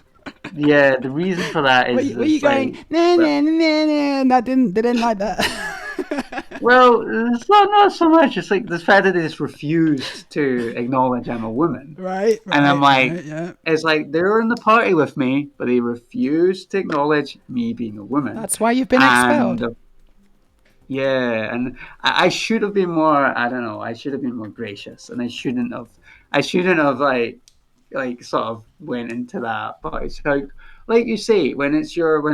yeah, the reason for that Were is you, were you going like nah well, nah nah nah nah? They didn't like that. Well, it's not so much. It's like the fact that they just refused to acknowledge I'm a woman. Right, And I'm right, like, right, yeah. it's like they were in the party with me, but they refused to acknowledge me being a woman. That's why you've been And expelled. yeah, and I should have been more. I don't know. I should have been more gracious, and I shouldn't have. I shouldn't have like sort of went into that. But it's like you say, when it's your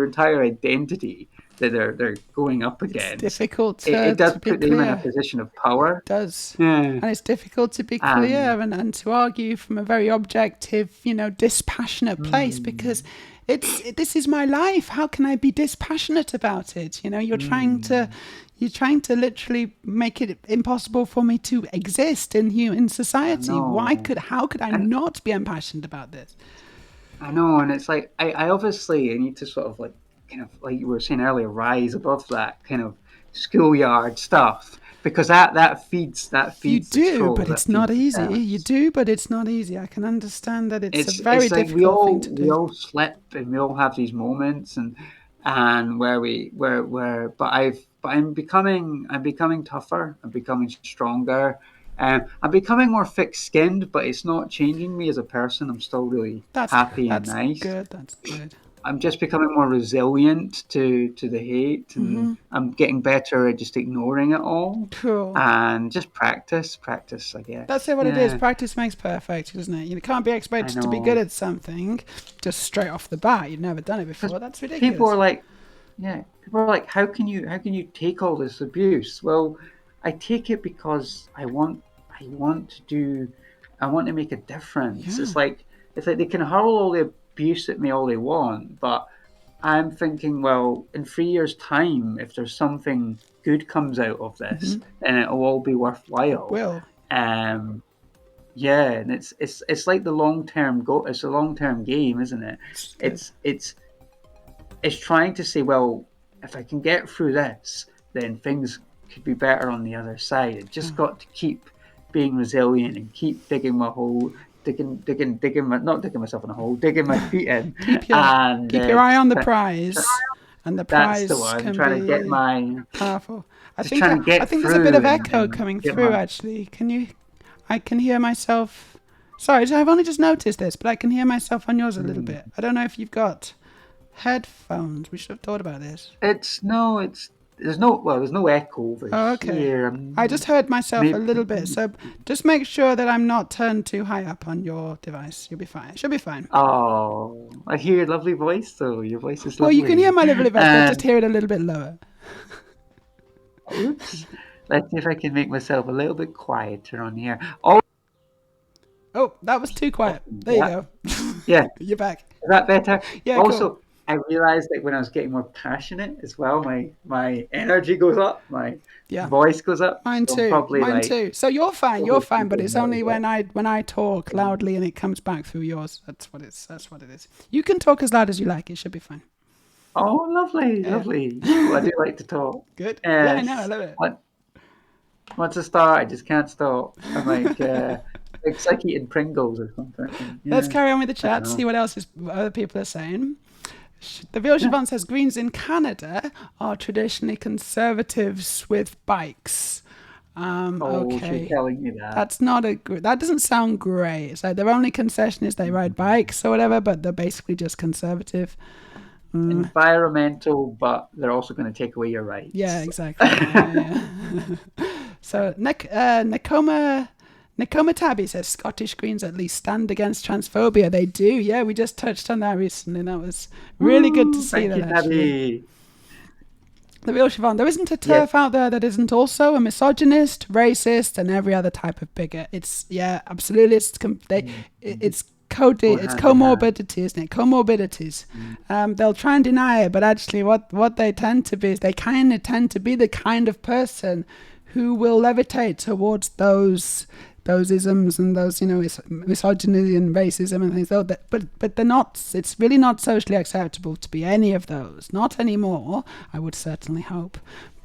entire identity that they're going up It's against, difficult it does to be put them in a clear. position of power. It does. Yeah, And it's difficult to be and clear and to argue from a very objective, dispassionate place because mm, this is my life. How can I be dispassionate about it? mm, You're trying to literally make it impossible for me to exist in I society. know, How could I and not be impassioned about this? I know, and it's like I obviously need to sort of like kind of like you were saying earlier, rise above that kind of schoolyard stuff because that You feeds the do, troll, but that it's not feeds the easy. You jealous. do, but it's not easy. I can understand that it's a very It's like we difficult thing all to we do. all slip and we all have these moments and where we where but I'm becoming tougher. I'm becoming stronger. I'm becoming more thick-skinned, but it's not changing me as a person. I'm still really happy and That's nice. good. That's good. I'm just becoming more resilient to the hate, and I'm getting better at just ignoring it all, Cool. and just practice, I That's guess. it. What it is. Yeah, Practice makes perfect, isn't it? You can't be I expected to be good know. at something just straight off the bat. You've never done it Because before. That's people are ridiculous. like, yeah, people are like, how can you take all this abuse? Well, I take it because I want to do, I want to make a difference. Yeah. It's like they can hurl all the abuse at me all they want, but I'm thinking, well, in 3 years' time, if there's something good comes out of this, then it'll all be It worthwhile. will. Um, yeah, and it's like the long term go. It's a long term game, isn't it? It's good. It's trying to say, well, if I can get through this, then things could be better on the other side. I Yeah. just got to keep being resilient and keep digging my hole, not digging myself in a hole, digging my feet in, Keep your and keep your eye on the tr- prize, and the that's the prize one. can Trying to get be my, powerful. just trying to I get think there's a bit of through echo and coming get through. my. Actually, can you? I can hear myself. Sorry, I've only just noticed this, but I can hear myself on yours a little Hmm. bit. I don't know if you've got headphones. We should have thought about this. It's no, it's there's no echo over Oh, okay. here. I just heard myself a Maybe. little bit, so just make sure that I'm not turned too high up on your device. You'll be fine. It should be fine. Oh, I hear your lovely voice though. Your voice is Well, you can hear lovely. my lovely voice, but just And hear it a little bit lower. oops, let's see if I can make myself a little bit quieter on here. Oh, Oh, that was too quiet. There you yeah, go. yeah. You're back. Is that better? Yeah, cool. Also, I realized that when I was getting more passionate as well, my energy goes up, my Yeah. voice goes up. Mine So I'm too. probably Mine like too. So you're fine. You're probably fine. But keeping it's that only as well. when I talk loudly and it comes back through yours. That's what it is. You can talk as loud as you like. It should be fine. Oh, lovely, Yeah. lovely. Well, I do like to talk. Good. Yeah, I know. I Yes. love it. Once I start, I just can't stop. I'm like, it's like eating Pringles or something. Let's Yeah, carry on with the I don't chat. See know. what else other people are saying. The Ville Yeah. Chavant says Greens in Canada are traditionally conservatives with bikes. Oh, she's Okay. telling me that. That's not that doesn't sound great. It's like their only concession is they ride bikes or whatever, but they're basically just conservative. Environmental, but they're also going to take away your Yeah, rights. exactly. Yeah. So Nakoma Tabby says Scottish Greens at least stand against transphobia. They do. Yeah, we just touched on that recently. That was really good to Woo, see thank that you, actually. Tabby. The real Siobhan, there isn't a Yes. turf out there that isn't also a misogynist, racist, and every other type of bigot. It's absolutely. It's Go it's hand in hand. comorbidity, isn't it? Comorbidities. They'll try and deny it, but actually, what they tend to be is they kind of tend to be the kind of person who will levitate towards those isms and those misogyny and racism and things. But they're not. It's really not socially acceptable to be any of those. Not anymore. I would certainly hope.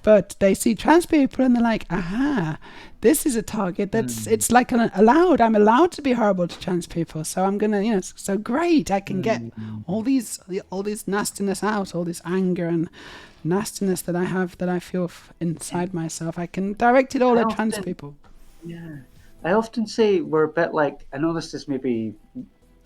but they see trans people and they're like, aha, this is a target that's it's like allowed. I'm allowed to be horrible to trans people, so I'm gonna, it's so great. I can get all these nastiness out, all this anger and nastiness that I have, that I feel inside myself. I can direct it all at trans people. Yeah, I often say we're a bit like, I know this is maybe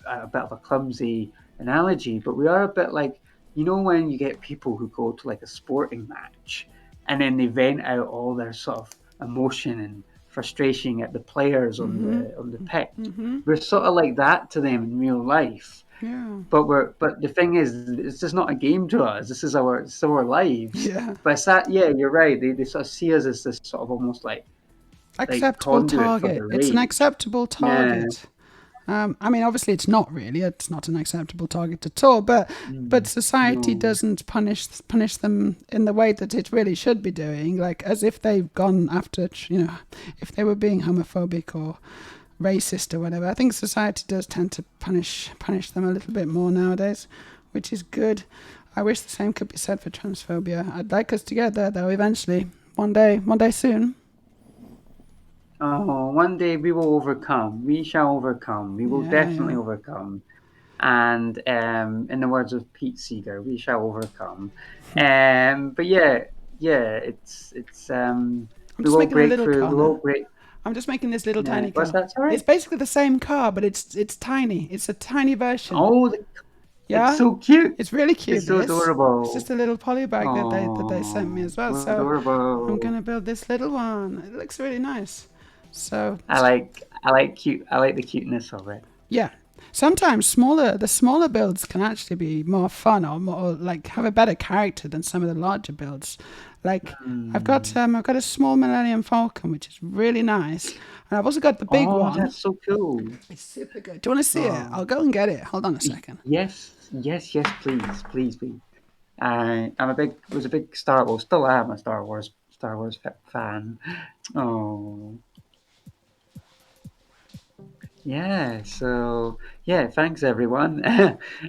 a bit of a clumsy analogy, but we are a bit like, when you get people who go to like a sporting match and then they vent out all their sort of emotion and frustration at the players on the pitch. We're sort of like that to them in real life. Yeah. But the thing is, it's just not a game to us. This is our lives. Yeah. But it's that, yeah, you're right. They sort of see us as this sort of almost like Acceptable conduit for target. the It's an rage. acceptable target. I mean, obviously, it's not really. It's not an acceptable target at all. But society No. doesn't punish them in the way that it really should be doing. Like as if they've gone after, if they were being homophobic or racist or whatever. I think society does tend to punish them a little bit more nowadays, which is good. I wish the same could be said for transphobia. I'd like us to get there, though, eventually. One day soon. Oh, one day we will overcome. We shall overcome. We will definitely overcome. And in the words of Pete Seeger, we shall overcome. But yeah, it's I'm we just will making a break little through. car We will now. break. I'm just making this little Yeah. tiny What's car. that? Sorry. It's basically the same car, but it's tiny. It's a tiny version. Oh, Yeah, it's so cute. it's really cute. It's so adorable. It's just a little poly bag that they sent me as well. So So adorable. I'm gonna build this little one. It looks really nice. So I like cute. I like the cuteness of it. yeah, sometimes the smaller builds can actually be more fun or more like have a better character than some of the larger builds. Like I've got a small Millennium Falcon, which is really nice, and I've also got the big one. That's so cool. It's super good. Do you want to see it? I'll go and get it. Hold on a second. Yes, please. I'm was a big still am a Star Wars fan. Oh, yeah. So yeah, thanks everyone.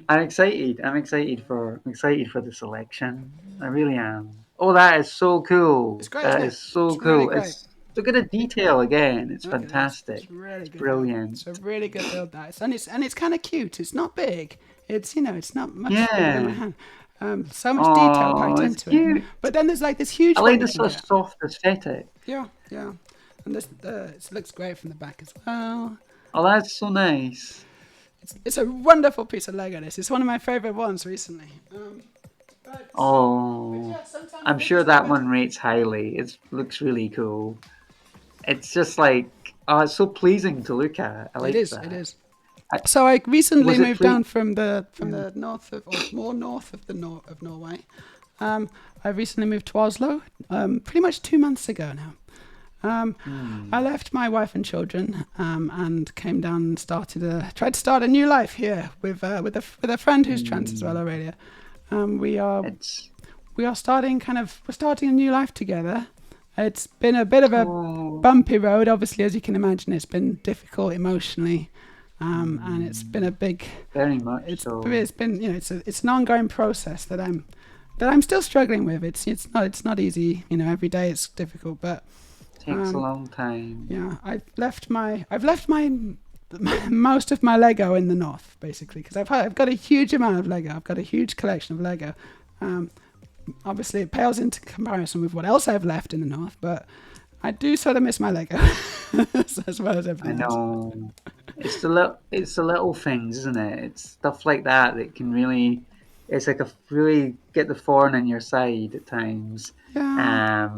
I'm excited. I'm excited for the selection. I really am. Oh, that is so cool. It's great, That isn't is it? so It's really cool. great. It's look at the detail again. It's Look at this. fantastic. It's really It's good. brilliant. It's a really good build, that. And it's kind of cute. It's not big. It's it's not much bigger than my hand. So much detail packed It's into cute. it. But then there's like this huge I one like you the can sort of get. soft aesthetic. Yeah. And this it looks great from the back as well. Oh, that's so nice. It's a wonderful piece of Lego. It's one of my favorite ones recently. But Oh, yeah, sometimes I'm things sure are that better. one rates highly. It looks really cool. It's just like, it's so pleasing to look at. I like It is. that. It is. I- So I recently Was it moved down from the north of, or more north of of Norway. I recently moved to Oslo, pretty much 2 months ago now. I left my wife and children and came down and tried to start a new life here with a friend who's trans as well, Aurelia. It's We're starting a new life together. It's been a bit of a bumpy road, obviously, as you can imagine. It's been difficult emotionally, and it's been a big. very much so. It's been it's an ongoing process that I'm still struggling with. It's not easy. Every day it's difficult, but Takes a long time. yeah, I've left my most of my Lego in the north, basically, because I've got a huge amount of Lego. I've got a huge collection of Lego. Obviously, it pales into comparison with what else I've left in the north, but I do sort of miss my Lego as well as I everything else. know. It's the little things, isn't it? It's stuff like that can really. It's like really get the thorn in your side at times. Yeah.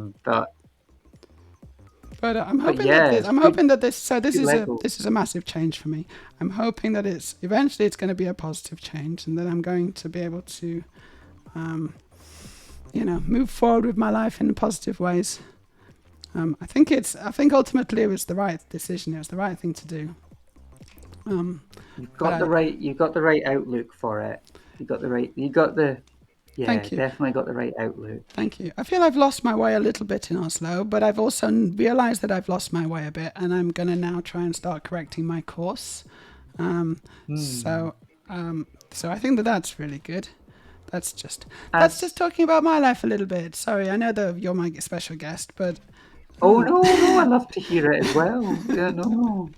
But I'm hoping yeah, that it's this good Lego. is a massive change for me. I'm hoping that eventually it's going to be a positive change, and that I'm going to be able to, move forward with my life in positive ways. I think ultimately it was the right decision. It was the right thing to do. You've got the right outlook for it. Thank you. Definitely got the right outlook. Thank you. I feel I've lost my way a little bit in Oslo, but I've also realised that I've lost my way a bit, and I'm going to now try and start correcting my course. So I think that's really good. That's just As talking about my life a little bit. Sorry, I know that you're my special guest, but Oh no, I love to hear it as well. Yeah, no.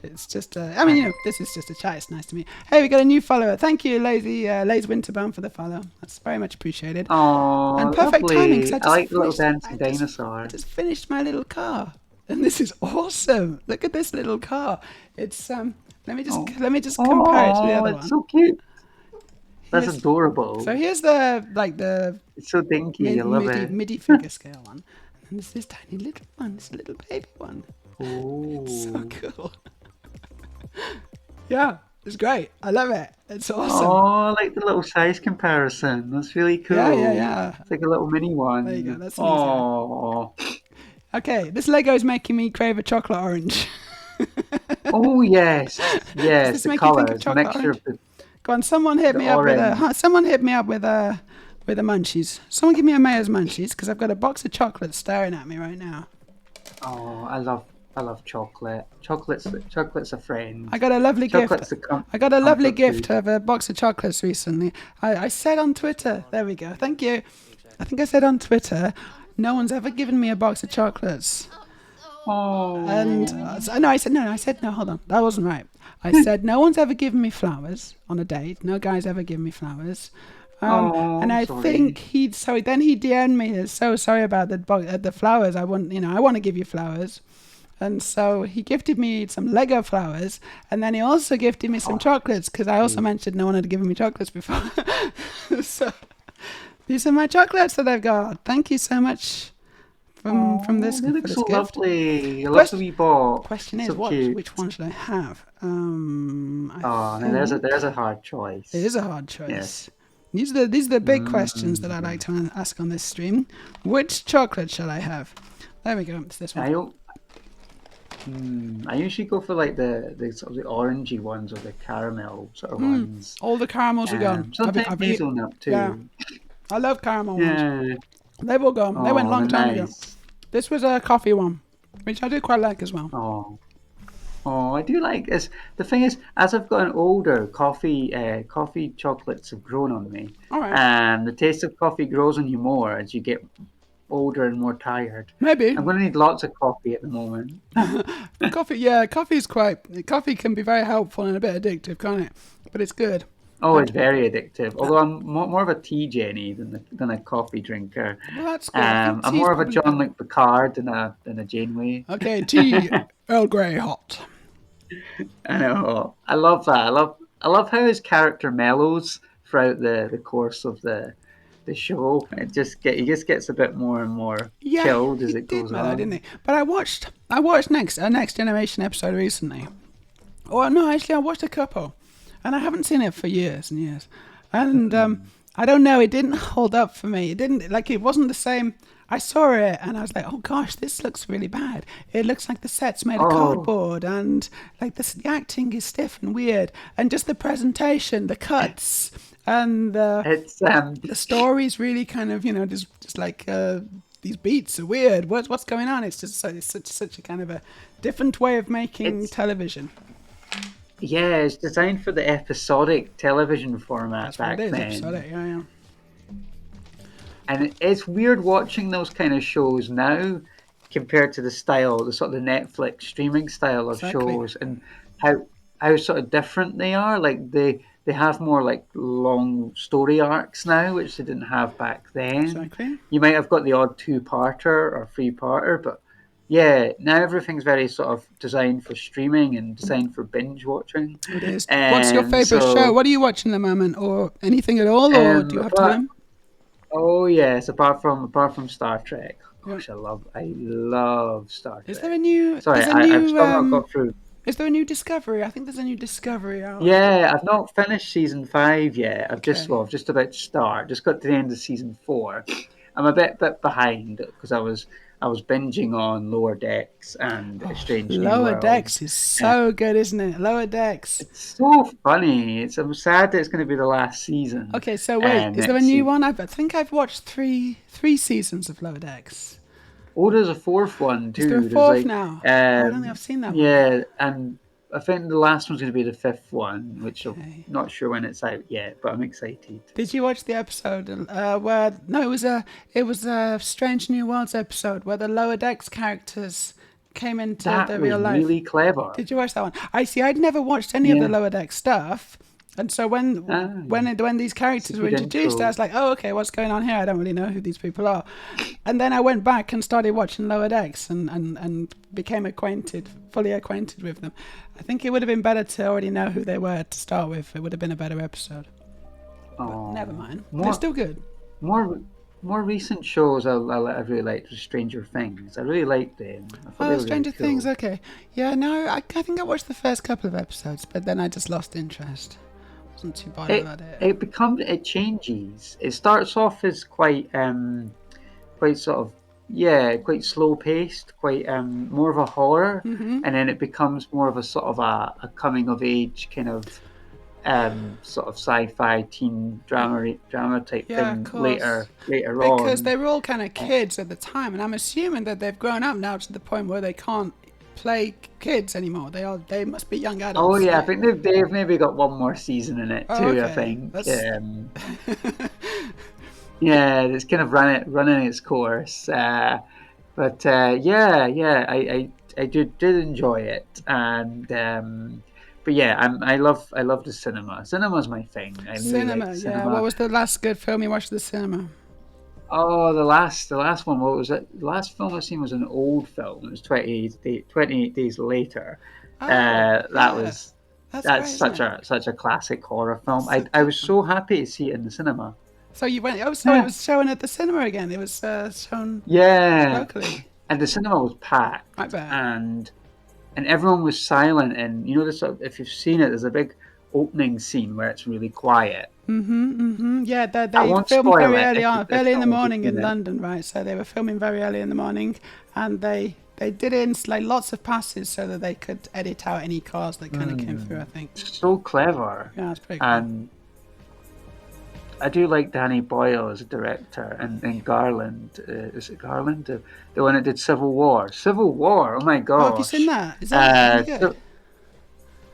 it's just, I mean, this is just a chat. It's nice to meet. Hey, we got a new follower. Thank you, Lazy Winterbound, for the follow. That's very much appreciated. Oh, And perfect timing, because lovely. I like the little dancing I dinosaur. just finished my little car, and this is awesome. Look at this little car. It's Oh, let me just compare it to the oh, other it's one. so cute. That's Here's adorable. here's the It's so dinky. I love it. midi figure scale one, and there's this tiny little one, this little baby one. It's so Oh, cool. Yeah, it's great. I love it. It's awesome. oh, I like the little size comparison. That's really Yeah, yeah, cool. yeah. It's like a little mini There you go. one. That's an easy one. Oh, Okay, this Lego is making me crave a chocolate orange. oh yes, Does yes. this The make you think of colors, the chocolate mixture orange? of the Go on, someone hit the me up with a. orange. Someone hit me up with a munchies. Someone give me a Meja's munchies because I've got a box of chocolates staring at me right now. Oh, I love chocolate. Chocolate's a friend. I got a lovely gift. Chocolate's a I got a lovely comfort gift food. of a box of chocolates recently. I said on Twitter. There we go. Thank you. I think I said on Twitter. No one's ever given me a box of chocolates. And Oh, no, I said no. I said no. Hold on, that wasn't right. I said no one's ever given me flowers on a date. No guy's ever given me flowers. And oh, I think sorry. then he DM'd me. So sorry about the flowers. I want to give you flowers. And so he gifted me some Lego flowers, and then he also gifted me some chocolates because I also mentioned no one had given me chocolates before. So these are my chocolates that I've got. Thank you so much from Oh, this they for look this so gift. lovely. I love the Question wee box. question is So cute. which one should I have? I Oh, now think there's a hard it is choice. a hard choice. Yes. These are the big questions that I like Mm. to ask on this stream. Which chocolate shall I have? There we go. It's this one. I don't. I usually go for like the sort of the orangey ones or the caramel sort of ones. All the caramels are gone. Sometimes hazelnut Yeah, too. I love caramel ones. Yeah. They've all gone. They went a Oh, long they're time ago. nice. This was a coffee one, which I do quite like as well. Oh. Oh, I do like is the thing is, as I've gotten older, coffee chocolates have grown on me, All right, and the taste of coffee grows on you more as you get older and more tired. maybe I'm going to need lots of coffee at the moment. coffee. Yeah, coffee can be very helpful and a bit addictive, can't it? But it's good. Oh, I, it's very addictive. Although I'm more of a tea Jenny than a coffee drinker. well, that's good. I think I'm tea's more of a probably better. John-Luc Picard than a Janeway. Okay, tea, Earl Grey hot. I know. I love that. I love how his character mellows throughout the course of the show. He just gets a bit more and more Yeah, chilled he as it did goes mellow, didn't on. he? But I watched Next Generation episode recently. Oh no, actually, I watched a couple, and I haven't seen it for years and years. And I don't know, it didn't hold up for me. It didn't it wasn't the same. I saw it and I was like, oh gosh, this looks really bad. It looks like the set's made of Oh, cardboard, and like the acting is stiff and weird, and just the presentation, the cuts, and it's the story's really kind of just like these beats are weird. What's going on? It's just it's such a kind of a different way of making it's television. yeah, it's designed for the episodic television format That's what it back is. then. Episodic, yeah. And it's weird watching those kind of shows now compared to the sort of the Netflix streaming style of Exactly. shows, and how how sort of different they are. Like they have more like long story arcs now, which they didn't have back then. Exactly. You might have got the odd two-parter or three-parter, but yeah, now everything's very sort of designed for streaming and designed for binge watching. It is. What's your And favorite show? so, What are you watching at the moment, or anything at all, or do you have apart time? Oh yes, apart from Star Trek. Yeah. Gosh, I love Star Is there a Trek. new? Sorry, There's a I've new. still not got through. Is there a new Discovery? I think there's a new Discovery out. Yeah, I've not finished season 5 yet. Okay. I've just about to start. Just got to the end of season 4. I'm a bit behind because I was binging on Lower Decks and A Strange New Lower Worlds. Decks is Uh, so good, isn't it? Lower Decks. it's so funny. I'm sad that it's going to be the last season Okay, so wait, is there a next new season. one? I think I've watched three seasons of Lower Decks. Oh, there's a fourth one Is there a too. There's fourth like, now? Oh, I don't think I've seen that one. yeah, and I think the last one's going to be the fifth one, which I'm Okay. not sure when it's out yet, but I'm excited. Did you watch the episode where no, it was a Strange New Worlds episode where the Lower Decks characters came into That the was real life. really clever. Did you watch that one? I see. I'd never watched any of the Yeah. Lower Deck stuff, and so Ah, when these it's a characters were good introduced, I intro. was like, oh, okay, what's going on here? I don't really know who these people are. And then I went back and started watching Lower Decks and became fully acquainted with them. I think it would have been better to already know who they were to start with. It would have been a better episode. But Oh, never mind. They're more, still good. more, more recent shows I really liked was Stranger Things. I really liked them. I thought they Oh, were really Stranger Things. cool. Okay. Yeah, no, I think I watched the first couple of episodes, but then I just lost interest. Wasn't too bothered It about it. it changes. It starts off as quite sort of quite slow paced, quite more of a horror, and then it becomes more of a sort of a coming of age kind of sort of sci-fi teen drama type Yeah, of thing course. later Because on. they were all kind of kids at the time, and I'm assuming that they've grown up now to the point where they can't play kids anymore. They must be young Oh adults. yeah, I think they've maybe got one more season in it Oh, too. I okay. think. That's Yeah, it's kind of running its course. But yeah, I did enjoy it, and but yeah, I love the cinema. Cinema's my thing. I really like cinema. the Yeah. What cinema. was the last good film you watched at the cinema? Oh, the last one. What was it? The last film I seen was an old film. It was 28 days later. Oh, That yeah. was That's that's great, isn't it? such a classic horror film. That's a I good was one. so happy to see it in the cinema. So you went. Oh, so it Yeah, was showing at the cinema again. It was shown yeah. locally. And the cinema was I packed, bet. and everyone was silent. And you know, this if you've seen it, there's a big opening scene where it's really quiet. Yeah, I they won't filmed spoil very it early on, if early in the not if you've morning seen in it. London, right? So they were filming very early in the morning, and they did it in like lots of passes so that they could edit out any cars that kind of came through. I think. So clever, Yeah, it's pretty cool. and I do like Danny Boyle as a director, and Garland. Is it Garland, the one that did Civil War? Civil War. Oh my Oh, have you seen gosh. that? Is that any good?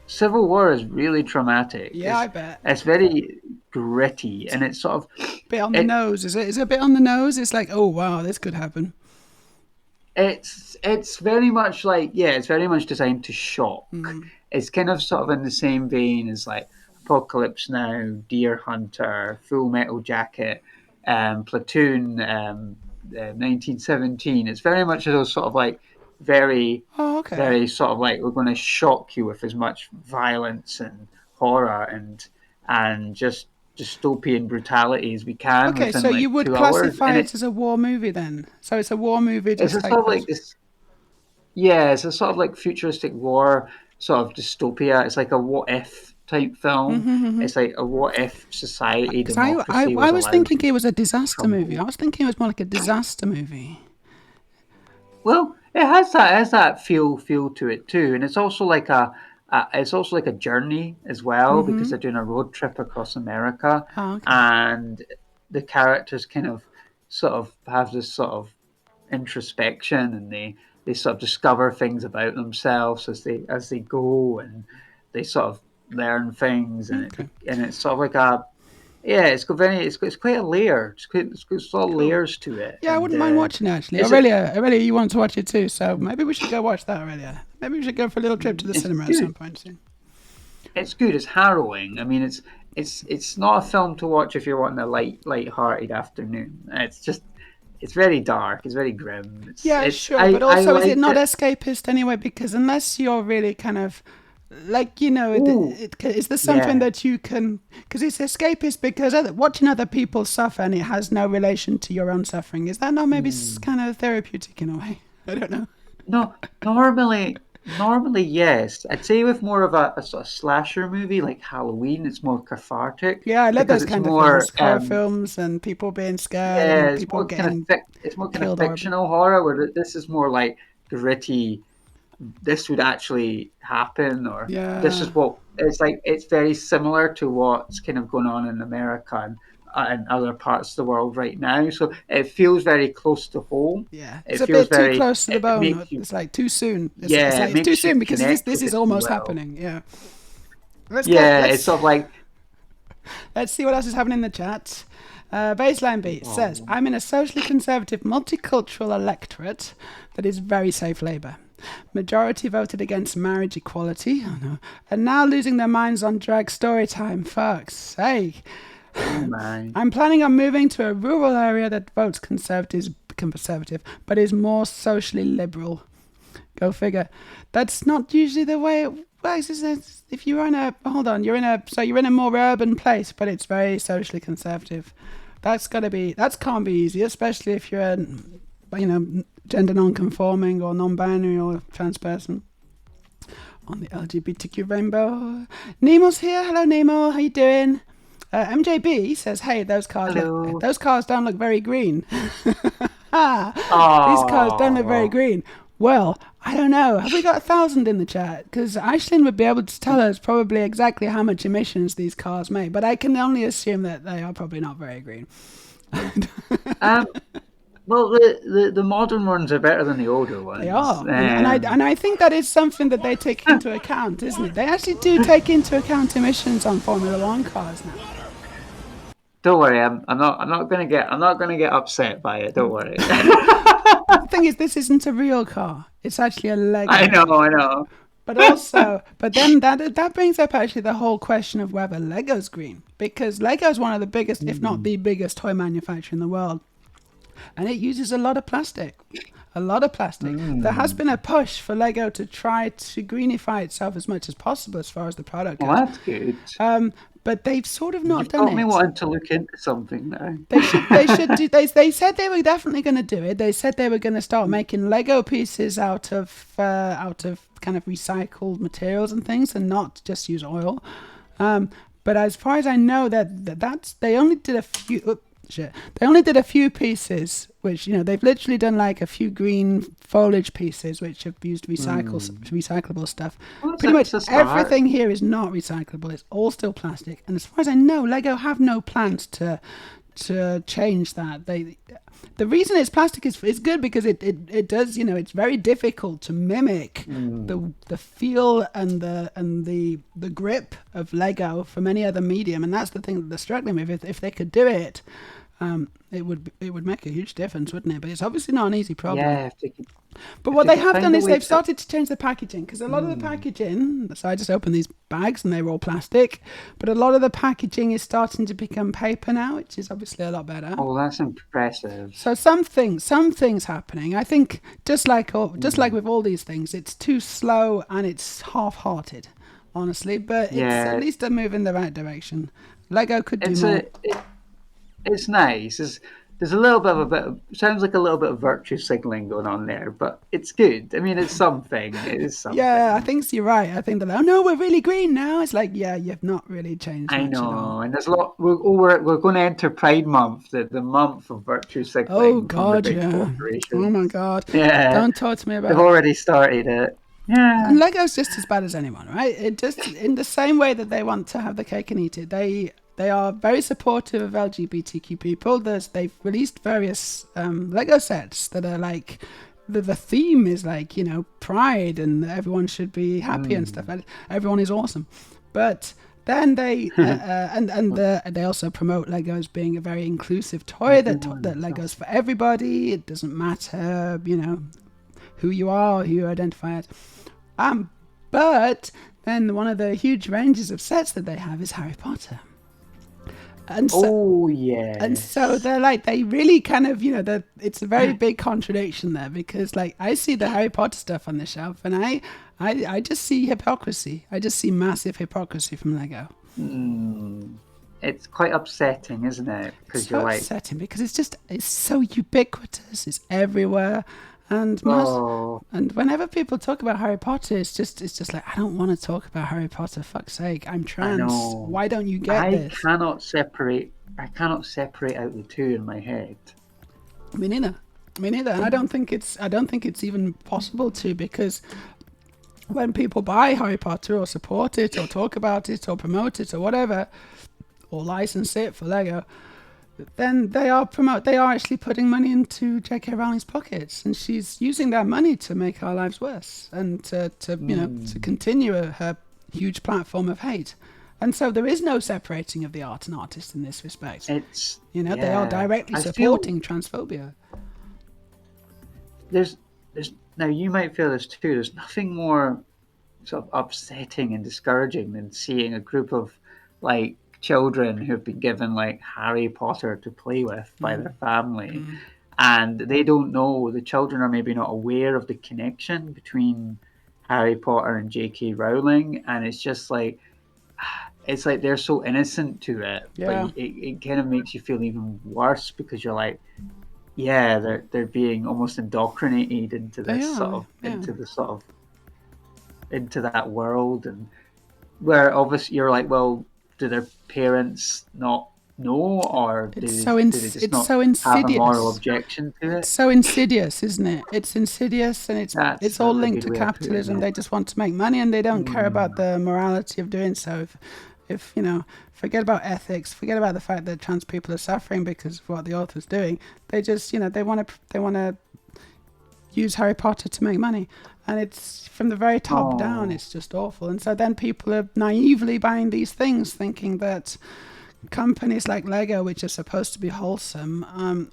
Civil War is really traumatic. Yeah, I bet. It's very gritty, and it's sort of Bit on the it. nose, is it? Is it a bit on the nose? It's like, oh wow, this could happen. It's very much like it's very much designed to shock. It's kind of sort of in the same vein as like Apocalypse Now, Deer Hunter, Full Metal Jacket, Platoon, 1917. It's very much those sort of like very Oh, okay. very sort of like we're going to shock you with as much violence and horror and just dystopian brutality as we can Okay, so within you like would 2 hours, classify and it as a war movie then? So it's a war movie, it's just a like sort of like those. this. Yeah, it's a sort of like futuristic war, sort of dystopia. It's like a what if type film. It's like a what if society Because democracy I was was allowed thinking to it was a disaster movie. I crumble. was thinking it was more like a disaster movie. Well, it has that feel to it too, and it's also like a journey as well because they're doing a road trip across America, Oh, okay. and the characters kind of sort of have this sort of introspection, and they sort of discover things about themselves as they go, and they sort of learn things, and Okay. and it's sort of like a it's quite a layer. It's got sort of Cool. layers to it, Yeah, I and wouldn't mind watching it actually. it's a, Aurelia, you want to watch it too, so maybe we should go watch that, Aurelia. Maybe we should go for a little trip to the it's cinema at some good. point soon. It's good. It's harrowing. I mean, it's not a film to watch if you're wanting a light-hearted afternoon. It's very dark. It's very grim. Yeah, It's sure, but I also is it liked not it. escapist anyway? Because unless you're really kind of like Ooh, is there something yeah. that you can? Because it's escapist because watching other people suffer and it has no relation to your own suffering. Is that not maybe Hmm. kind of therapeutic in a way? I don't know. No, normally yes. I'd say with more of a sort of slasher movie like Halloween, it's more cathartic Yeah, I love because those it's kind of more films, horror films, and people being scared yeah, and people getting it's more kind of killed horribly. fictional horror where this is more like gritty. This would actually happen, or this Yeah. is what it's like. It's very similar to what's kind of going on in America, and in other parts of the world right now. So it feels very close to home. Yeah, it's It a feels bit too very. close to the It bone. makes you. It's like too soon. Yeah, it It's too makes you soon because connect this with is it too almost well. happening. Yeah. Yeah, it's sort of like. Let's see what else is happening in the chat. Baseline Beat says, I'm in a socially conservative multicultural electorate that is very safe Labour. Majority voted against marriage equality, and now losing their minds on drag story time. Fuck's sake. Oh my. I'm planning on moving to a rural area that votes conservative, but is more socially liberal. Go figure. That's not usually the way it works. If you're in a you're in a more urban place, but it's very socially conservative. That can't be easy, especially if you're gender non-conforming or non-binary or trans person. On the LGBTQ rainbow. Nemo's here. Hello, Nemo. How you doing? MJB says, "Hey, those cars don't look very green." These cars don't look very green. Well, I don't know. Have we got 1,000 in the chat? Because Aisling would be able to tell us probably exactly how much emissions these cars make, but I can only assume that they are probably not very green. Well, the modern ones are better than the older ones. They are, and I think that is something that they take into account, isn't it? They actually do take into account emissions on Formula One cars now. Don't worry, I'm not gonna get upset by it. Don't worry. The thing is, this isn't a real car. It's actually a Lego. I know. But then that brings up actually the whole question of whether Lego's green, because Lego's one of the biggest, if not the biggest, toy manufacturer in the world, and it uses a lot of plastic. There has been a push for Lego to try to greenify itself as much as possible as far as the product goes. Well, that's good. But they've sort of not You've done got me it. wanting to look into something now. They should do. They said they were definitely going to do it. They said they were going to start making Lego pieces out of kind of recycled materials and things, and not just use oil. But as far as I know, they only did a few. They only did a few pieces, which they've literally done like a few green foliage pieces, which have used recyclable stuff. Well, Pretty much everything here is not recyclable; it's all still plastic. And as far as I know, Lego have no plans to change that. The reason it's plastic is good because it does it's very difficult to mimic the feel and the grip of Lego from any other medium, and that's the thing that they're struggling with. If they could do it, it would make a huge difference, wouldn't it? But it's obviously not an easy problem. Yeah. But what they have done is they've started to change the packaging, because a lot of the packaging, so I just opened these bags and they were all plastic, but a lot of the packaging is starting to become paper now, which is obviously a lot better. Oh, that's impressive. So some things happening. I think just like with all these things, it's too slow and it's half-hearted, honestly, but it's at least a move in the right direction. Lego could do more. It's nice. There's a little bit of sounds like a little bit of virtue signaling going on there, but it's good. I mean, it's something. It is something. Yeah, I think you're right. I think that we're really green now. It's like, yeah, you've not really changed much at all. And there's a lot. We're going to enter Pride Month, the month of virtue signaling. Oh God, yeah. Oh my God. Yeah. Don't talk to me about. They've already started it. Yeah. And Lego's just as bad as anyone, right? It just in the same way that they want to have the cake and eat it. They are very supportive of LGBTQ people. They've released various Lego sets that are like, the theme is like, pride and everyone should be happy and stuff. Everyone is awesome. But then they they also promote Lego as being a very inclusive toy, that Lego's for everybody. It doesn't matter, who you are, who you identify as. But then one of the huge ranges of sets that they have is Harry Potter. And so, and so they really kind of, it's a very big contradiction there, because like I see the Harry Potter stuff on the shelf and I just see hypocrisy. I just see massive hypocrisy from Lego. It's quite upsetting, isn't it? It's so upsetting because it's so ubiquitous. It's everywhere. And whenever people talk about Harry Potter, it's just like, I don't want to talk about Harry Potter. Fuck's sake, I'm trans. Why don't you get this? I cannot separate out the two in my head. Me neither. And I don't think it's even possible to, because when people buy Harry Potter or support it or talk about it or promote it or whatever, or license it for Lego, then they are actually putting money into J.K. Rowling's pockets, and she's using that money to make our lives worse and to continue her huge platform of hate. And so there is no separating of the art and artist in this respect. It's they are directly supporting transphobia. There's now you might feel this too. There's nothing more sort of upsetting and discouraging than seeing a group of like children who've been given like Harry Potter to play with by their family, and they don't know. The children are maybe not aware of the connection between Harry Potter and J.K. Rowling, and it's just like they're so innocent to it, but it kind of makes you feel even worse because you're like, yeah, they're being almost indoctrinated into this into that world, and where obviously you're like, well, do their parents not know, or do they just not have a moral objection to it? It's so insidious, isn't it? It's insidious, and it's all linked to capitalism. They just want to make money, and they don't care about the morality of doing so. If forget about ethics, forget about the fact that trans people are suffering because of what the author's doing. They just, they want to use Harry Potter to make money, and it's from the very top down. It's just awful. And so then people are naively buying these things, thinking that companies like Lego, which are supposed to be wholesome,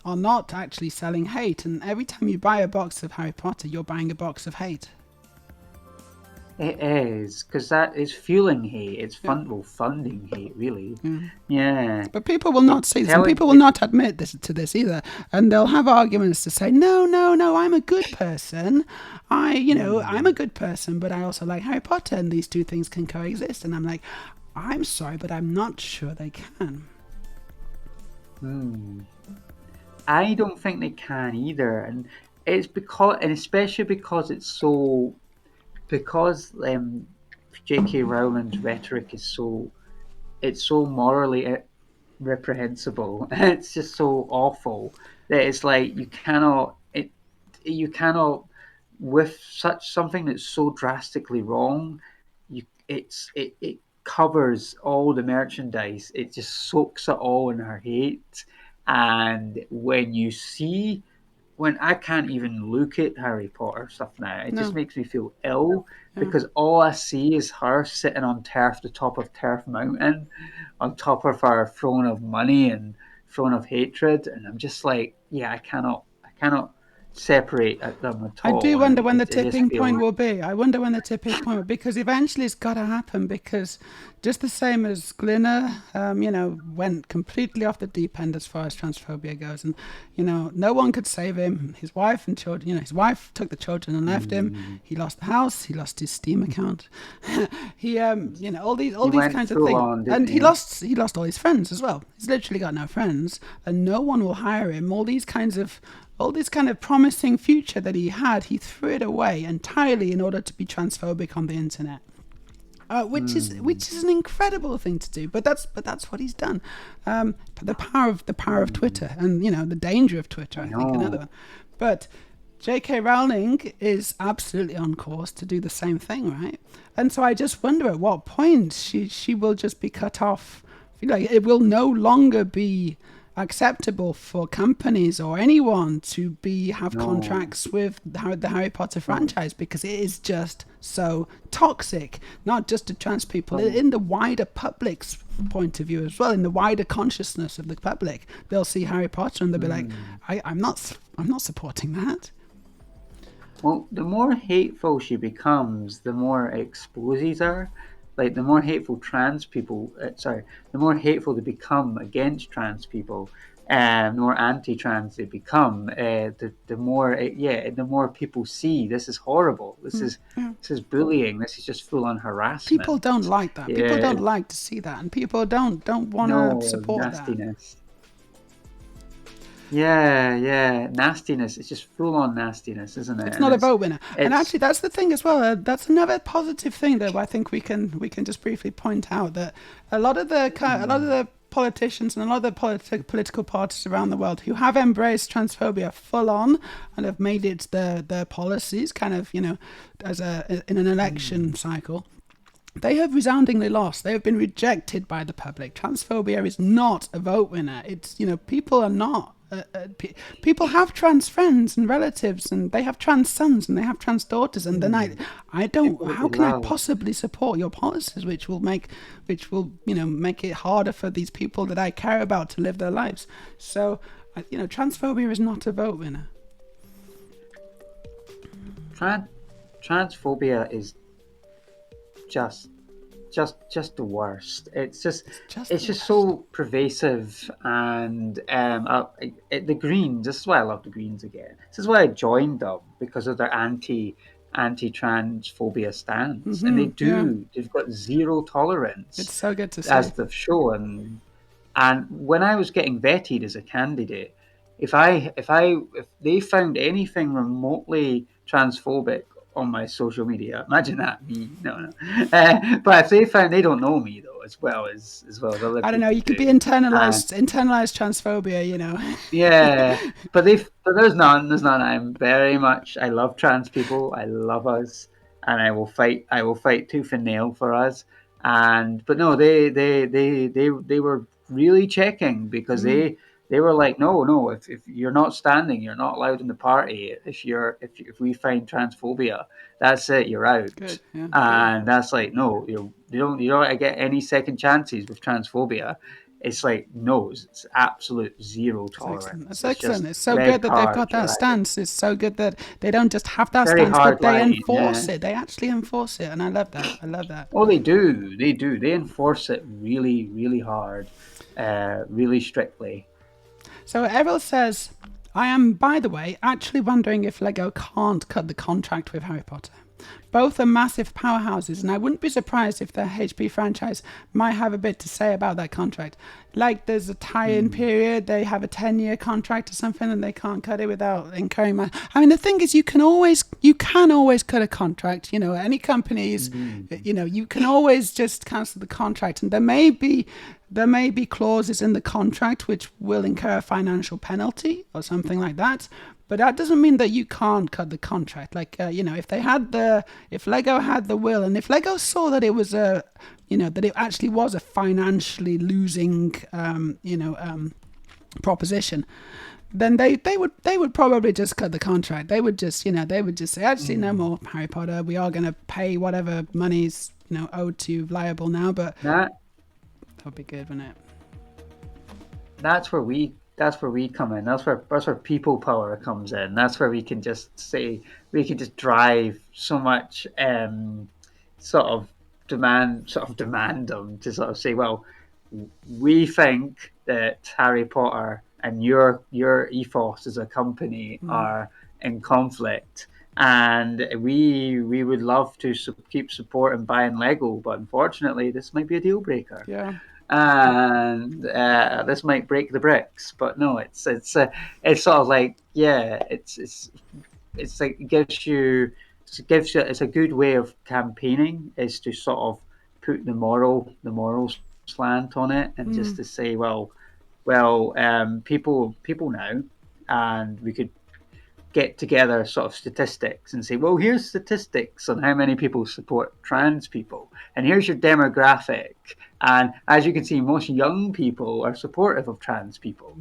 are not actually selling hate. And every time you buy a box of Harry Potter, you're buying a box of hate. It is, because that is fueling hate. It's funding hate, really. Yeah. But people will not see this, and people will not admit to this either. And they'll have arguments to say, no, I'm a good person. I'm a good person, but I also like Harry Potter, and these two things can coexist. And I'm like, I'm sorry, but I'm not sure they can. I don't think they can either, and it's especially because it's so. Because J.K. Rowling's rhetoric is so morally reprehensible. It's just so awful that it's like you cannot with such something that's so drastically wrong. It covers all the merchandise. It just soaks it all in her hate, and when I can't even look at Harry Potter stuff now, it just makes me feel ill because all I see is her sitting on the top of Turf Mountain, on top of her throne of money and throne of hatred, and I'm just like, yeah, I cannot separate them at all. I do wonder when the tipping point will be. I wonder when the tipping point will be, because eventually it's got to happen, because just the same as Glinner, went completely off the deep end as far as transphobia goes, and no one could save him. His wife and children, his wife took the children and left him. He lost the house. He lost his Steam account. He all these kinds of things, and he lost all his friends as well. He's literally got no friends, and no one will hire him. All this kind of promising future that he had, he threw it away entirely in order to be transphobic on the internet, which is an incredible thing to do. But that's what he's done. The power of Twitter, and the danger of Twitter, I think, another one. But J.K. Rowling is absolutely on course to do the same thing, right? And so I just wonder at what point she will just be cut off. I feel like it will no longer be acceptable for companies or anyone to have contracts with the Harry Potter franchise, because it is just so toxic, not just to trans people, in the wider public's point of view as well, in the wider consciousness of the public. They'll see Harry Potter and they'll be like, I'm not supporting that. Well, the more hateful she becomes, the more exposés are. Like, the more hateful the more hateful they become against trans people, the more anti-trans they become, the more people see this is horrible. This is bullying. This is just full-on harassment. People don't like that. People don't like to see that, and people don't want to support nastiness. That. Yeah, nastiness. It's just full-on nastiness, isn't it? It's not a vote winner. And actually, that's the thing as well. That's another positive thing that I think we can just briefly point out, that a lot of the politicians and a lot of the political parties around the world who have embraced transphobia full on and have made it their policies, kind of, as in an election cycle. they have resoundingly lost. They have been rejected by the public. Transphobia is not a vote winner. It's, people are not. People have trans friends and relatives, and they have trans sons and they have trans daughters, and then I don't. How can I possibly support your policies, which will make it harder for these people that I care about to live their lives? So, transphobia is not a vote winner. Transphobia is just the worst. It's just so pervasive, and the Greens. This is why I love the Greens again. This is why I joined them, because of their anti-transphobia stance, and they've got zero tolerance. It's so good to see, as they've shown. And when I was getting vetted as a candidate, if they found anything remotely transphobic on my social media, imagine that, me, no. But if they found, they don't know me though, as well as other. I don't know. You could be internalized transphobia, Yeah, but there's none. I love trans people. I love us, and I will fight tooth and nail for us. But no, they were really checking, because they were like, no, if you're not standing, you're not allowed in the party. If we find transphobia, that's it, you're out. Good, yeah, and that's like, no, you don't get any second chances with transphobia. It's like, no, it's absolute zero tolerance. That's excellent. It's so good that they've got that stance. It's so good that they don't just have that Very stance, but they line, enforce it. They actually enforce it, and I love that. Oh, they do. They enforce it really, really hard, really strictly. So Errol says, I am, by the way, actually wondering if Lego can't cut the contract with Harry Potter. Both are massive powerhouses, and I wouldn't be surprised if the HP franchise might have a bit to say about that contract. Like, there's a tie-in period, they have a 10-year contract or something, and they can't cut it without incurring money. I mean, the thing is, you can always cut a contract. Any companies, you can always just cancel the contract, and there may be clauses in the contract which will incur a financial penalty or something like that. But that doesn't mean that you can't cut the contract. Like, if Lego had the will, and if Lego saw that it was that it actually was a financially losing, proposition, then they would probably just cut the contract. They would just say, actually, no more Harry Potter. We are going to pay whatever money's, owed to you liable now, but that would be good, wouldn't it? That's where we come in. That's where people power comes in. That's where we can just drive so much sort of demand them to sort of say, well, we think that Harry Potter and your ethos as a company are in conflict, and we would love to keep supporting buying Lego, but unfortunately this might be a deal breaker. Yeah. And this might break the bricks, but no, it's sort of like, yeah, it's like it's a good way of campaigning, is to sort of put the moral slant on it, and just to say, well, people now, and we could get together sort of statistics and say, well, here's statistics on how many people support trans people, and here's your demographic, and as you can see, most young people are supportive of trans people.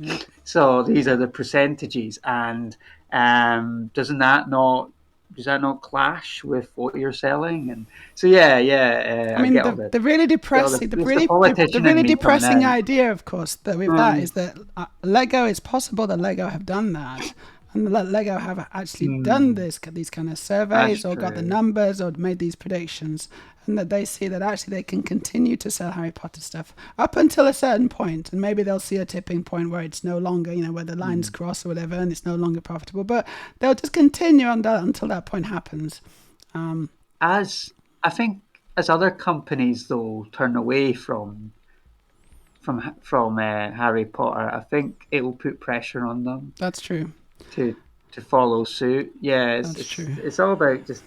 So these are the percentages, and does that not clash with what you're selling? And so I mean, the really depressing idea, of course, that with that is that Lego, it's possible that Lego have done that, and that Lego have actually done these kind of surveys, or got the numbers, or made these predictions, and that they see that actually they can continue to sell Harry Potter stuff up until a certain point, and maybe they'll see a tipping point where it's no longer, where the lines cross or whatever, and it's no longer profitable, but they'll just continue on that until that point happens. As other companies though turn away from Harry Potter, I think it will put pressure on them. That's true. To follow suit. Yeah, that's true. It's all about just.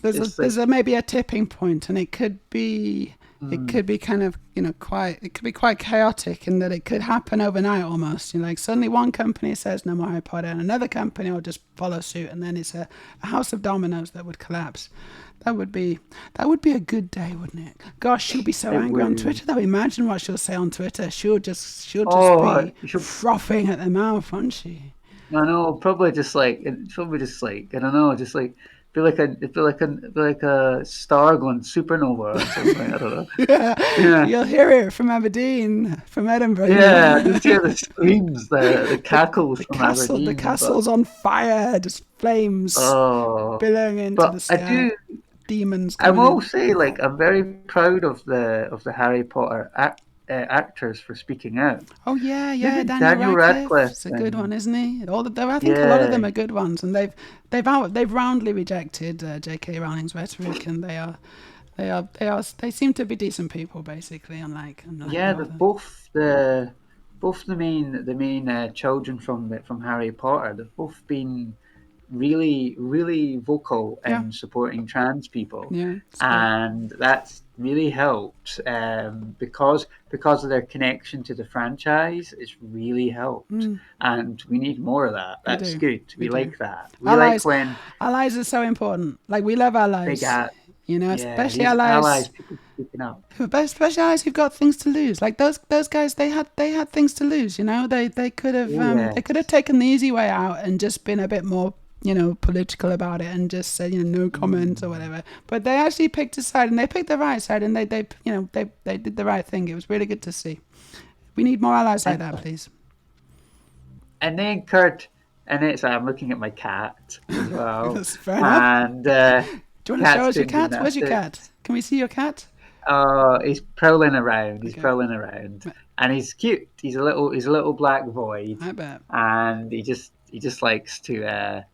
There's maybe a tipping point, and it could be it could be kind of, it could be quite chaotic in that it could happen overnight almost. Like suddenly one company says no more Harry Potter and another company will just follow suit, and then it's a house of dominoes that would collapse. That would be a good day, wouldn't it? Gosh, she'll be so It angry on would. Twitter though. Imagine what she'll say on Twitter. She'll just Oh, be you should. frothing at the mouth, won't she? I know, probably just like it's probably just like I don't know, just like be like a star going supernova or something. I don't know. Yeah, Yeah, you'll hear it from Aberdeen, from Edinburgh. yeah. Just hear the screams, the cackles from The Aberdeen. But castle's on fire, just flames oh, billowing into the but I sky. do. Demons I coming will in. say, like, I'm very proud of the Harry Potter actors for speaking out. Oh yeah, yeah. Even Daniel Daniel Radcliffe Radcliffe is a good one, and isn't he? I think a lot of them yeah, are good ones, and they've roundly rejected J.K. Rowling's rhetoric, and they seem to be decent people, basically. Unlike yeah, the the other. both the main children from Harry Potter. They've both been really, really vocal Yeah, in supporting trans people, yeah, it's good. and that's really helped because of their connection to the franchise. It's really helped, and we need more of that. We That's do, good. we We do. like that. We like Allies, when allies are so important. Like we love big allies, yeah, especially these allies, allies. people speaking up. Especially allies who've got things to lose. Like those guys, they had things to lose. They could have Oh they could have yes. taken the easy way out and just been a bit more political about it and just said no comment or Mm. whatever. But they actually picked a side, and they picked the right side, and they did the right thing. It was really good to see. We need more allies like And that, please. and then Kurt, and it's I'm looking at my cat as well, That's fair enough. and Do you want to show cat's us your been cat? Where's your gymnastics. cat? Can we see your cat? He's prowling around. He's Okay, prowling around, and he's cute. He's a little black void, I bet. and he just likes to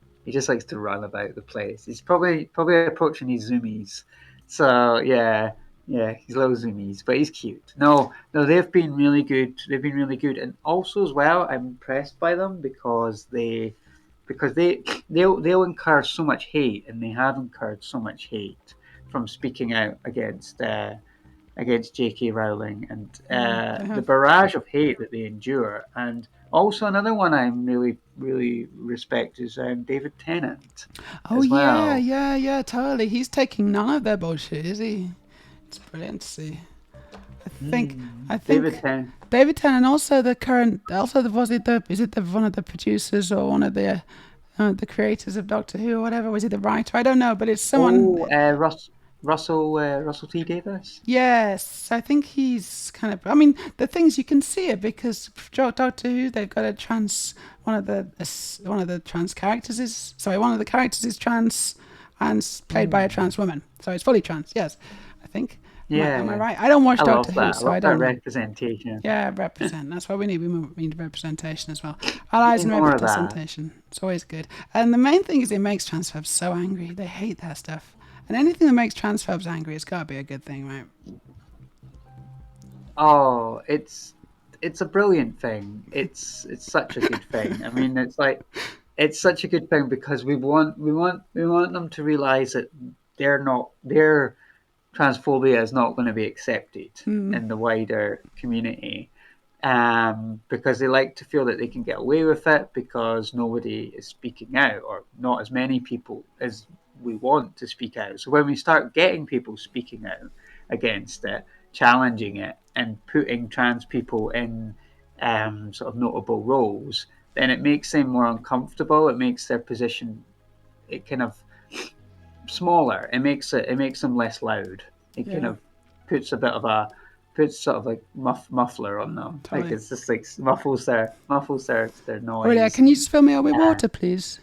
run about the place. He's probably approaching his zoomies. So yeah, yeah, he's little zoomies, but he's cute. No, no, they've been really good. They've been really good, and also as well, I'm impressed by them because they'll incur so much hate, and they have incurred so much hate from speaking out against J.K. Rowling and They the have. barrage of hate that they endure. And also another one I really, really respect is David Tennant Oh as yeah, well. yeah, yeah, totally. He's taking none of their bullshit, is he? It's brilliant to see. I think, I David think Tennant. David Tennant, also the current, also the was it the is it the one of the producers or one of the creators of Doctor Who or whatever? Was he the writer? I don't know, but it's someone. Oh, Russell T Davis. Yes, I think he's kind of. I mean, the things you can see it because Doctor Who, they've got a trans. One of the trans characters is sorry. One of the characters is trans and played by a trans woman. So it's fully trans. Yes, I think. Am I Yeah, right? I don't watch I Doctor love Who, that. I so I love that don't know. representation. Yeah, represent. That's what we need. We need representation as well. Allies Need and more of that. representation. It's always good. And the main thing is it makes transphobes so angry. They hate that stuff. And anything that makes transphobes angry, it's got to be a good thing, right? Oh, it's a brilliant thing. It's such a good thing. I mean, it's such a good thing because we want them to realize that their transphobia is not going to be accepted Mm, in the wider community. Because they like to feel that they can get away with it because nobody is speaking out, or not as many people as we want to speak out. So when we start getting people speaking out against it, challenging it, and putting trans people in sort of notable roles, then it makes them more uncomfortable. It makes their position it kind of smaller. It makes them less loud. It kind yeah, of puts a bit of a puts sort of like muffler on them. Like totally. it's just like muffles their Oh, yeah. noise. Can you just fill me up with Uh, water, please?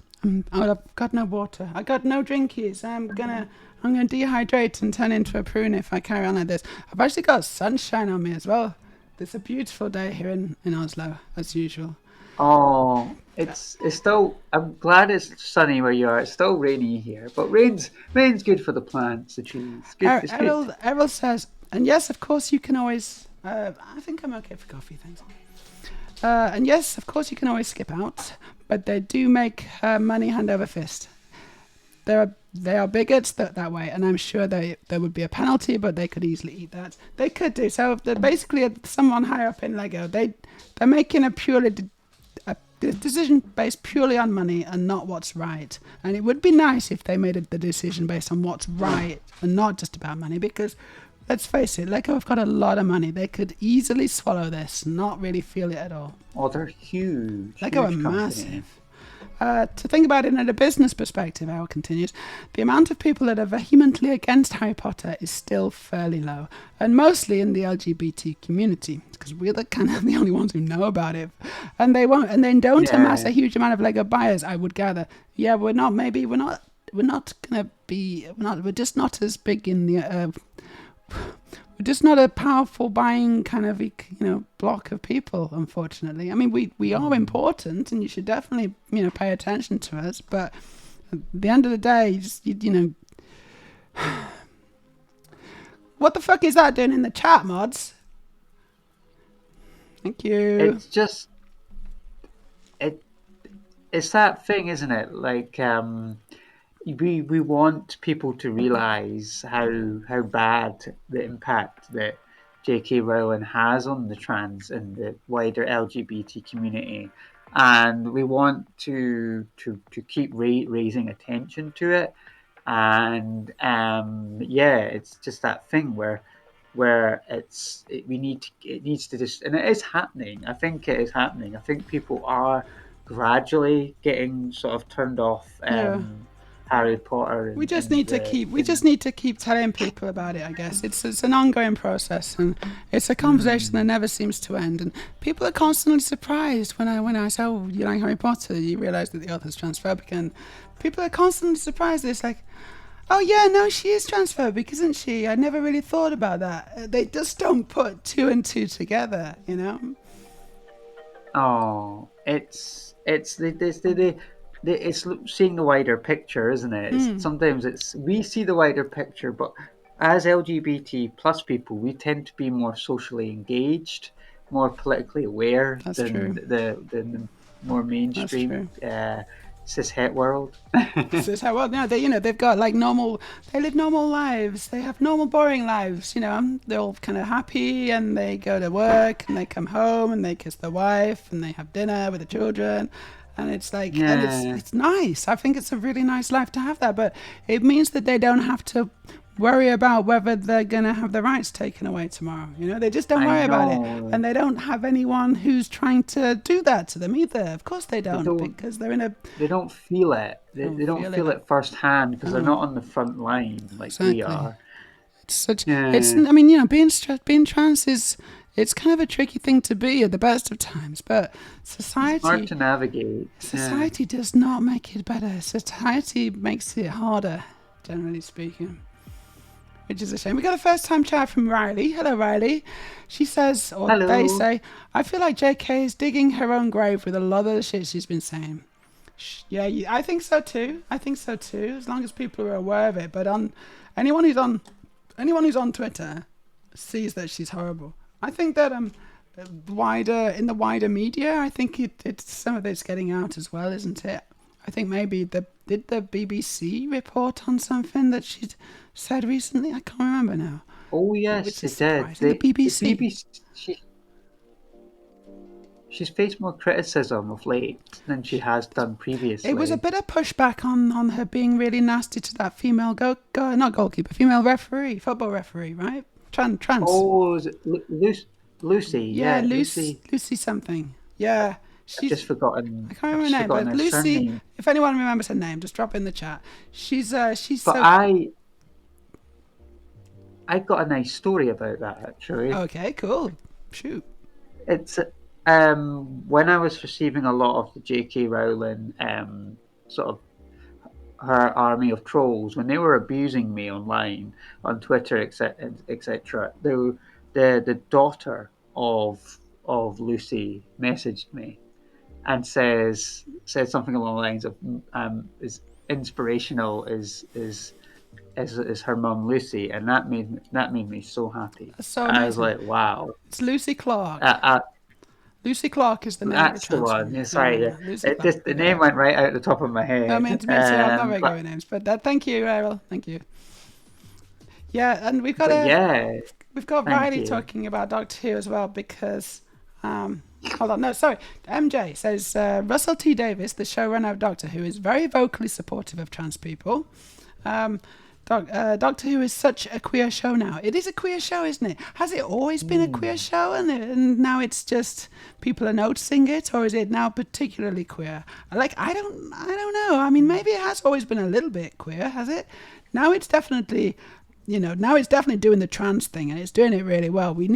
I've got no water. I got no drinkies. I'm gonna dehydrate and turn into a prune if I carry on like this. I've actually got sunshine on me as well. It's a beautiful day here in Oslo, as usual. oh, it's still. I'm glad it's sunny where you are. It's still rainy here, but rain's good for the plants, the trees. Good. It's good. Errol says, and yes, of course you can always. I think I'm okay for coffee, thanks. And yes, of course you can always skip out, but they do make money hand over fist. they are bigots that way, and I'm sure there would be a penalty, but they could easily eat that. They could do so. Basically, someone higher up in Lego, they're making a decision based purely on money and not what's right. And it would be nice if they made the decision based on what's right and not just about money, because let's face it, Lego have got a lot of money. They could easily swallow this and not really feel it at all. Oh, they're huge. Lego huge are company. massive. To think about it in a business perspective, Al continues, the amount of people that are vehemently against Harry Potter is still fairly low, and mostly in the LGBT community, because we're the only ones who know about it, and they don't amass a huge amount of Lego buyers, I would gather. Yeah, we're just not as big in the. We're just not a powerful buying kind of block of people, unfortunately. I mean, we are important, and you should definitely pay attention to us. But at the end of the day, what the fuck is that doing in the chat, mods? Thank you. It's just it's that thing, isn't it? Like we want people to realise how bad the impact that J.K. Rowling has on the trans and the wider LGBT community, and we want to keep raising attention to it. And it's just that thing where it needs to just, and it is happening. I think it is happening. I think people are gradually getting sort of turned off Harry Potter. We just need to keep telling people about it, I guess. It's an ongoing process, and it's a conversation that never seems to end. And people are constantly surprised when I say, "Oh, you like Harry Potter?" You realise that the author's transphobic, and people are constantly surprised. It's like, "Oh yeah, no, she is transphobic, isn't she? I never really thought about that." They just don't put two and two together, Oh, it's seeing the wider picture, isn't it? Sometimes we see the wider picture, but as LGBT plus people, we tend to be more socially engaged, more politically aware than the more mainstream cis-het world. Cis-het world, no, they've got they live normal lives, they have normal boring lives, they're all kind of happy, and they go to work and they come home and they kiss their wife and they have dinner with the children. And it's like, and it's nice. I think it's a really nice life to have that, but it means that they don't have to worry about whether they're going to have their rights taken away tomorrow. They just don't worry about it, and they don't have anyone who's trying to do that to them either. Of course they don't, because they're in a. They don't feel it. They don't feel it firsthand because they're not on the front line like we are. It's such. It's. I mean, being trans is. It's kind of a tricky thing to be at the best of times, but society... It's hard to navigate. Society does not make it better. Society makes it harder, generally speaking, which is a shame. We got a first-time chat from Riley. Hello, Riley. She says, or Hello. They say, I feel like JK is digging her own grave with a lot of the shit she's been saying. Yeah, I think so too. As long as people are aware of it. But anyone who's on Twitter sees that she's horrible. I think that in the wider media, I think it's some of it's getting out as well, isn't it? I think maybe did the BBC report on something that she'd said recently? I can't remember now. Oh yes, it did. The BBC. She's faced more criticism of late than she has done previously. It was a bit of pushback on her being really nasty to that female female referee, football referee, right? Trans. Oh, is it Lucy? Yeah, Lucy something. Yeah. I've just forgotten. I can't remember her name, but Lucy, surname. If anyone remembers her name, just drop it in the chat. I got a nice story about that, actually. Okay, cool. Shoot. It's when I was receiving a lot of the J.K. Rowling sort of her army of trolls, when they were abusing me online on Twitter, etc. The daughter of Lucy messaged me and said something along the lines of is inspirational is her mum Lucy, and that made me so happy. So I was like, wow. It's Lucy Clark. Lucy Clark is the name of the That's the trans one. woman. Yeah, sorry, yeah. Lucy It Clark. just the name went right out the top of my No, head. me too. I'm not very good But with names, but thank you, Errol. Thank you. Yeah, and but yeah, we've got thank Riley you. talking about Doctor Who as well because hold on, no, sorry. MJ says Russell T Davis, the showrunner of Doctor Who, is very vocally supportive of trans people. Doctor Who is such a queer show now. It is a queer show, isn't it? Has it always been a queer show, and now it's just people are noticing it, or is it now particularly queer? I don't know. I mean, maybe it has always been a little bit queer, has it? Now it's definitely, now it's definitely doing the trans thing, and it's doing it really well. We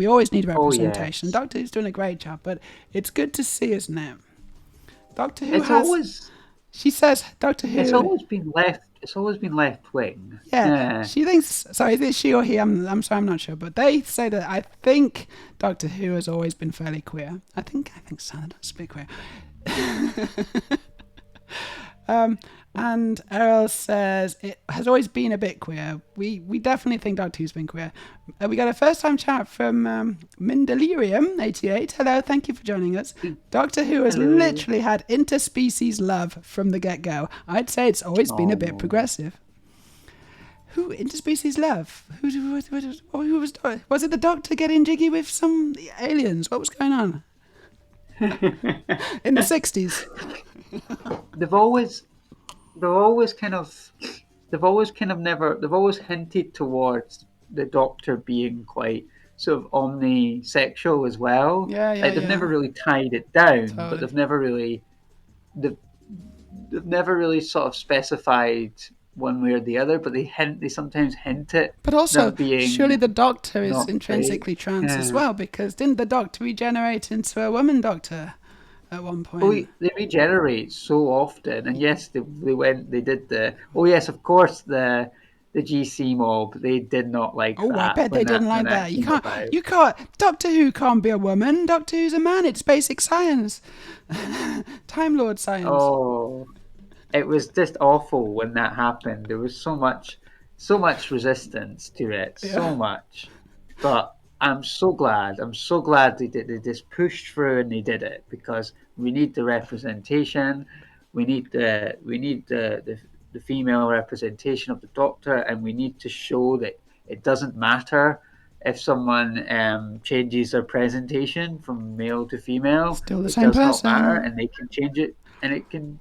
always need Oh representation. yes, Doctor Who's doing a great job, but it's good to see, isn't it? Doctor Who it's has. always She says Doctor it's Who. always been left. It's always been left wing. Yeah, Yeah. she thinks. Sorry, is it she or he? I'm sorry, I'm not sure. But they say that I think Doctor Who has always been fairly queer. I think so. That's a bit queer. And Errol says it has always been a bit queer. We definitely think Doctor Who's been queer. We got a first time chat from Mindelirium88. Hello, thank you for joining us. Doctor Who has Hello. literally had interspecies love from the get go. I'd say it's always been a bit Oh. progressive. Who interspecies love? Who was it? The Doctor getting jiggy with some aliens? What was going on in the 60s? They've always they've always kind of they've always hinted towards the Doctor being quite sort of omnisexual as well. Yeah, Like they've yeah. never really tied it down, but Totally. they've, they've never really sort of specified one way or the other, but they sometimes hint at But also, them being surely the Doctor is not straight. intrinsically trans as Yeah. well, because didn't the Doctor regenerate into a woman Doctor at one Oh, point? they regenerate so often, and yes, they did the. Oh yes, of course, the GC mob. They did not like Oh, I that bet they didn't when like that that. came about. You can't. Doctor Who can't be a woman. Doctor Who's a man. It's basic science, Time Lord science. Oh, it was just awful when that happened. There was so much resistance to it, Yeah, so much. But I'm so glad. I'm so glad they did. They just pushed through and they did it because we need the representation. We need the female representation of the Doctor, and we need to show that it doesn't matter if someone changes their presentation from male to female. still the It same does not matter, person. and they can change it, and it can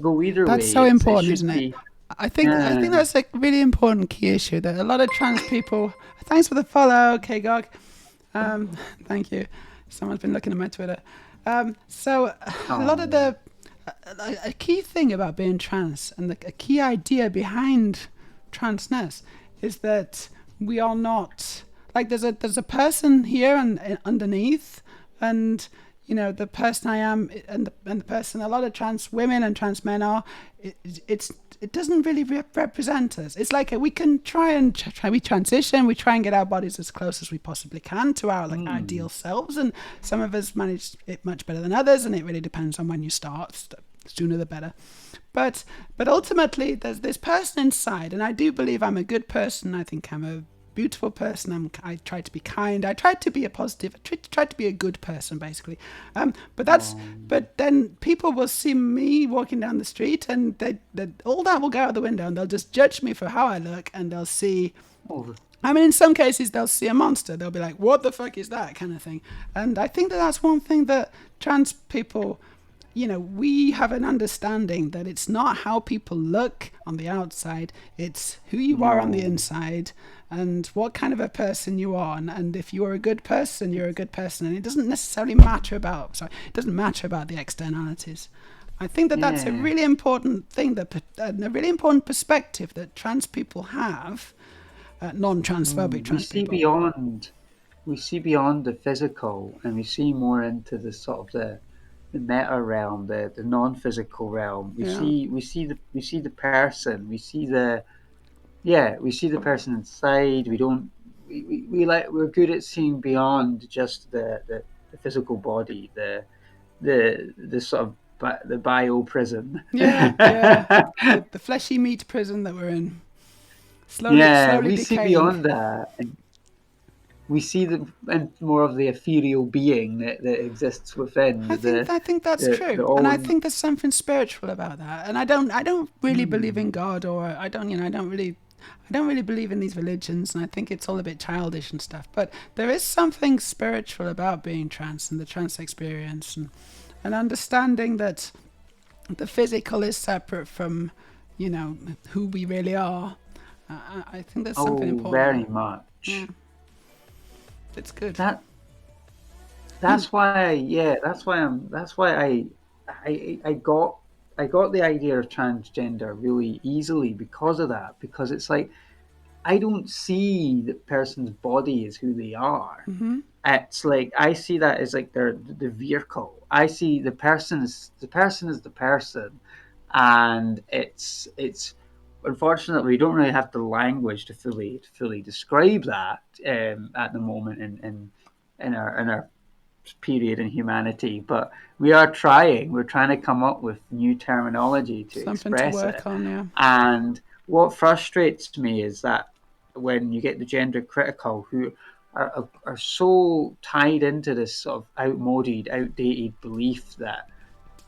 go either That's way. so It important, should isn't it? be. I think Yeah. that's a really important key issue that a lot of trans people. Thanks for the follow, okay, Gog. Thank you. Someone's been looking at my Twitter. So a lot of Oh. a key thing about being trans and a key idea behind transness is that we are not like there's a person here and underneath, and the person I am and the person a lot of trans women and trans men are. It doesn't really represent us. It's like we can we transition, we try and get our bodies as close as we possibly can to our ideal selves, and some of us manage it much better than others, and it really depends on when you start. Sooner the better. But ultimately, there's this person inside, and I do believe I'm a good person. I think I'm a beautiful person. I try to be kind. I try to be a positive. I try to be a good person, basically. But then people will see me walking down the street, and all that will go out the window, and they'll just judge me for how I look, and they'll see. Oh. I mean, in some cases, they'll see a monster. They'll be like, "What the fuck is that?" kind of thing. And I think that that's one thing that trans people. We have an understanding that it's not how people look on the outside, it's who you are on the inside and what kind of a person you are. And if you are a good person, you're a good person. And it doesn't necessarily matter about, the externalities. I think that that's a Yeah. really important thing, a really important perspective that trans people have, non-transphobic We trans see people. beyond the physical, and we see more into the sort of the meta realm, the non-physical realm. Yeah. We see the person. We see the person inside. We don't we're good at seeing beyond just the physical body, the sort of the bio prison. Yeah, yeah. The fleshy meat prison that we're in. Yeah, Slowly we see decaying. beyond that. we see the and more of the ethereal being that exists within I think that's the true, and I all. think there's something spiritual about that. And I don't really believe in God, or I don't really believe in these religions, and I think it's all a bit childish and stuff. But there is something spiritual about being trans and the trans experience, and understanding that the physical is separate from, who we really are. I think there's something Oh, important very there. Yeah, much. it's good. That You, that's why, yeah, that's why I I got I got the idea of transgender really easily because of that. Because it's like I don't see the person's body as who they are. It's like I see that as like they're the vehicle. I see the person, and it's unfortunately we don't really have the language to fully describe that at the moment in our period in humanity. But we are trying. We're trying to come up with new terminology to something to express it. work on, yeah. And what frustrates me is that when you get the gender critical who are so tied into this sort of outdated belief that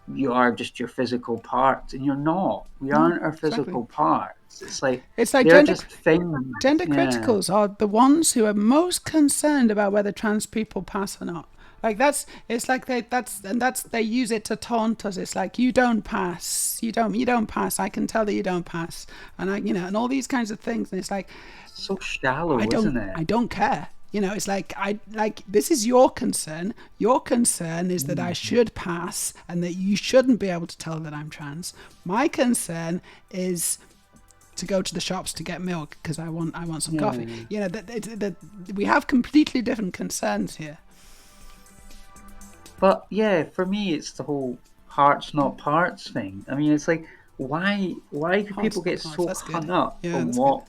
you are just your physical parts, and you're not. We No, aren't our exactly. physical parts. It's like It's like they're just things. gender Yeah. criticals are the ones who are most concerned about whether trans people pass or not. Like it's like they use it to taunt us. It's like you don't pass, you don't pass. I can tell that you don't pass, and and all these kinds of things. And it's like So shallow, isn't it? I don't care. It's like this is your concern. Your concern is that I Mm. should pass and that you shouldn't be able to tell that I'm trans. My concern is to go to the shops to get milk because I want some coffee. Yeah. That we have completely different concerns here. But yeah, for me, it's the whole hearts not parts thing. I mean, it's like why do Hearts people not get parts. so That's good. hung up Yeah, on that's good. what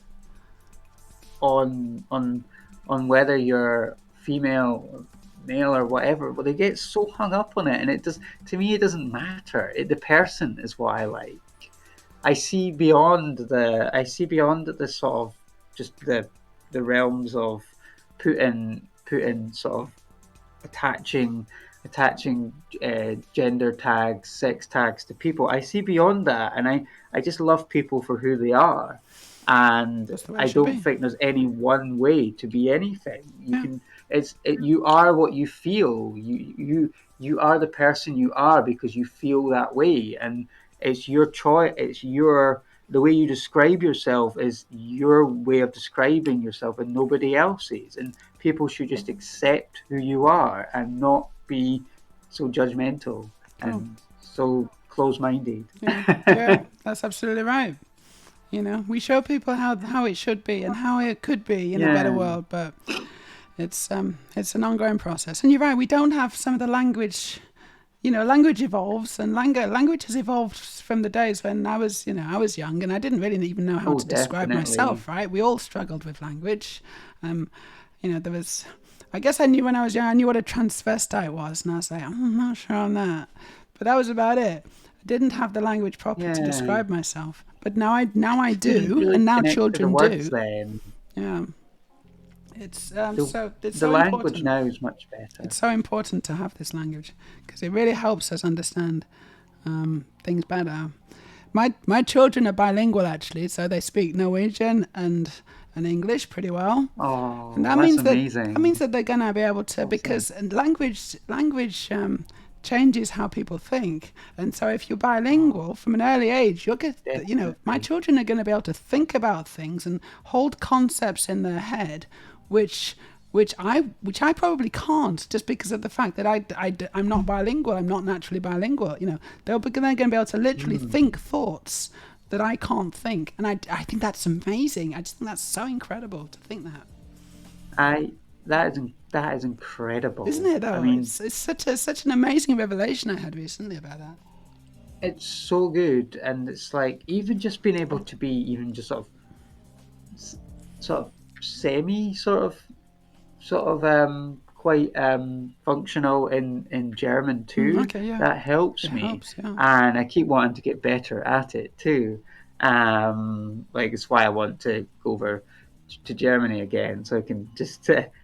on on on whether you're female or male or whatever? But they get so hung up on it, and it does to me it doesn't matter. The person is what I like. I see beyond the sort of just the realms of putting sort of attaching gender tags, sex tags to people. I see beyond that, and I just love people for who they are. And That's the way it I should don't be. think there's any one way to be anything. Yeah. You are what you feel. You are the person you are because you feel that way, and it's your choice. It's your the way you describe yourself is your way of describing yourself and nobody else's. And people should just accept who you are and not be so judgmental Oh, and so close-minded. yeah. Yeah. That's absolutely right. We show people how it should be and how it could be in a better Yeah, world, but it's an ongoing process. And you're right, we don't have some of the language. Language evolves, and language has evolved from the days when I was young, and I didn't really even know how oh, to describe definitely. myself. Right? We all struggled with language. Um, there was. I guess I knew when I was young. I knew what a transvestite was, and I was like, I'm not sure on that. But that was about it. I didn't have the language properly to Yeah, describe myself. But now I didn't do, really and now connect to the children words do. then. Yeah. It's The it's the so language important. now is much It's better. so important to have this language because it really helps us understand things better. My children are bilingual actually, so they speak Norwegian and English pretty well, and Oh, that's that means amazing. that they're gonna be able to Awesome. because language changes how people think, and so if you're Oh, bilingual from an early age, you'll get my definitely. children are going to be able to think about things and hold concepts in their head, which which I probably can't just because of the fact that I'm not bilingual. I'm not naturally bilingual. They're going to be able to literally Mm. think thoughts that I can't think, and I think that's amazing. I just think that's so incredible to think that, I that is isn't incredible. it? I Though mean, it's such an amazing revelation I had recently about that. it's so good, and it's like even just being able to be even just s- sort of semi sort of quite functional in German too. Okay, yeah, That it helps me, helps. Yeah. and I keep wanting to get better at it too. Like it's why I want to go over to Germany again, so I can just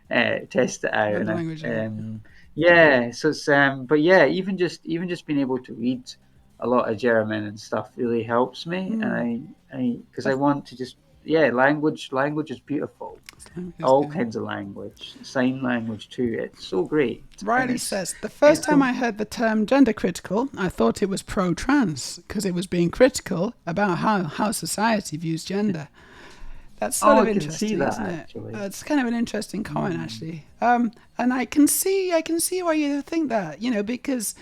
test it out. Learn the And language. yeah, so it's but yeah, even just being able to read a lot of German and stuff really helps me, and I because I want to just language is beautiful. All kinds of language, sign language too. It's so great. And Riley says, the first time I heard the term gender critical, I thought it was pro-trans because it was being critical about how society views gender. That's sort of interesting, isn't it? actually. It's kind of an interesting comment, actually. And I can see why you think that, because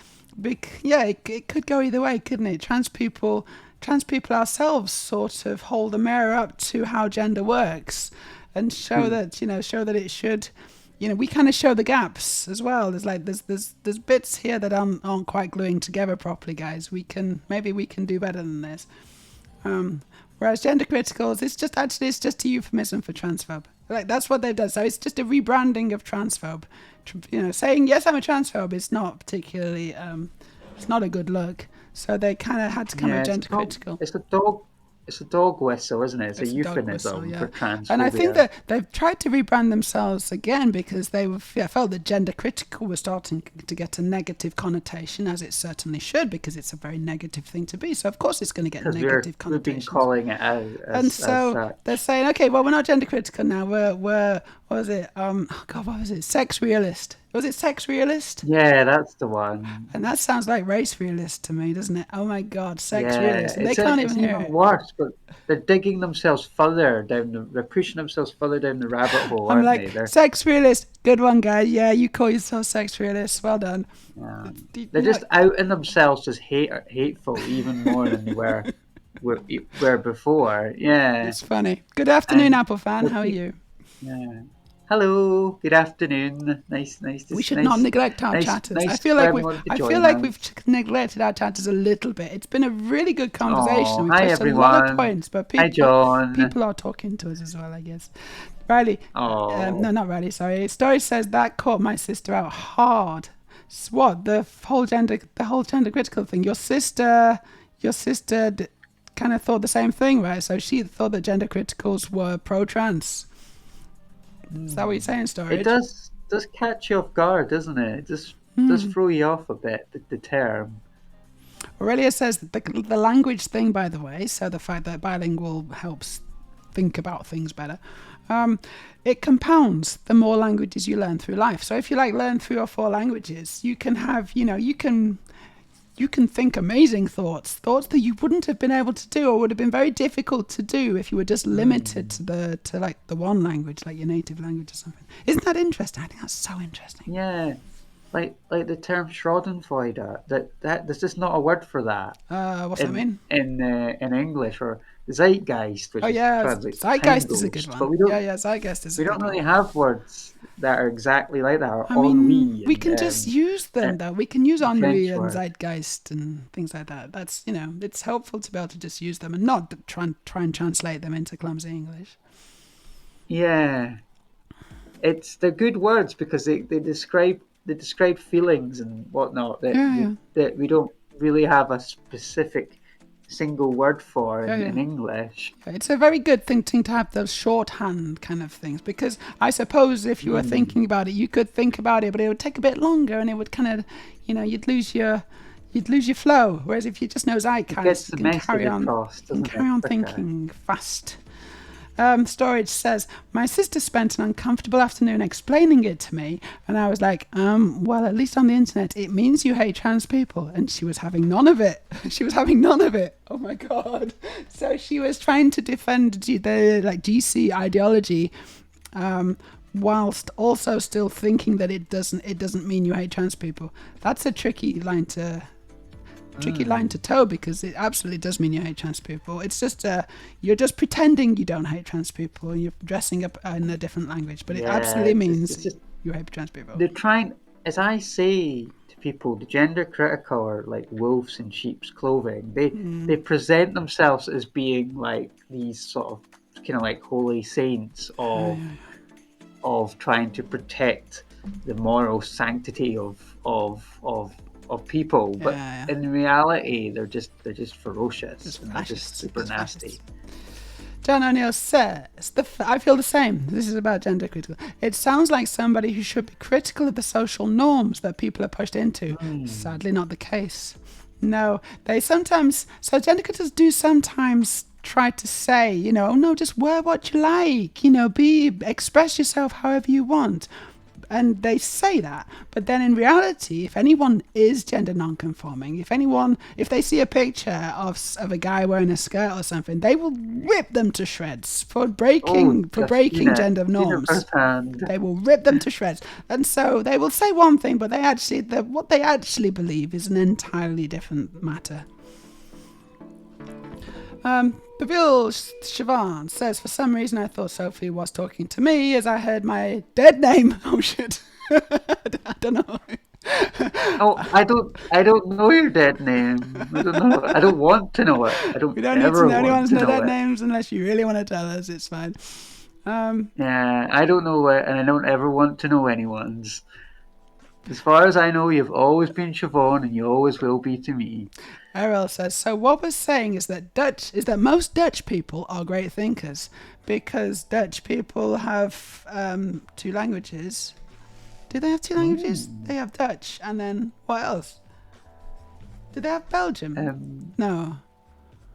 it could go either way, couldn't it? Trans people ourselves sort of hold a mirror up to how gender works and show that it should. We kind of show the gaps as well. There's bits here that aren't quite gluing together properly, guys. Maybe we can do better than this. Whereas gender criticals, it's just a euphemism for transphobe. Like, that's what they've done. So it's just a rebranding of transphobe. Saying yes, I'm a transphobe is not particularly. It's not a good look. So they kind of had to come with gender critical. It's a dog whistle, isn't it? It's a euphemism whistle, for transphobia. And I think that they've tried to rebrand themselves again because they felt that gender critical was starting to get a negative connotation, as it certainly should, because it's a very negative thing to be. So of course it's going to get negative connotations. We've been calling it out and so they're saying, okay, well, we're not gender critical now. We're what was it? What was it? Sex realist. Was it sex realist? Yeah, that's the one. And that sounds like race realist to me, doesn't it? Oh my God, sex realist. And they can't even hear it. Worse, but they're digging themselves further down. They're pushing themselves further down the rabbit hole, I'm aren't like, sex realist. Good one, guys. Yeah, you call yourself sex realist. Well done. Yeah. They're just outing themselves as hateful even more than they were before. Yeah, it's funny. Good afternoon, Apple fan. How are you? Yeah. Hello, good afternoon. Nice to We should not neglect our chatters. I feel like we've neglected our chatters a little bit. It's been a really good conversation. We've hi touched everyone. a lot of points, but hi John. People are talking to us as well, I guess. Riley. No, not Riley. Sorry. Story says that caught my sister out hard. What? The whole gender critical thing. Your sister kind of thought the same thing, right? So she thought that gender criticals were pro-trans. Is that what you're saying, Storage? It does catch you off guard, doesn't it? It just does throw you off a bit, the term. Aurelia says that the language thing, by the way, so the fact that bilingual helps think about things better, it compounds the more languages you learn through life. So if you learn 3 or 4 languages, you can have, you can think amazing thoughts that you wouldn't have been able to do or would have been very difficult to do if you were just limited to the one language, like your native language or something. Isn't that interesting? I think that's so interesting. Yeah, like the term Schadenfreude. That there's just not a word for that. What's that mean? In English, or Zeitgeist, which Zeitgeist is a good one. But we don't, Zeitgeist is. We don't really have words that are exactly like that. Or ennui. We can just use them though. We can use ennui and Zeitgeist and things like that. That's it's helpful to be able to just use them and not try and translate them into clumsy English. Yeah, they're good words because they describe feelings and whatnot that we don't really have a specific single word for in English. It's a very good thing to have those shorthand kind of things, because I suppose if you were thinking about it, you could think about it, but it would take a bit longer and it would kind of, you'd lose your flow. Whereas if you just know Zeitgeist, you can carry on thinking fast. Storage says, my sister spent an uncomfortable afternoon explaining it to me, and I was like, well, at least on the internet, it means you hate trans people, and she was having none of it. Oh my God. So she was trying to defend the GC ideology, whilst also still thinking that it doesn't mean you hate trans people. That's a tricky line to toe, because it absolutely does mean you hate trans people. It's just you're just pretending you don't hate trans people and you're dressing up in a different language, but it absolutely means you hate trans people. They're trying, as I say to people, the gender critical are like wolves in sheep's clothing. They present themselves as being like these sort of kind of like holy saints of trying to protect the moral sanctity of people, but in reality they're just ferocious. They're just super nasty. John O'Neill says, I feel the same. This is about gender critical. It sounds like somebody who should be critical of the social norms that people are pushed into. Sadly not the case. No, they sometimes, so gender critics do sometimes try to say, oh no, just wear what you like, express yourself however you want. And they say that, but then in reality, if anyone is gender non-conforming, if they see a picture of a guy wearing a skirt or something, they will rip them to shreds for breaking gender norms. They will rip them to shreds, and so they will say one thing, but what they actually believe is an entirely different matter. Pavel Siobhan says, for some reason I thought Sophie was talking to me as I heard my dead name. Oh shit. I don't know. I don't know your dead name. I don't know. I don't want to know it. We don't need to know anyone's dead names unless you really want to tell us. It's fine. Yeah, I don't know it, and I don't ever want to know anyone's. As far as I know, you've always been Siobhan, and you always will be to me. Errol says, so what we're saying is that most Dutch people are great thinkers because Dutch people have 2 languages. Do they have 2 languages? They have Dutch, and then what else? Do they have Belgium? No.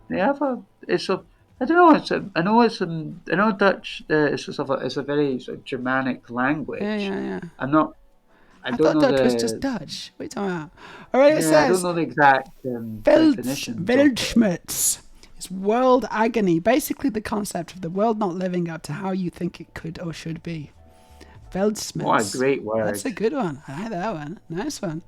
They have I don't know. I know Dutch. It's a very sort of Germanic language. Yeah. I thought Dutch was just Dutch. What are you talking about? Alright, it says, I don't know the exact definition. Weltschmerz is world agony. Basically the concept of the world not living up to how you think it could or should be. Weltschmerz. What a great word. That's a good one. I like that one. Nice one.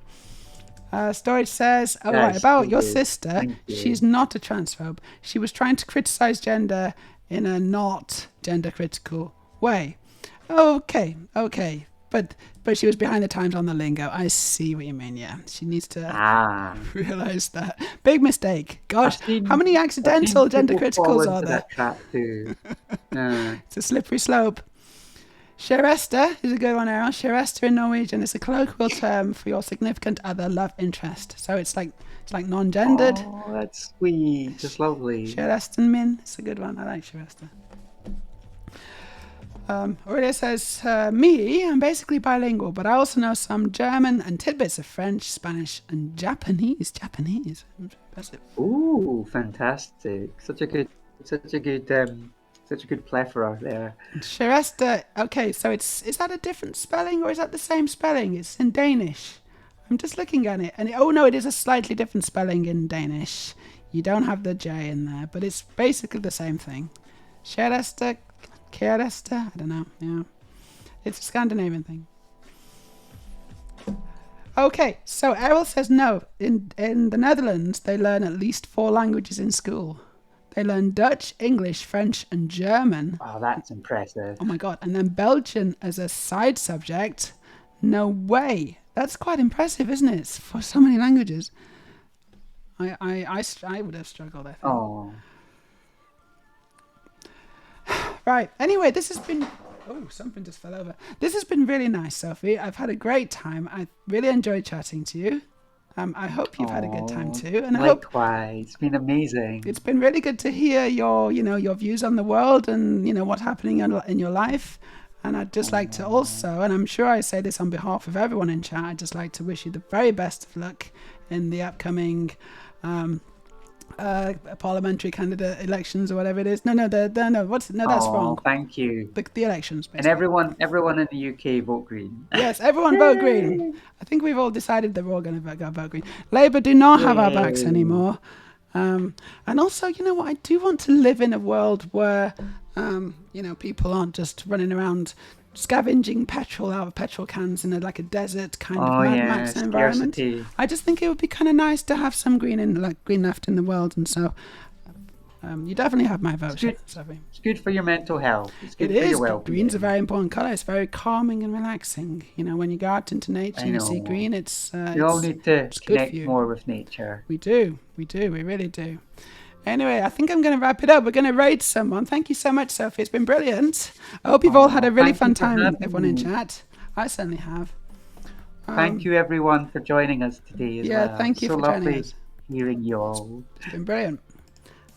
Storage says, about your sister, she's not a transphobe. She was trying to criticize gender in a not gender critical way. Okay. But she was behind the times on the lingo. I see what you mean, yeah. She needs to realise that. Big mistake. Gosh, how many accidental gender criticals are there? That trap too. It's a slippery slope. Kjæreste is a good one, Aaron. Kjæreste in Norwegian is a colloquial term for your significant other love interest. So it's like non-gendered. Oh, that's sweet. Just lovely. Kjæresten min. It's a good one. I like kjæreste. Aurelia says, me, I'm basically bilingual, but I also know some German and tidbits of French, Spanish, and Japanese. Impressive. Ooh, fantastic! Such a good plethora there. Kjæreste. Okay, so is that a different spelling or is that the same spelling? It's in Danish. I'm just looking at it, and it is a slightly different spelling in Danish. You don't have the J in there, but it's basically the same thing. Kjæreste. I don't know. Yeah, it's a Scandinavian thing. Okay, so Errol says no. In the Netherlands, they learn at least 4 languages in school. They learn Dutch, English, French, and German. Oh, that's impressive. Oh my god! And then Belgian as a side subject. No way. That's quite impressive, isn't it? For so many languages. I would have struggled, I think. Oh. Right. Anyway, this has been... Oh, something just fell over. This has been really nice, Sophie. I've had a great time. I really enjoyed chatting to you. I hope you've had a good time too. And likewise. It's been amazing. It's been really good to hear your views on the world and, what's happening in your life. And I'd just like to also, and I'm sure I say this on behalf of everyone in chat, I'd just like to wish you the very best of luck in the upcoming parliamentary candidate elections or whatever it is. That's wrong. Thank you. The elections, basically. And everyone in the UK vote green. Yes, everyone vote green. I think we've all decided that we're all going to vote green. Labour do not have our backs anymore. And also, you know what? I do want to live in a world where, people aren't just running around scavenging petrol out of petrol cans in a desert kind of Mad Max environment. Scarcity. I just think it would be kind of nice to have some green left in the world, and so you definitely have my vote. It's good for your mental health. It's good for your well-being. Green's a very important colour. It's very calming and relaxing. When you go out into nature and you see green, you all need to connect more with nature. We do. We really do. Anyway, I think I'm going to wrap it up. We're going to raid someone. Thank you so much, Sophie. It's been brilliant. I hope you've all had a really fun time, everyone in chat. I certainly have. Thank you, everyone, for joining us today as well. Yeah, thank you for joining us. Hearing you all. It's been brilliant.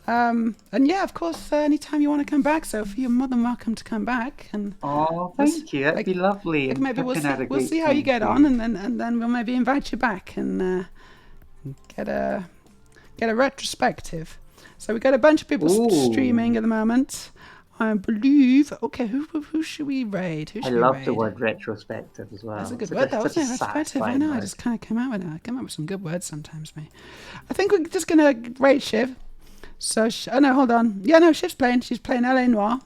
And yeah, of course, anytime you want to come back, Sophie, you're more than welcome to come back. And Oh, we'll s- thank you. That'd like, be lovely. like And maybe Pipkin had a we'll great see how you time get on, too. and then we'll maybe invite you back and get a retrospective. So we got a bunch of people streaming Ooh, at the moment. I believe. Okay, who should we raid? Who I should we love the raid? word retrospective as That's a well. good word, though, Such a wasn't it? Retrospective. I satisfying know. I word. just kind of came out with it. I come up with some good words sometimes, me. I think we're just gonna raid Shiv. So, oh no, hold on. Yeah, no, Shiv's playing. She's playing LA Noir.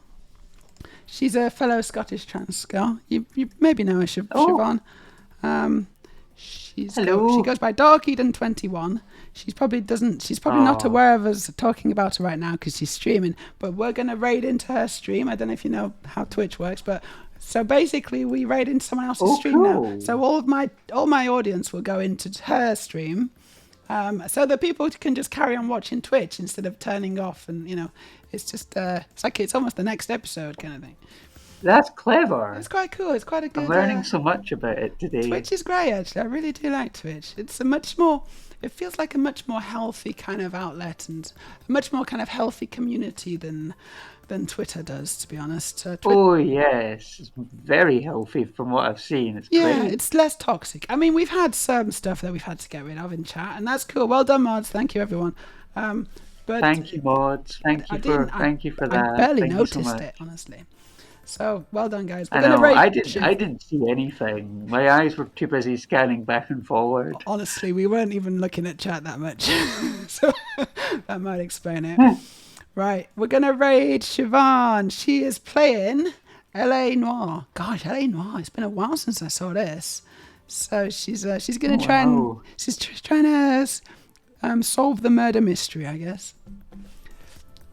She's a fellow Scottish trans girl. You maybe know her, Oh, Siobhan. Um, she hello. goes by Dark Eden 21. She's probably not Oh, aware of us talking about her right now because she's streaming. But we're gonna raid into her stream. I don't know if you know how Twitch works, but so basically we raid into someone else's oh, stream now. cool. So all my audience will go into her stream. So that people can just carry on watching Twitch instead of turning off, and it's just it's almost the next episode kind of thing. That's It's clever. quite cool. It's quite a I'm good. learning so much about it today. Twitch is great, actually. I really do like Twitch. It's a much more. It feels like a much more healthy kind of outlet and a much more kind of healthy community than Twitter does, to be honest. Oh, yes. It's very healthy from what I've seen. It's Yeah, great. it's less toxic. I mean, we've had some stuff that we've had to get rid of in chat, and that's cool. Well done, mods. Thank you, everyone. But Thank you, mods. I didn't. Thank you for I that. barely Thank you so noticed much. it, honestly. So well done, guys. We're I gonna know. rate. I didn't see anything. My eyes were too busy scanning back and forward. Honestly, we weren't even looking at chat that much, so that might explain it. Right, we're gonna raid Siobhan. She is playing LA Noir. Gosh, LA Noir. It's been a while since I saw this. So she's gonna Oh, try and wow. trying to solve the murder mystery, I guess.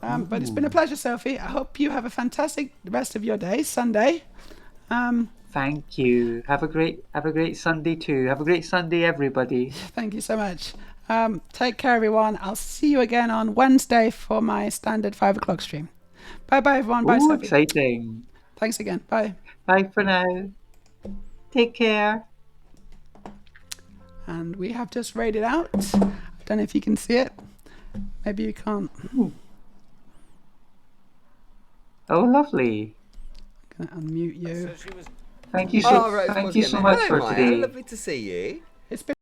But it's been a Ooh. pleasure, Sophie. I hope you have a fantastic rest of your day, Sunday. Thank you. Have a great Sunday too. Have a great Sunday, everybody. Thank you so much. Take care, everyone. I'll see you again on Wednesday for my standard 5 o'clock stream. Bye bye, everyone. Bye, Oh, Sophie. exciting. Thanks again. Bye. Bye for now. Take care. And we have just raided out. I don't know if you can see it. Maybe you can't. Ooh. Oh, lovely. I'm gonna unmute you. Thank you Oh, right, thank once you again, so mate. much Hello, for Maya. today. Lovely to see you. It's been